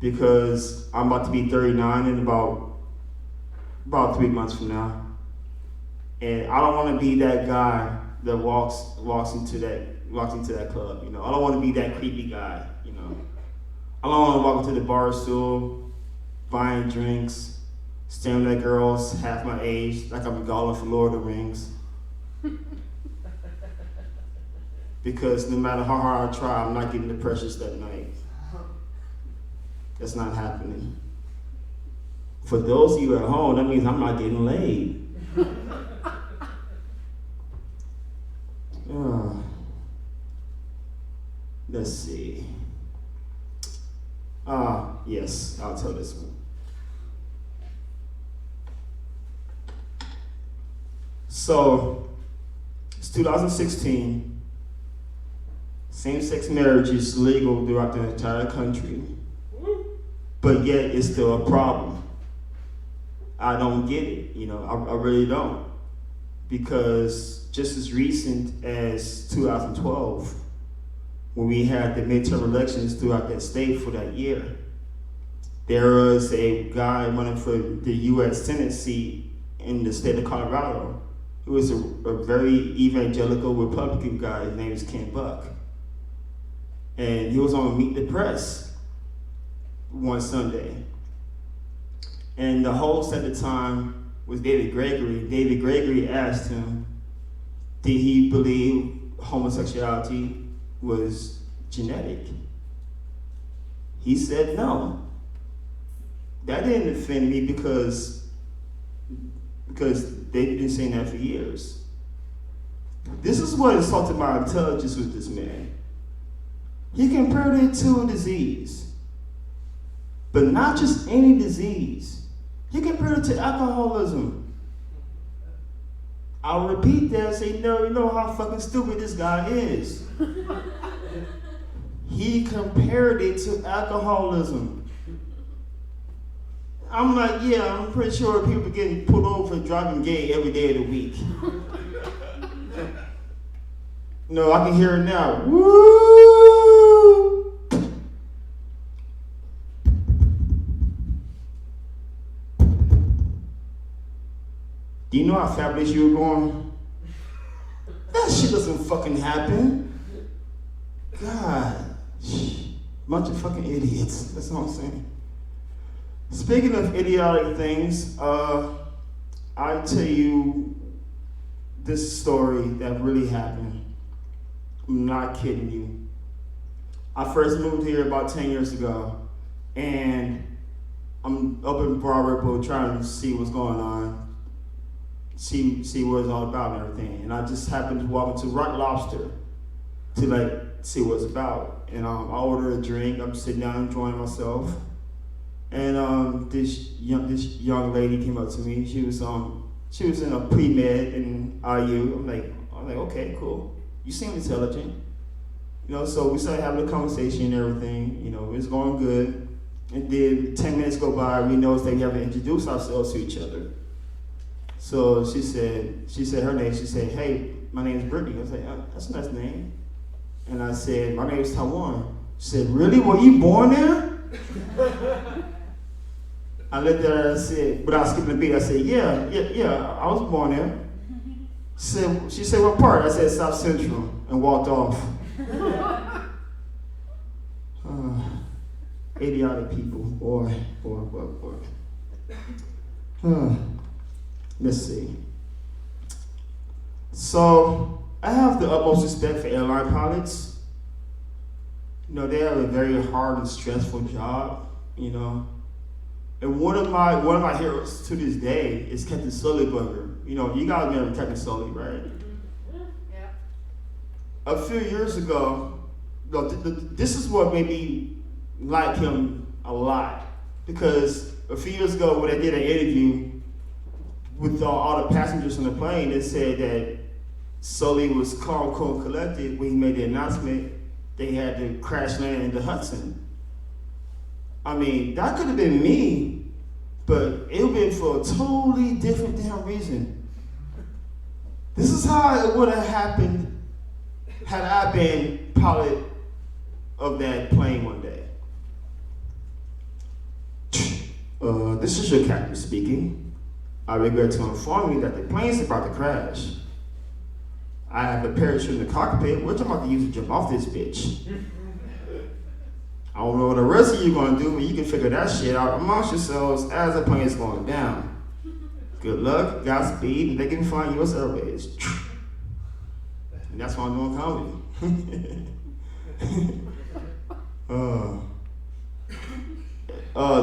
because I'm about to be 39 in about 3 months from now. And I don't want to be that guy that walks into that club, you know. I don't want to be that creepy guy, you know. I don't want to walk into the bar stool, buying drinks, staring at girls half my age, like I'm Gollum for Lord of the Rings. Because no matter how hard I try, I'm not getting the precious that night. That's not happening. For those of you at home, that means I'm not getting laid. Let's see. Yes, I'll tell this one. So, it's 2016. Same-sex marriage is legal throughout the entire country, but yet it's still a problem. I don't get it, you know, I really don't. Because just as recent as 2012, when we had the midterm elections throughout that state for that year, there was a guy running for the U.S. Senate seat in the state of Colorado. He was a very evangelical Republican guy. His name is Ken Buck. And he was on Meet the Press one Sunday. And the host at the time was David Gregory. David Gregory asked him, did he believe homosexuality was genetic? He said no. That didn't offend me because they've been saying that for years. This is what insulted my intelligence with this man. He compared it to a disease, but not just any disease. He compared it to alcoholism. I'll repeat that so you know how fucking stupid this guy is. He compared it to alcoholism. I'm like, yeah, I'm pretty sure people getting pulled over for driving gay every day of the week. No, I can hear it now. Woo! Do you know how fabulous you were going? That shit doesn't fucking happen. God, bunch of fucking idiots. That's what I'm saying. Speaking of idiotic things, I tell you this story that really happened. I'm not kidding you. I first moved here about 10 years ago, and I'm up in Broad Ripple trying to see what's going on, see what it's all about and everything. And I just happened to walk into Rock Lobster to see what it's about. And I ordered a drink. I'm sitting down enjoying myself. And this young lady came up to me. She was in a pre-med in IU. I'm like, okay, cool. You seem intelligent. You know, so we started having a conversation and everything. You know, it was going good. And then 10 minutes go by, we noticed that we haven't introduced ourselves to each other. So she said her name. She said, "Hey, my name is Brittany." I was like, "That's a nice name." And I said, "My name is Taiwan." She said, "Really? Were you born there?" I looked at her and said, without skipping a beat, I said, yeah, I was born there. She said, "What part?" I said, "South Central," and walked off. Idiotic people, boy. Let's see. So, I have the utmost respect for airline pilots. You know, they have a very hard and stressful job, you know. And one of my heroes to this day is Captain Sullyburger. You know, you guys remember Captain Sully, right? Yeah. A few years ago, this is what made me like him a lot, because a few years ago when I did an interview with all the passengers on the plane, they said that Sully was calm, cool, collected when he made the announcement they had to crash land in the Hudson. I mean, that could have been me, but it would have been for a totally different damn reason. This is how it would have happened had I been pilot of that plane one day. This is your captain speaking. I regret to inform you that the plane's about to crash. I have a parachute in the cockpit, which I'm about to use to jump off this bitch. I don't know what the rest of you gonna do, but you can figure that shit out amongst yourselves as the plane is going down. Good luck, Godspeed, and they can find US Airways. And that's why I'm doing comedy.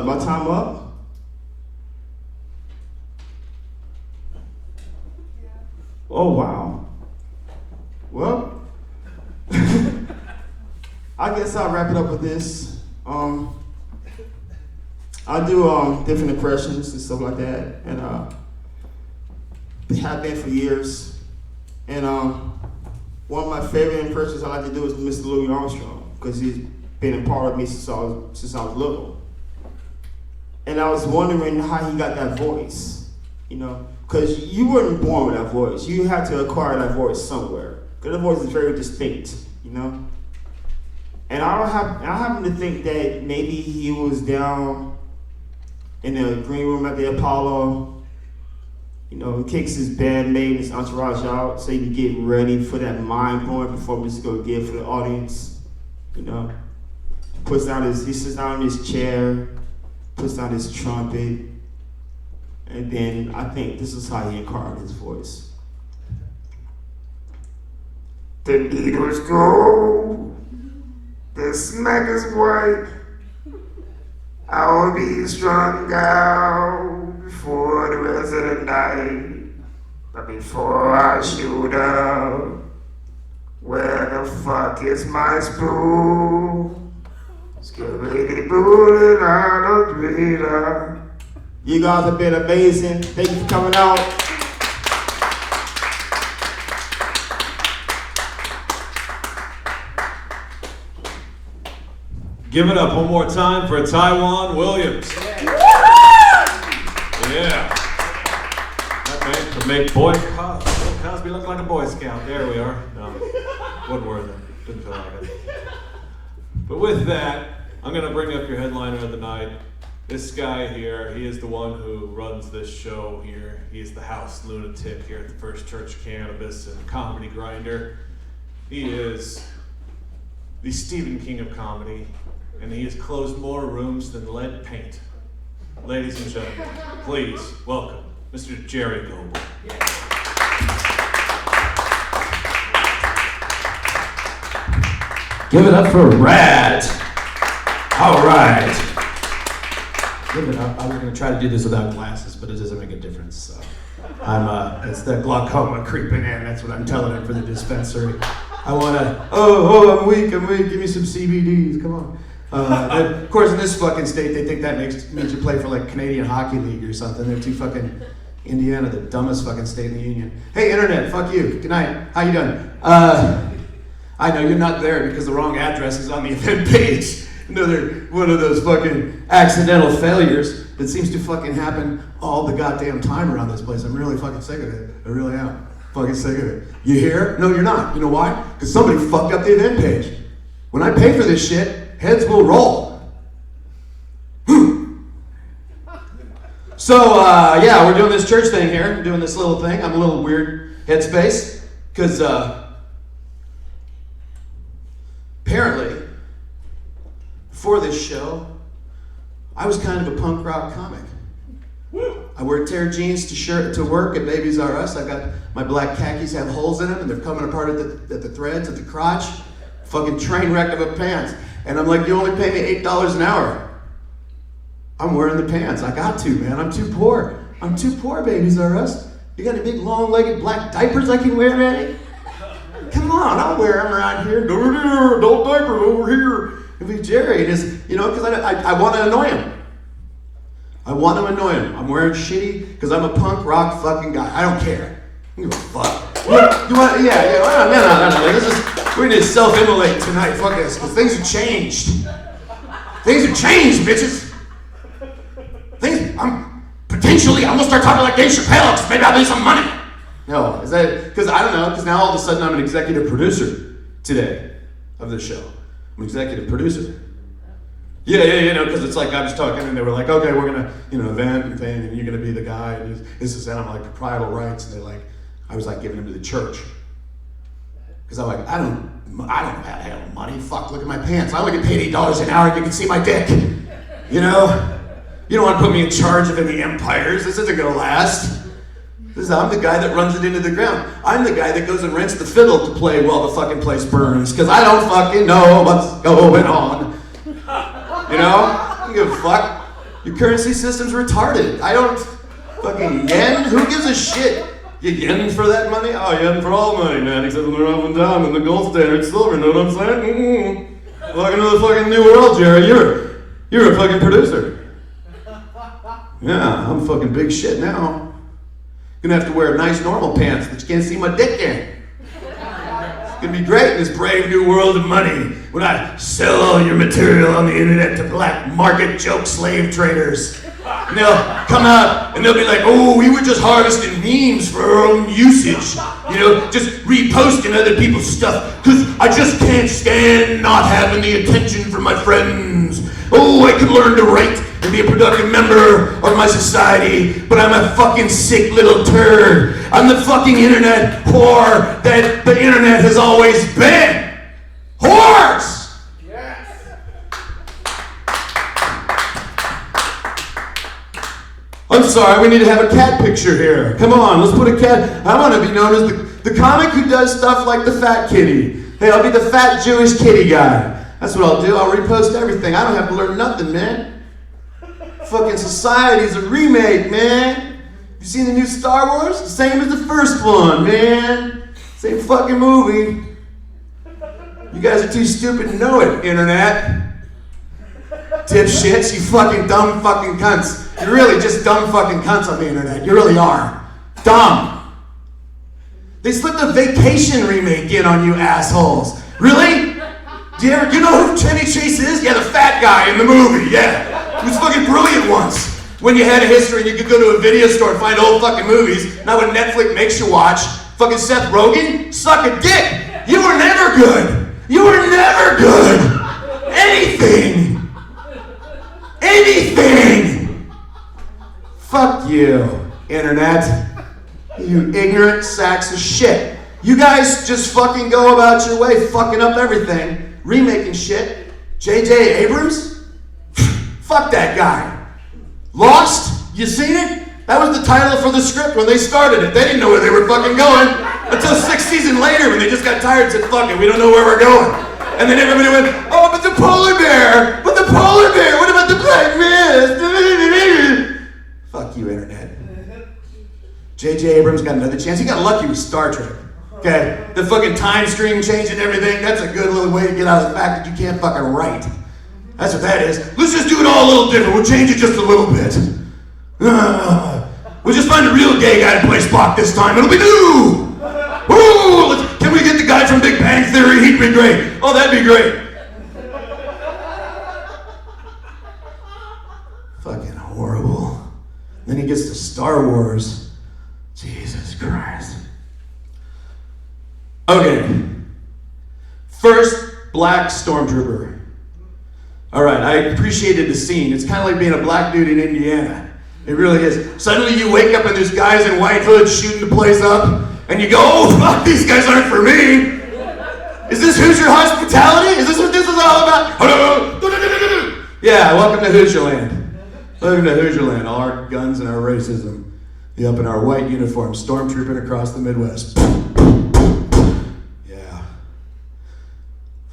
My time up? Oh, wow. Well, I guess I'll wrap it up with this. I do different impressions and stuff like that, and have been for years. And one of my favorite impressions I like to do is Mr. Louis Armstrong, because he's been a part of me since I was little. And I was wondering how he got that voice, you know, because you weren't born with that voice. You had to acquire that voice somewhere, because the voice is very distinct, you know. And I happen to think that maybe he was down in the green room at the Apollo, you know, kicks his bandmate and his entourage out so he can get ready for that mind-blowing performance he's gonna give for the audience, you know. He sits down in his chair, puts down his trumpet, and then I think this is how he incarnated his voice. The needles go, the smack is white. I will be strung out for the rest of the night. But before I shoot up, where the fuck is my spoon? Skibidi booty out of breather. You guys have been amazing. Thank you for coming out. Give it up one more time for Taiwan Williams. Yeah. That man could make Bill Cosby look like a Boy Scout. There we are. No, wasn't worth it. Didn't feel like it. But with that, I'm going to bring up your headliner of the night. This guy here, he is the one who runs this show here. He is the house lunatic here at the First Church Cannabis and comedy grinder. He is the Stephen King of comedy, and he has closed more rooms than lead paint. Ladies and gentlemen, please welcome Mr. Jerry Goble. Give it up for Rad. All right. Give it up. I was going to try to do this without glasses, but it doesn't make a difference. So it's the glaucoma creeping in. That's what I'm telling him for the dispensary. I want to, I'm weak. Give me some CBDs. Come on. And of course, in this fucking state, they think that means you play for like Canadian Hockey League or something. They're too fucking Indiana, the dumbest fucking state in the union. Hey, internet, fuck you. Good night. How you doing? I know you're not there because the wrong address is on the event page. Another one of those fucking accidental failures that seems to fucking happen all the goddamn time around this place. I'm really fucking sick of it. I really am. Fucking sick of it. You here? No, you're not. You know why? Because somebody fucked up the event page. When I pay for this shit, heads will roll. So, yeah, we're doing this church thing here. We're doing this little thing. I'm a little weird headspace. Because, apparently, before this show, I was kind of a punk rock comic. I wear tear jeans to work at Babies R Us. I got my black khakis have holes in them, and they're coming apart at the threads, at the crotch. Fucking train wreck of a pants. And I'm like, you only pay me $8 an hour. I'm wearing the pants. I got to, man. I'm too poor. I'm too poor, Babies R Us. You got any big, long-legged black diapers I can wear, Manny? Come on, I'll wear them around here. Adult diapers over here. It'll be Jerry. It is, you know, because I want to annoy him. I want to annoy him. I'm wearing shitty because I'm a punk rock fucking guy. I don't care. I don't give a fuck. You want? Yeah. No. This is, we're gonna self-immolate tonight. Fuck this, because things have changed. Things have changed, bitches. I'm gonna start talking like Dave Chappelle, because maybe I'll make some money. No, is that, because I don't know, because now all of a sudden I'm an executive producer today of this show. I'm an executive producer. Yeah, you know, because it's like I was talking and they were like, okay, we're gonna, you know, event and thing, and you're gonna be the guy, and this is that. I'm like, proprietal rights, and they're like, I was like giving them to the church. Because I'm like, I don't know how to handle money. Fuck, look at my pants. I only get paid $8 an hour and you can see my dick. You know? You don't want to put me in charge of any empires. This isn't gonna last. I'm the guy that runs it into the ground. I'm the guy that goes and rents the fiddle to play while the fucking place burns. Because I don't fucking know what's going on. You know? I don't give a fuck. Your currency system's retarded. I don't fucking yen? Who gives a shit? You yen for that money? Oh, yen for all money, man. Except when they're up and down and the gold standard silver. Know what I'm saying? Welcome to the fucking new world, Jerry. You're a fucking producer. Yeah, I'm fucking big shit now. Gonna have to wear nice normal pants that you can't see my dick in. It's gonna be great in this brave new world of money when I sell all your material on the internet to black market joke slave traders. And they'll come out and they'll be like, oh, we were just harvesting memes for our own usage. You know, just reposting other people's stuff because I just can't stand not having the attention from my friends. Oh, I could learn to write and be a productive member of my society, but I'm a fucking sick little turd. I'm the fucking internet whore that the internet has always been. Whores! Yes. I'm sorry, we need to have a cat picture here. Come on, let's put a cat. I want to be known as the comic who does stuff like the fat kitty. Hey, I'll be the fat Jewish kitty guy. That's what I'll do. I'll repost everything. I don't have to learn nothing, man. Fucking Society's a remake, man. You seen the new Star Wars? The same as the first one, man. Same fucking movie. You guys are too stupid to know it, internet. Dipshits, you fucking dumb fucking cunts. You're really just dumb fucking cunts on the internet. You really are. Dumb. They slipped a Vacation remake in on you assholes. Really? Do you know who Chevy Chase is? Yeah, the fat guy in the movie, yeah. He was fucking brilliant once. When you had a history and you could go to a video store and find old fucking movies. Now when Netflix makes you watch fucking Seth Rogen, suck a dick. You were never good. You were never good. Anything. Fuck you, internet. You ignorant sacks of shit. You guys just fucking go about your way fucking up everything, remaking shit. J.J. Abrams? Fuck that guy. Lost? You seen it? That was the title for the script when they started it. They didn't know where they were fucking going until 6 seasons later when they just got tired and said, fuck it, we don't know where we're going. And then everybody went, oh, but the polar bear! But the polar bear! What about the black mist? Fuck you, internet. J.J. Abrams got another chance. He got lucky with Star Trek. Okay? The fucking time stream changing everything, that's a good little way to get out of the fact that you can't fucking write. That's what that is. Let's just do it all a little different. We'll change it just a little bit. We'll just find a real gay guy to play Spock this time. It'll be new. Woo! Can we get the guy from from Big Bang Theory, he'd be great. Oh, that'd be great. Fucking horrible. Then he gets to Star Wars. Jesus Christ. Okay. First, black stormtrooper. All right, I appreciated the scene. It's kind of like being a black dude in Indiana. It really is. Suddenly you wake up and there's guys in white hoods shooting the place up, and you go, oh, fuck, these guys aren't for me. Is this Hoosier hospitality? Is this what this is all about? Yeah, welcome to Hoosierland. Welcome to Hoosierland. All our guns and our racism. You up in our white uniforms, stormtrooping across the Midwest. Yeah.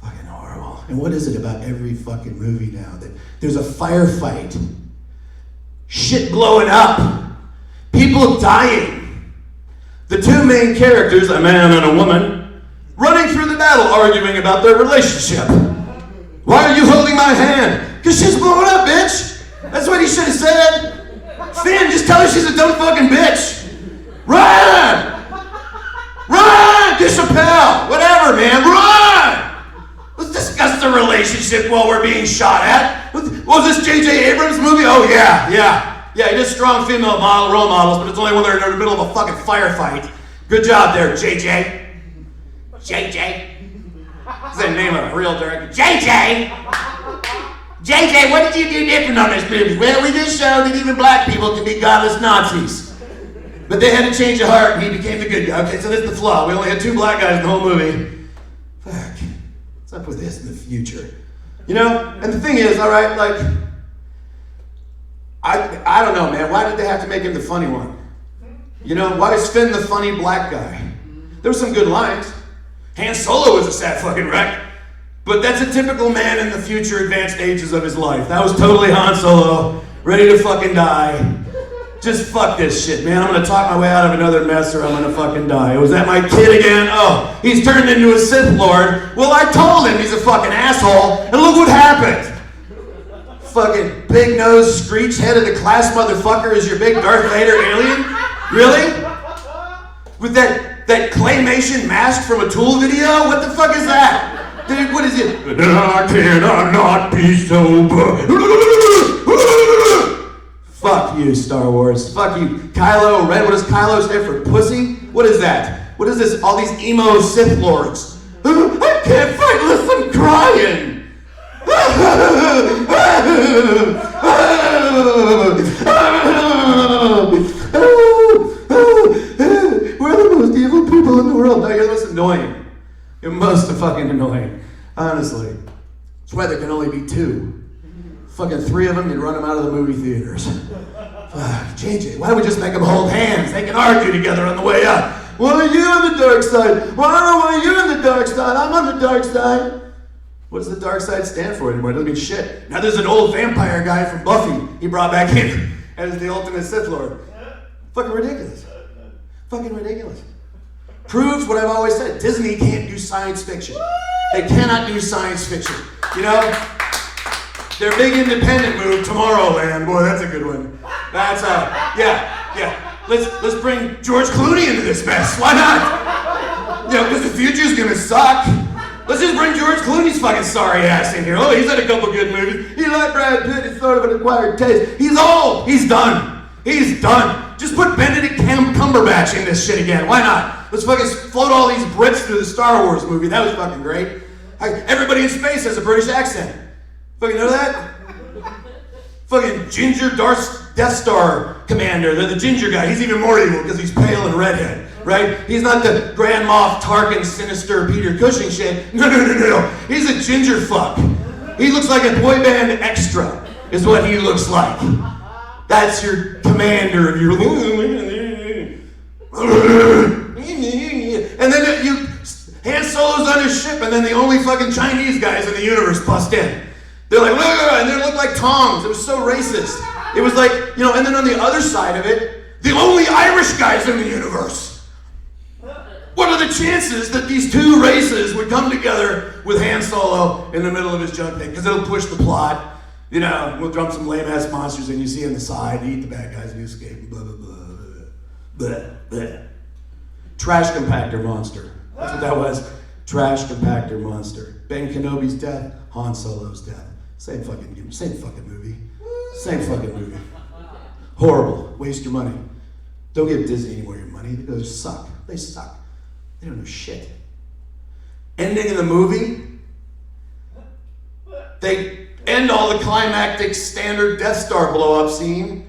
Fucking horrible. And what is it about every fucking movie now that there's a firefight? Shit blowing up. People dying. The two main characters, a man and a woman, running through the battle arguing about their relationship. Why are you holding my hand? Because shit's blowing up, bitch. That's what he should have said. Finn, just tell her she's a dumb fucking bitch. Run! Run! Get Chappelle! Whatever, man, run! Let's discuss the relationship while we're being shot at. What was this J.J. Abrams movie? Oh, yeah. He did strong female role models, but it's only when they're in the middle of a fucking firefight. Good job there, J.J. J.J. That's the name of a real director. J.J. JJ, what did you do different on this movie? Well, we just showed that even black people can be godless Nazis. But they had to change of heart and he became the good guy. Okay, so that's the flaw. We only had 2 black guys in the whole movie. Fuck. What's up with this in the future? You know? And the thing is, all right, like, I don't know, man. Why did they have to make him the funny one? You know, why is Finn the funny black guy? There were some good lines. Han Solo was a sad fucking wreck. But that's a typical man in the future advanced ages of his life. That was totally Han Solo, ready to fucking die. Just fuck this shit, man. I'm gonna talk my way out of another mess or I'm gonna fucking die. Was that my kid again? Oh, he's turned into a Sith Lord. Well, I told him he's a fucking asshole, and look what happened. Fucking big nose, screech head of the class motherfucker is your big Darth Vader alien? Really? With that claymation mask from a Tool video? What the fuck is that? Dude, what is it? I cannot not be sober. Fuck you, Star Wars. Fuck you. Kylo Ren. What does Kylo stand for? Pussy? What is that? What is this? All these emo Sith Lords. I can't fight unless I'm crying. We're the most evil people in the world. No, you're the most annoying. You're most fucking annoying. Honestly. That's why there can only be 2. Fucking 3 of them, you'd run them out of the movie theaters. Fuck, JJ, why don't we just make them hold hands? They can argue together on the way up. Why are you on the dark side? Why are you on the dark side? I'm on the dark side. What does the dark side stand for anymore? It doesn't mean shit. Now there's an old vampire guy from Buffy he brought back in as the ultimate Sith Lord. Fucking ridiculous. Fucking ridiculous. Proves what I've always said. Disney can't do science fiction. They cannot do science fiction. You know? Their big independent move, Tomorrowland. Boy, that's a good one. That's yeah. Let's bring George Clooney into this mess. Why not? You know, because the future's gonna suck. Let's just bring George Clooney's fucking sorry ass in here. Oh, he's had a couple good movies. He liked Brad Pitt. He's sort of an acquired taste. He's old. He's done. He's done. Just put Benedict Cumberbatch in this shit again. Why not? Let's fucking float all these Brits through the Star Wars movie. That was fucking great. Everybody in space has a British accent. Fucking know that? Fucking ginger Death Star commander. They're the ginger guy. He's even more evil because he's pale and redhead, right? He's not the Grand Moff Tarkin sinister Peter Cushing shit. No. He's a ginger fuck. He looks like a boy band extra, is what he looks like. That's your commander of your... And then Han Solo's on his ship, and then the only fucking Chinese guys in the universe bust in. They're like, and they look like tongs. It was so racist. It was like, you know, and then on the other side of it, the only Irish guys in the universe. What are the chances that these 2 races would come together with Han Solo in the middle of his junk thing? Because it'll push the plot. You know, we'll dump some lame-ass monsters and you see on the side, eat the bad guys and you escape, and blah, blah, blah, blah, blah. Trash compactor monster. That's what that was. Trash compactor monster. Ben Kenobi's death, Han Solo's death. Same fucking movie. Same fucking movie. Horrible. Waste your money. Don't give Disney any more of your money. They suck. They suck. They don't know shit. Ending of the movie, they end all the climactic standard Death Star blow-up scene.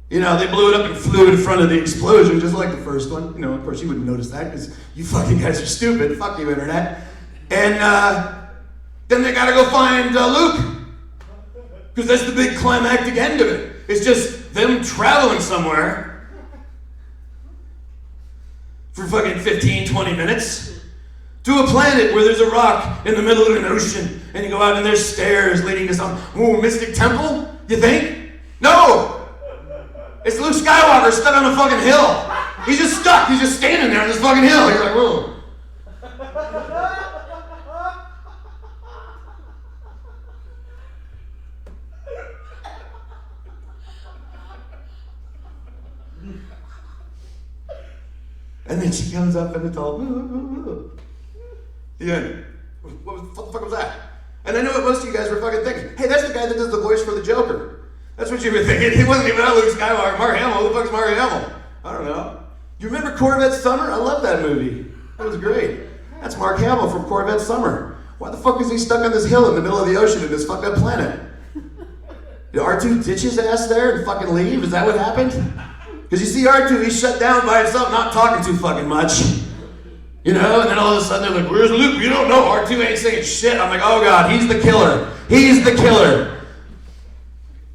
You know, they blew it up and flew in front of the explosion, just like the first one. You know, of course, you wouldn't notice that because you fucking guys are stupid. Fuck you, Internet. And then they gotta go find Luke. Because that's the big climactic end of it. It's just them traveling somewhere for fucking 15, 20 minutes to a planet where there's a rock in the middle of an ocean and you go out and there's stairs leading to some mystic temple, you think? No! It's Luke Skywalker stuck on a fucking hill. He's just stuck. He's just standing there on this fucking hill. You're like, whoa. And then she comes up and it's all, the end. What the fuck was that? And I know what most of you guys were fucking thinking. Hey, that's the guy that does the voice for the Joker. That's what you were thinking. He wasn't even Luke Skywalker. Mark Hamill. Who the fuck's Mark Hamill? I don't know. You remember Corvette Summer? I love that movie. That was great. That's Mark Hamill from Corvette Summer. Why the fuck is he stuck on this hill in the middle of the ocean in this fucked up planet? Did R2 ditch his ass there and fucking leave? Is that what happened? Because you see R2, he's shut down by himself, not talking too fucking much. You know, and then all of a sudden they're like, where's Luke? You don't know. R2 ain't saying shit. I'm like, oh God, he's the killer. He's the killer.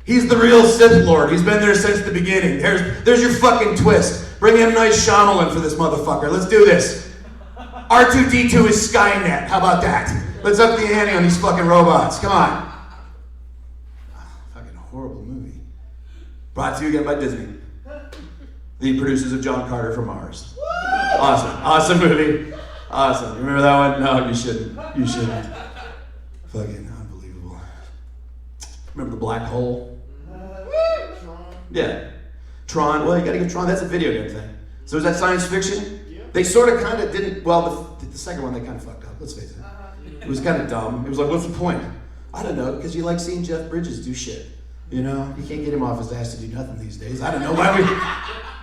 He's the real Sith Lord. He's been there since the beginning. There's your fucking twist. Bring in nice Shyamalan for this motherfucker. Let's do this. R2-D2 is Skynet. How about that? Let's up the ante on these fucking robots. Come on. Fucking horrible movie. Brought to you again by Disney. The producers of John Carter from Mars. Awesome movie. Awesome. You remember that one? No, you shouldn't. You shouldn't. Fucking unbelievable. Remember the black hole? Yeah. Tron. Well, you gotta give Tron. That's a video game thing. So is that science fiction? Yeah. They sort of kind of didn't. Well, the second one they kind of fucked up. Let's face it. It was kind of dumb. It was like, what's the point? I don't know. Because you like seeing Jeff Bridges do shit. You know, you can't get him off his ass to do nothing these days. I don't know why we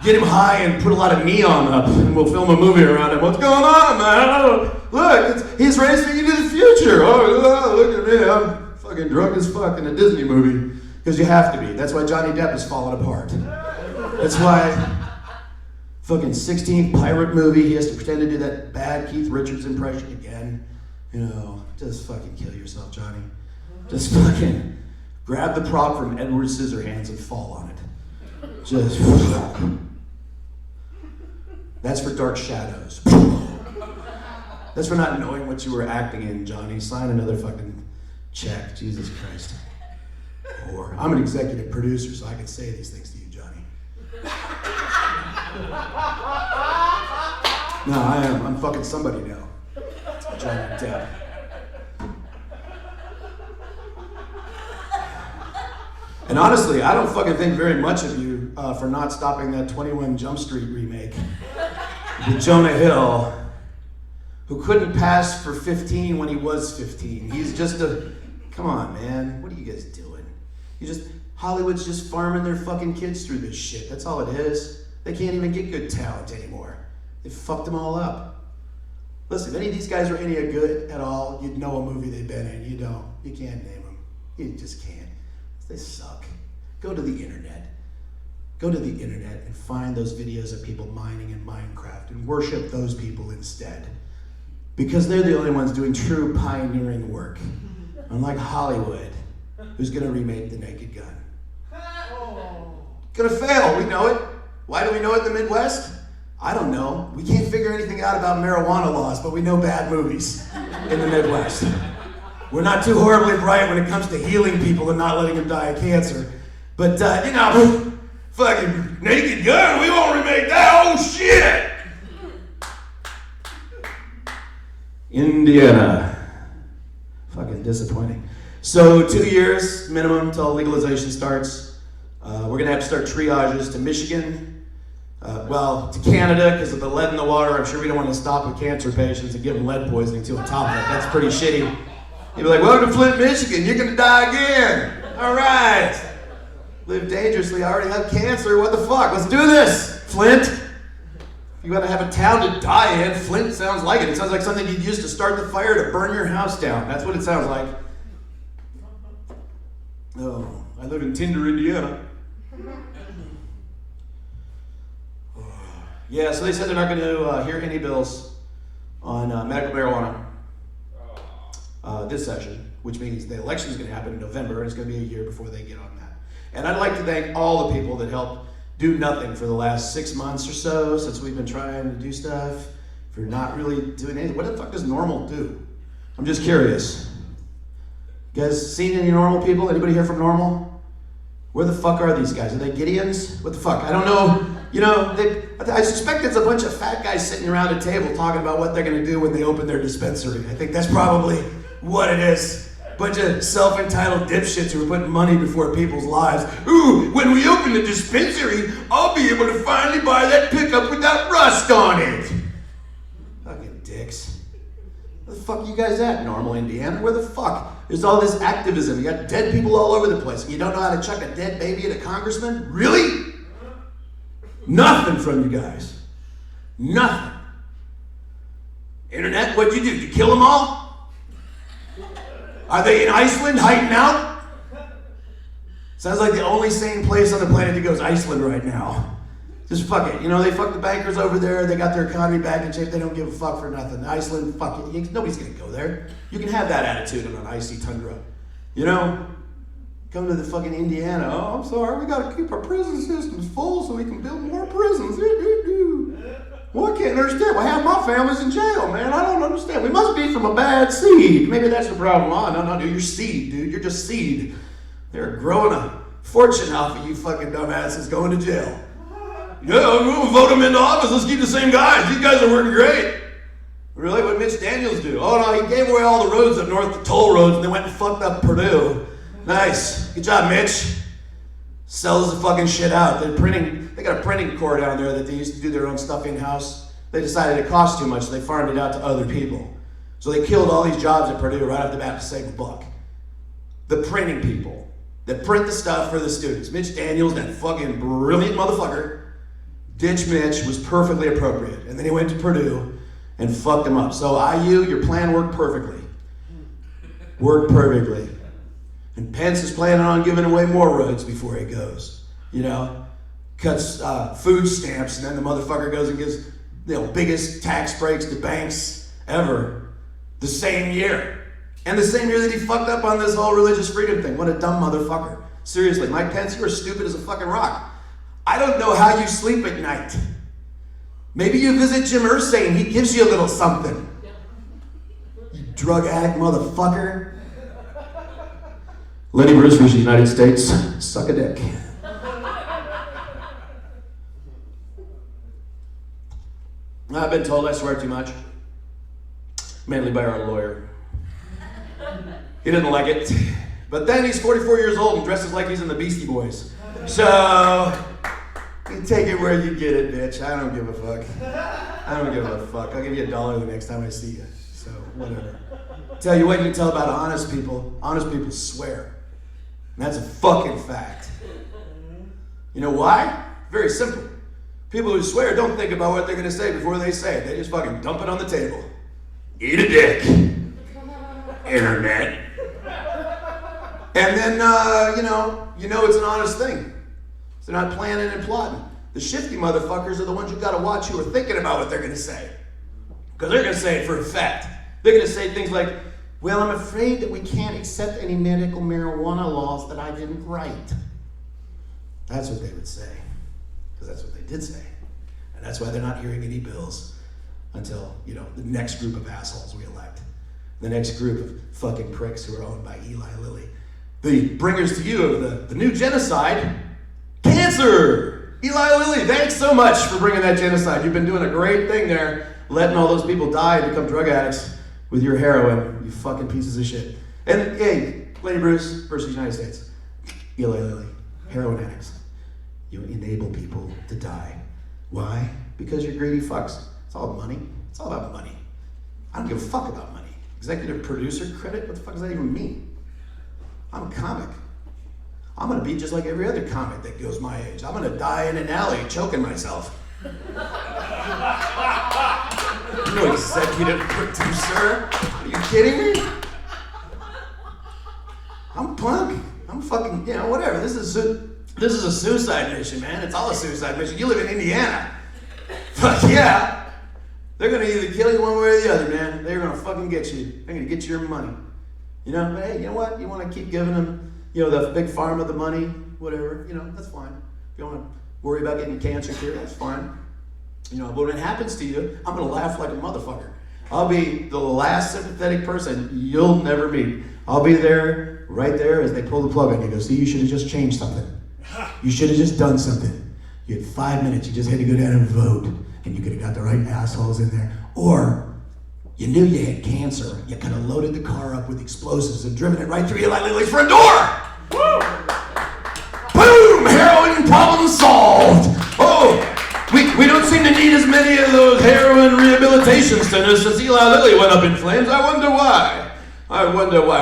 get him high and put a lot of neon up and we'll film a movie around him. What's going on, man? Look, he's racing you to the future. Oh, look at me. I'm fucking drunk as fuck in a Disney movie. Because you have to be. That's why Johnny Depp is falling apart. That's why fucking 16th pirate movie, he has to pretend to do that bad Keith Richards impression again. You know, just fucking kill yourself, Johnny. Just fucking grab the prop from Edward Scissorhands and fall on it. Just. That's for Dark Shadows. That's for not knowing what you were acting in, Johnny. Sign another fucking check. Jesus Christ. Or I'm an executive producer, so I can say these things to you, Johnny. No, I am. I'm fucking somebody now. Johnny Depp. And honestly, I don't fucking think very much of you for not stopping that 21 Jump Street remake with Jonah Hill, who couldn't pass for 15 when he was 15. He's just a, come on, man. What are you guys doing? Hollywood's just farming their fucking kids through this shit. That's all it is. They can't even get good talent anymore. They fucked them all up. Listen, if any of these guys are any good at all, you'd know a movie they've been in. You don't. You can't name them. You just can't. They suck. Go to the internet. Go to the internet and find those videos of people mining in Minecraft and worship those people instead. Because they're the only ones doing true pioneering work. Unlike Hollywood, who's gonna remake The Naked Gun. Gonna fail, we know it. Why do we know it in the Midwest? I don't know. We can't figure anything out about marijuana laws, but we know bad movies in the Midwest. We're not too horribly bright when it comes to healing people and not letting them die of cancer. But, you know, fucking Naked Gun, we won't remake that. Oh, shit! Indiana. Fucking disappointing. So 2 years minimum till legalization starts. We're gonna have to start triages to Michigan, Well, to Canada because of the lead in the water. I'm sure we don't want to stop with cancer patients and give them lead poisoning too on top of that. That's pretty shitty. You'd be like, welcome to Flint, Michigan. You're going to die again. All right. Live dangerously. I already have cancer. What the fuck? Let's do this, Flint. You got to have a town to die in. Flint sounds like it. It sounds like something you'd use to start the fire to burn your house down. That's what it sounds like. Oh, I live in Tinder, Indiana. Yeah, so they said they're not going to hear any bills on medical marijuana this session, which means the election is going to happen in November, and it's going to be a year before they get on that. And I'd like to thank all the people that helped do nothing for the last 6 months or so since we've been trying to do stuff, for not really doing anything. What the fuck does normal do? I'm just curious. You guys seen any normal people? Anybody here from normal? Where the fuck are these guys? Are they Gideons? What the fuck? I don't know. You know, I suspect it's a bunch of fat guys sitting around a table talking about what they're going to do when they open their dispensary. I think that's probably what it is. Bunch of self-entitled dipshits who are putting money before people's lives. Ooh, when we open the dispensary, I'll be able to finally buy that pickup without rust on it. Fucking dicks. Where the fuck are you guys at, normal Indiana? Where the fuck? There's all this activism. You got dead people all over the place. And you don't know how to chuck a dead baby at a congressman? Really? Nothing from you guys. Nothing. Internet, what'd you do? Did you kill them all? Are they in Iceland hiding out? Sounds like the only sane place on the planet to go is Iceland right now. Just fuck it. You know, they fuck the bankers over there. They got their economy back in shape. They don't give a fuck for nothing. Iceland, fuck it. Nobody's going to go there. You can have that attitude on an icy tundra. You know? Come to the fucking Indiana. Oh, I'm sorry. We got to keep our prison systems full so we can build more prisons. Well, I can't understand. Well, half my family's in jail, man. I don't understand. We must be from a bad seed. Maybe that's the problem. Oh, no, dude. You're seed, dude. You're just seed. They're growing a fortune off of you fucking dumbasses going to jail. Yeah, we'll vote them into office. Let's keep the same guys. These guys are working great. Really? What did Mitch Daniels do? Oh, no, he gave away all the roads up north, the toll roads, and they went and fucked up Purdue. Nice. Good job, Mitch. Sells the fucking shit out. They got a printing corps down there that they used to do their own stuff in-house. They decided it cost too much, so they farmed it out to other people. So they killed all these jobs at Purdue right off the bat to save a buck. The printing people that print the stuff for the students. Mitch Daniels, that fucking brilliant motherfucker. Ditch Mitch was perfectly appropriate. And then he went to Purdue and fucked him up. So IU, your plan worked perfectly. Worked perfectly. And Pence is planning on giving away more roads before he goes. You know? Cuts food stamps, and then the motherfucker goes and gives biggest tax breaks to banks ever the same year. And the same year that he fucked up on this whole religious freedom thing. What a dumb motherfucker. Seriously, Mike Pence, you are stupid as a fucking rock. I don't know how you sleep at night. Maybe you visit Jim Irsay and he gives you a little something. You drug addict motherfucker. Lenny Bruce versus the United States. Suck a dick. I've been told I swear too much. Mainly by our lawyer. He didn't like it. But then he's 44 years old and dresses like he's in the Beastie Boys. So, you take it where you get it, bitch. I don't give a fuck. I don't give a fuck. I'll give you $1 the next time I see you. So, whatever. Tell you what you can tell about honest people swear. And that's a fucking fact. You know why? Very simple. People who swear don't think about what they're going to say before they say it. They just fucking dump it on the table. Eat a dick. Internet. And then, you know it's an honest thing. So they're not planning and plotting. The shifty motherfuckers are the ones you got to watch who are thinking about what they're going to say. Because they're going to say it for a fact. They're going to say things like, well, I'm afraid that we can't accept any medical marijuana laws that I didn't write. That's what they would say. Because that's what they did say. And that's why they're not hearing any bills until, the next group of assholes we elect. The next group of fucking pricks who are owned by Eli Lilly. The bringers to you of the new genocide, cancer! Eli Lilly, thanks so much for bringing that genocide. You've been doing a great thing there, letting all those people die and become drug addicts with your heroin, you fucking pieces of shit. And hey, Lenny Bruce versus United States. Eli Lilly, heroin addicts. You enable people to die Why? Because you're greedy fucks. It's all money. It's all about money. I don't give a fuck about money. Executive producer credit? What the fuck does that even mean? I'm a comic. I'm gonna be just like every other comic that goes my age. I'm gonna die in an alley choking myself. No executive producer? Are you kidding me? I'm punk. I'm fucking, whatever. This is a suicide mission, man. It's all a suicide mission. You live in Indiana. Fuck yeah. They're gonna either kill you one way or the other, man. They're gonna fucking get you. They're gonna get you your money. But hey, you know what? You wanna keep giving them, the big pharma the money, whatever, that's fine. If you wanna worry about getting cancer cure, that's fine. But when it happens to you, I'm gonna laugh like a motherfucker. I'll be the last sympathetic person you'll never meet. I'll be there, right there, as they pull the plug on you. Go, see, you should have just changed something. You should have just done something. You had 5 minutes, you just had to go down and vote, and you could have got the right assholes in there. Or, you knew you had cancer, you could have loaded the car up with explosives and driven it right through Eli Lilly's front door! Woo! Boom! Heroin problem solved! Oh! We don't seem to need as many of those heroin rehabilitation centers since Eli Lilly went up in flames. I wonder why.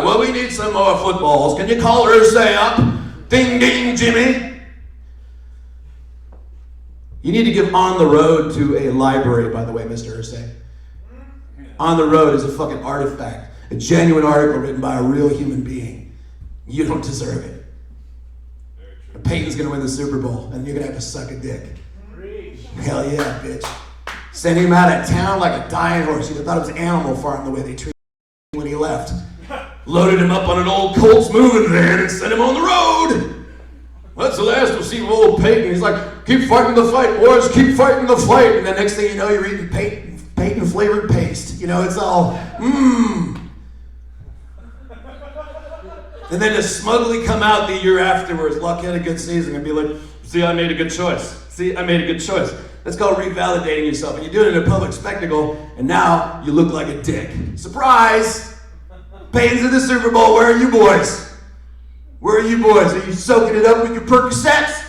Well, we need some more footballs. Can you call Ursay up? Ding, ding, Jimmy. You need to give On the Road to a library, by the way, Mr. Ursay. On the Road is a fucking artifact. A genuine article written by a real human being. You don't deserve it. Peyton's going to win the Super Bowl, and you're going to have to suck a dick. Hell yeah, bitch. Send him out of town like a dying horse. You'd have thought it was Animal Farm the way they treated him when he left. Loaded him up on an old Colts moving van and sent him on the road. That's the last we'll see of old Peyton. He's like, keep fighting the fight, boys, keep fighting the fight. And the next thing you know, you're eating Peyton flavored paste. It's all, And then to smugly come out the year afterwards, Luck had a good season, and be like, see, I made a good choice. That's called revalidating yourself. And you do it in a public spectacle, and now you look like a dick. Surprise! Peyton's in the Super Bowl. Where are you boys? Are you soaking it up with your Percocets?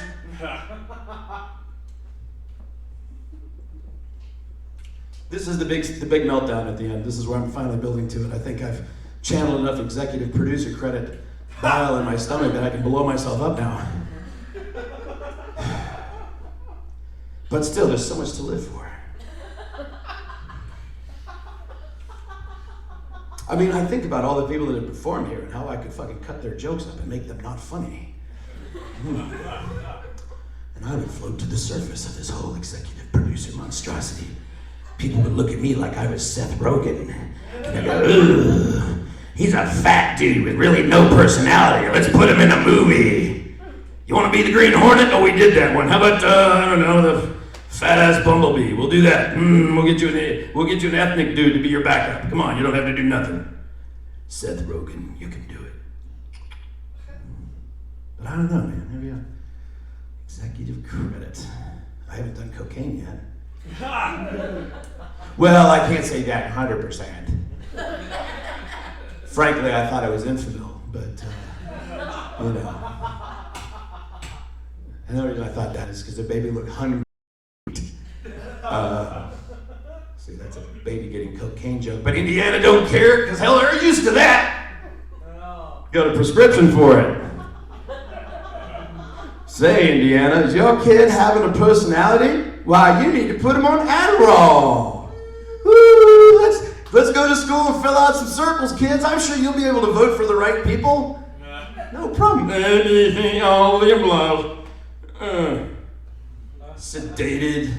This is the big meltdown at the end. This is where I'm finally building to it. I think I've channeled enough executive producer credit bile in my stomach that I can blow myself up now. But still, there's so much to live for. I think about all the people that have performed here and how I could fucking cut their jokes up and make them not funny. And I would float to the surface of this whole executive producer monstrosity. People would look at me like I was Seth Rogen. And they'd go, ugh, he's a fat dude with really no personality. Let's put him in a movie. You want to be the Green Hornet? Oh, we did that one. How about, the fat-ass Bumblebee? We'll do that. We'll get you an ethnic dude to be your backup. Come on, you don't have to do nothing. Seth Rogen, you can do it. But I don't know, man. Maybe executive credit. I haven't done cocaine yet. Well, I can't say that 100%. Frankly, I thought I was infidel, but, And the reason I thought that is because the baby looked hungry. See, that's a baby getting cocaine joke. But Indiana don't care, because hell, they're used to that. Got a prescription for it. Say, Indiana, is your kid having a personality? Why, you need to put him on Adderall. Woo, let's go to school and fill out some circles, kids. I'm sure you'll be able to vote for the right people. No problem. Anything, all the above. Sedated,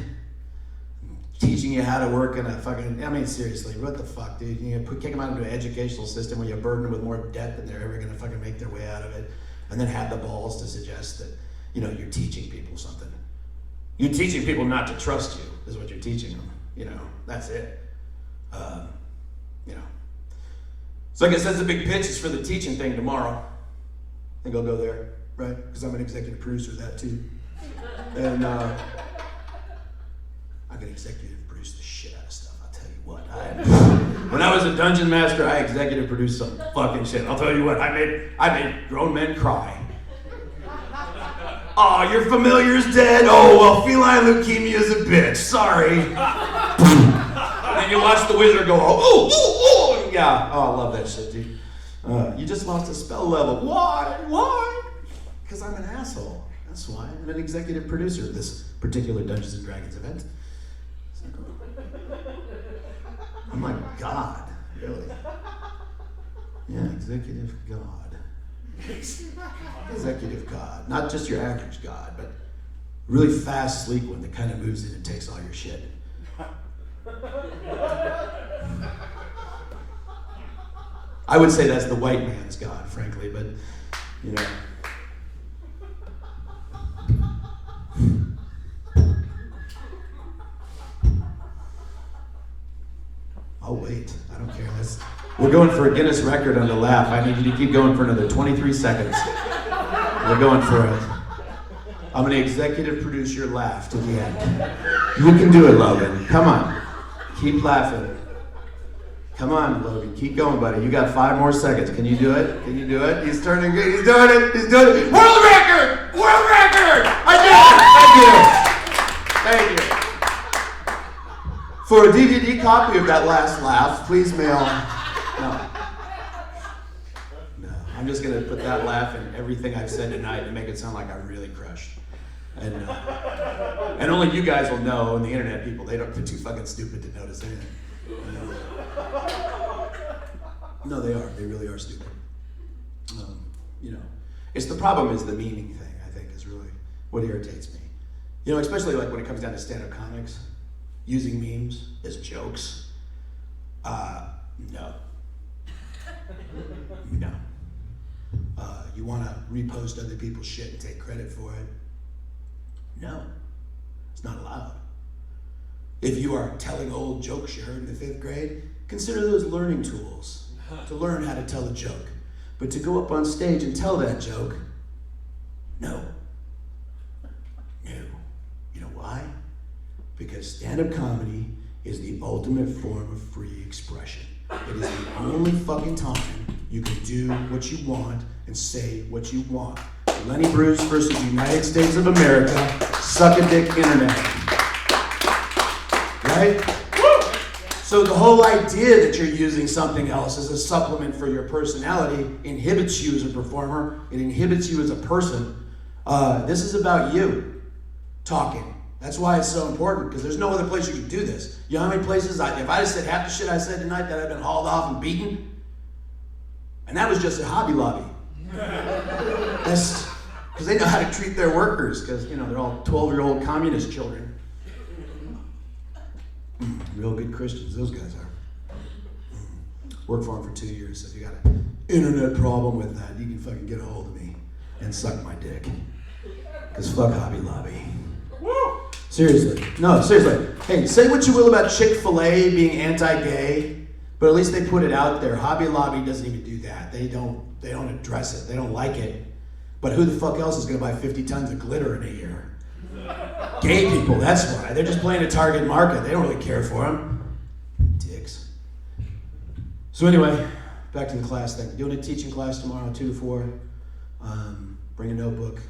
teaching you how to work in a fucking, seriously, what the fuck, dude? You kick them out into an educational system where you burden them with more debt than they're ever gonna fucking make their way out of it, and then have the balls to suggest that, you're teaching people something. You're teaching people not to trust you, is what you're teaching them, that's it. So I guess that's the big pitch is for the teaching thing tomorrow. I think I'll go there, right? Because I'm an executive producer of that too. And I can executive produce the shit out of stuff. I'll tell you what. When I was a dungeon master, I executive produced some fucking shit. I'll tell you what. I made grown men cry. Oh, your familiar's dead? Oh, well, feline leukemia is a bitch. Sorry. And then you watch the wizard go, oh. Yeah, oh, I love that shit, dude. You just lost a spell level. Why? Why? Because I'm an asshole. That's why. I'm an executive producer of this particular Dungeons & Dragons event. Oh my God, really? Yeah, executive God. Executive God. Not just your average God, but really fast, sleek one that kind of moves in and takes all your shit. I would say that's the white man's God, frankly, but, you know. I'll wait. I don't care. We're going for a Guinness record on the laugh. I need you to keep going for another 23 seconds. We're going for it. I'm going to executive produce your laugh to the end. You can do it, Logan. Come on. Keep laughing. Come on, Logan. Keep going, buddy. You got 5 more seconds. Can you do it? Can you do it? He's turning green. He's doing it. He's doing it. World record! World record! I did it! Thank you. Thank you. For a DVD copy of that last laugh, please mail. No. I'm just gonna put that laugh in everything I've said tonight to make it sound like I really crushed. And only you guys will know, and the internet people, they're too fucking stupid to notice anything. No, they are. They really are stupid. You know, it's the problem is the meaning thing. I think is really what irritates me. You know, especially like when it comes down to stand-up comics. Using memes as jokes? No. No. You want to repost other people's shit and take credit for it? No. It's not allowed. If you are telling old jokes you heard in the 5th grade, consider those learning tools to learn how to tell a joke. But to go up on stage and tell that joke, no. No. You know why? Because stand-up comedy is the ultimate form of free expression. It is the only fucking time you can do what you want and say what you want. Lenny Bruce versus United States of America, suck a dick internet. Right? So the whole idea that you're using something else as a supplement for your personality inhibits you as a performer. It inhibits you as a person. This is about you talking. That's why it's so important, because there's no other place you can do this. You know how many places, if I just said half the shit I said tonight that I've been hauled off and beaten? And that was just at Hobby Lobby. That's because they know how to treat their workers, because, you know, they're all 12-year-old communist children. Real good Christians, those guys are. Worked for them for 2 years, so if you got an internet problem with that, you can fucking get a hold of me and suck my dick. Because fuck Hobby Lobby. Seriously. No, seriously. Hey, say what you will about Chick-fil-A being anti-gay, but at least they put it out there. Hobby Lobby doesn't even do that. They don't address it. They don't like it. But who the fuck else is going to buy 50 tons of glitter in a year? Gay people, that's why. They're just playing a target market. They don't really care for them. Dicks. So anyway, back to the class thing. Doing a teaching class tomorrow, 2 to 4. Bring a notebook.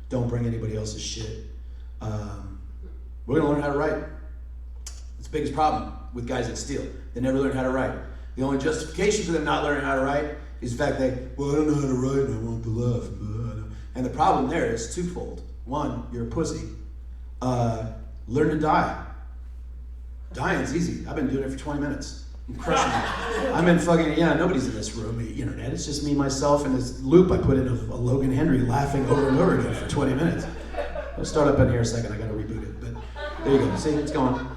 Don't bring anybody else's shit. We're going to learn how to write. It's the biggest problem with guys that steal. They never learn how to write. The only justification for them not learning how to write is the fact that, well, I don't know how to write and I want the laugh. And the problem there is twofold. One, you're a pussy. Learn to die. Dying's easy. I've been doing it for 20 minutes. I'm crushing it. I'm in fucking, nobody's in this room, the internet. It's just me, myself, and this loop I put in of Logan Henry laughing over and over again for 20 minutes. I'll start up in here a second. I gotta reboot it. But there you go. See, it's going.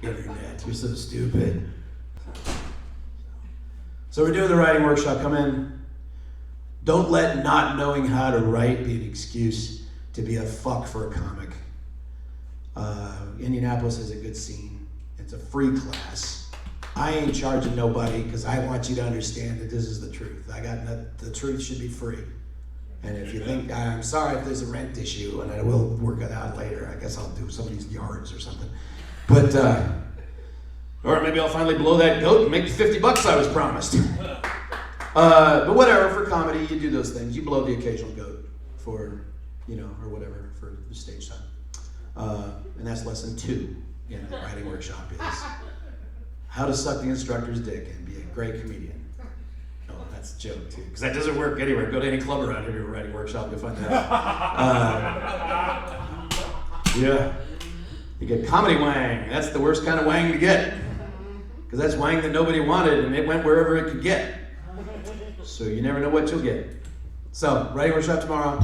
Internet, you're so stupid. So we're doing the writing workshop. Come in. Don't let not knowing how to write be an excuse to be a fuck for a comic. Indianapolis is a good scene. It's a free class. I ain't charging nobody because I want you to understand that this is the truth. The truth should be free. And if you think, I'm sorry if there's a rent issue, and I will work it out later. I guess I'll do somebody's yards or something. But, or maybe I'll finally blow that goat and make the $50 I was promised. But whatever, for comedy, you do those things. You blow the occasional goat for, or whatever for the stage time. And that's lesson 2 in the writing workshop is how to suck the instructor's dick and be a great comedian. No, that's a joke too, because that doesn't work anywhere. Go to any club around here, do a writing workshop, you'll find that. Yeah. You get comedy wang. That's the worst kind of wang to get. Because that's wang that nobody wanted and it went wherever it could get. So you never know what you'll get. So, writing workshop tomorrow.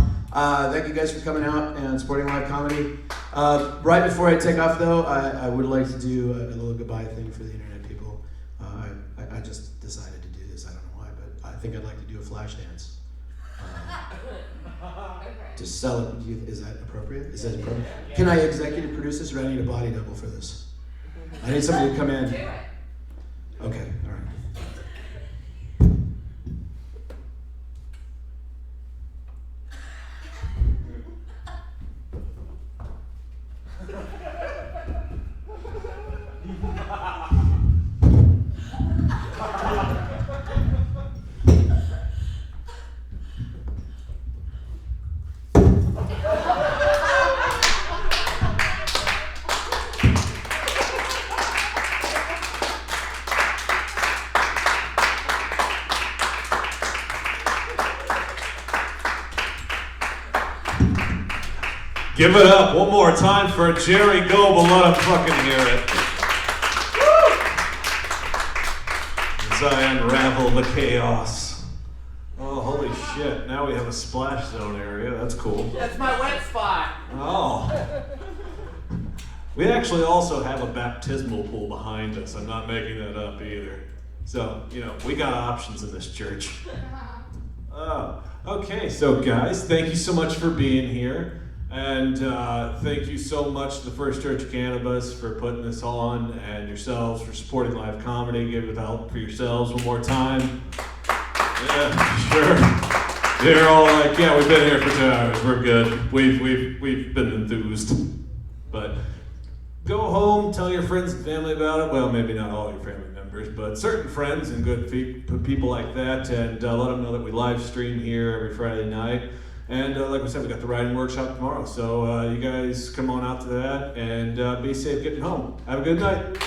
Thank you guys for coming out and supporting live comedy. Right before I take off though, I would like to do a little goodbye thing for the internet people. I just decided to do this, I don't know why, but I think I'd like to do a flash dance. To sell it, is that appropriate? Is that appropriate? Can I executive produce this or I need a body double for this? I need somebody to come in. Okay, all right. Give it up one more time for Jerry Goebel. Let him fucking hear it. As I unravel the chaos. Oh, holy shit. Now we have a splash zone area. That's cool. That's my wet spot. Oh. We actually also have a baptismal pool behind us. I'm not making that up either. So, we got options in this church. Oh, okay. So, guys, thank you so much for being here. And thank you so much to the First Church of Cannabis for putting this on, and yourselves for supporting live comedy. Give it help for yourselves one more time. Yeah, sure. They're all like, yeah, we've been here for 2 hours. We're good. We've been enthused. But go home, tell your friends and family about it. Well, maybe not all your family members, but certain friends and good people like that, and let them know that we live stream here every Friday night. And like we said, we got the writing workshop tomorrow. So you guys come on out to that and be safe getting home. Have a good night.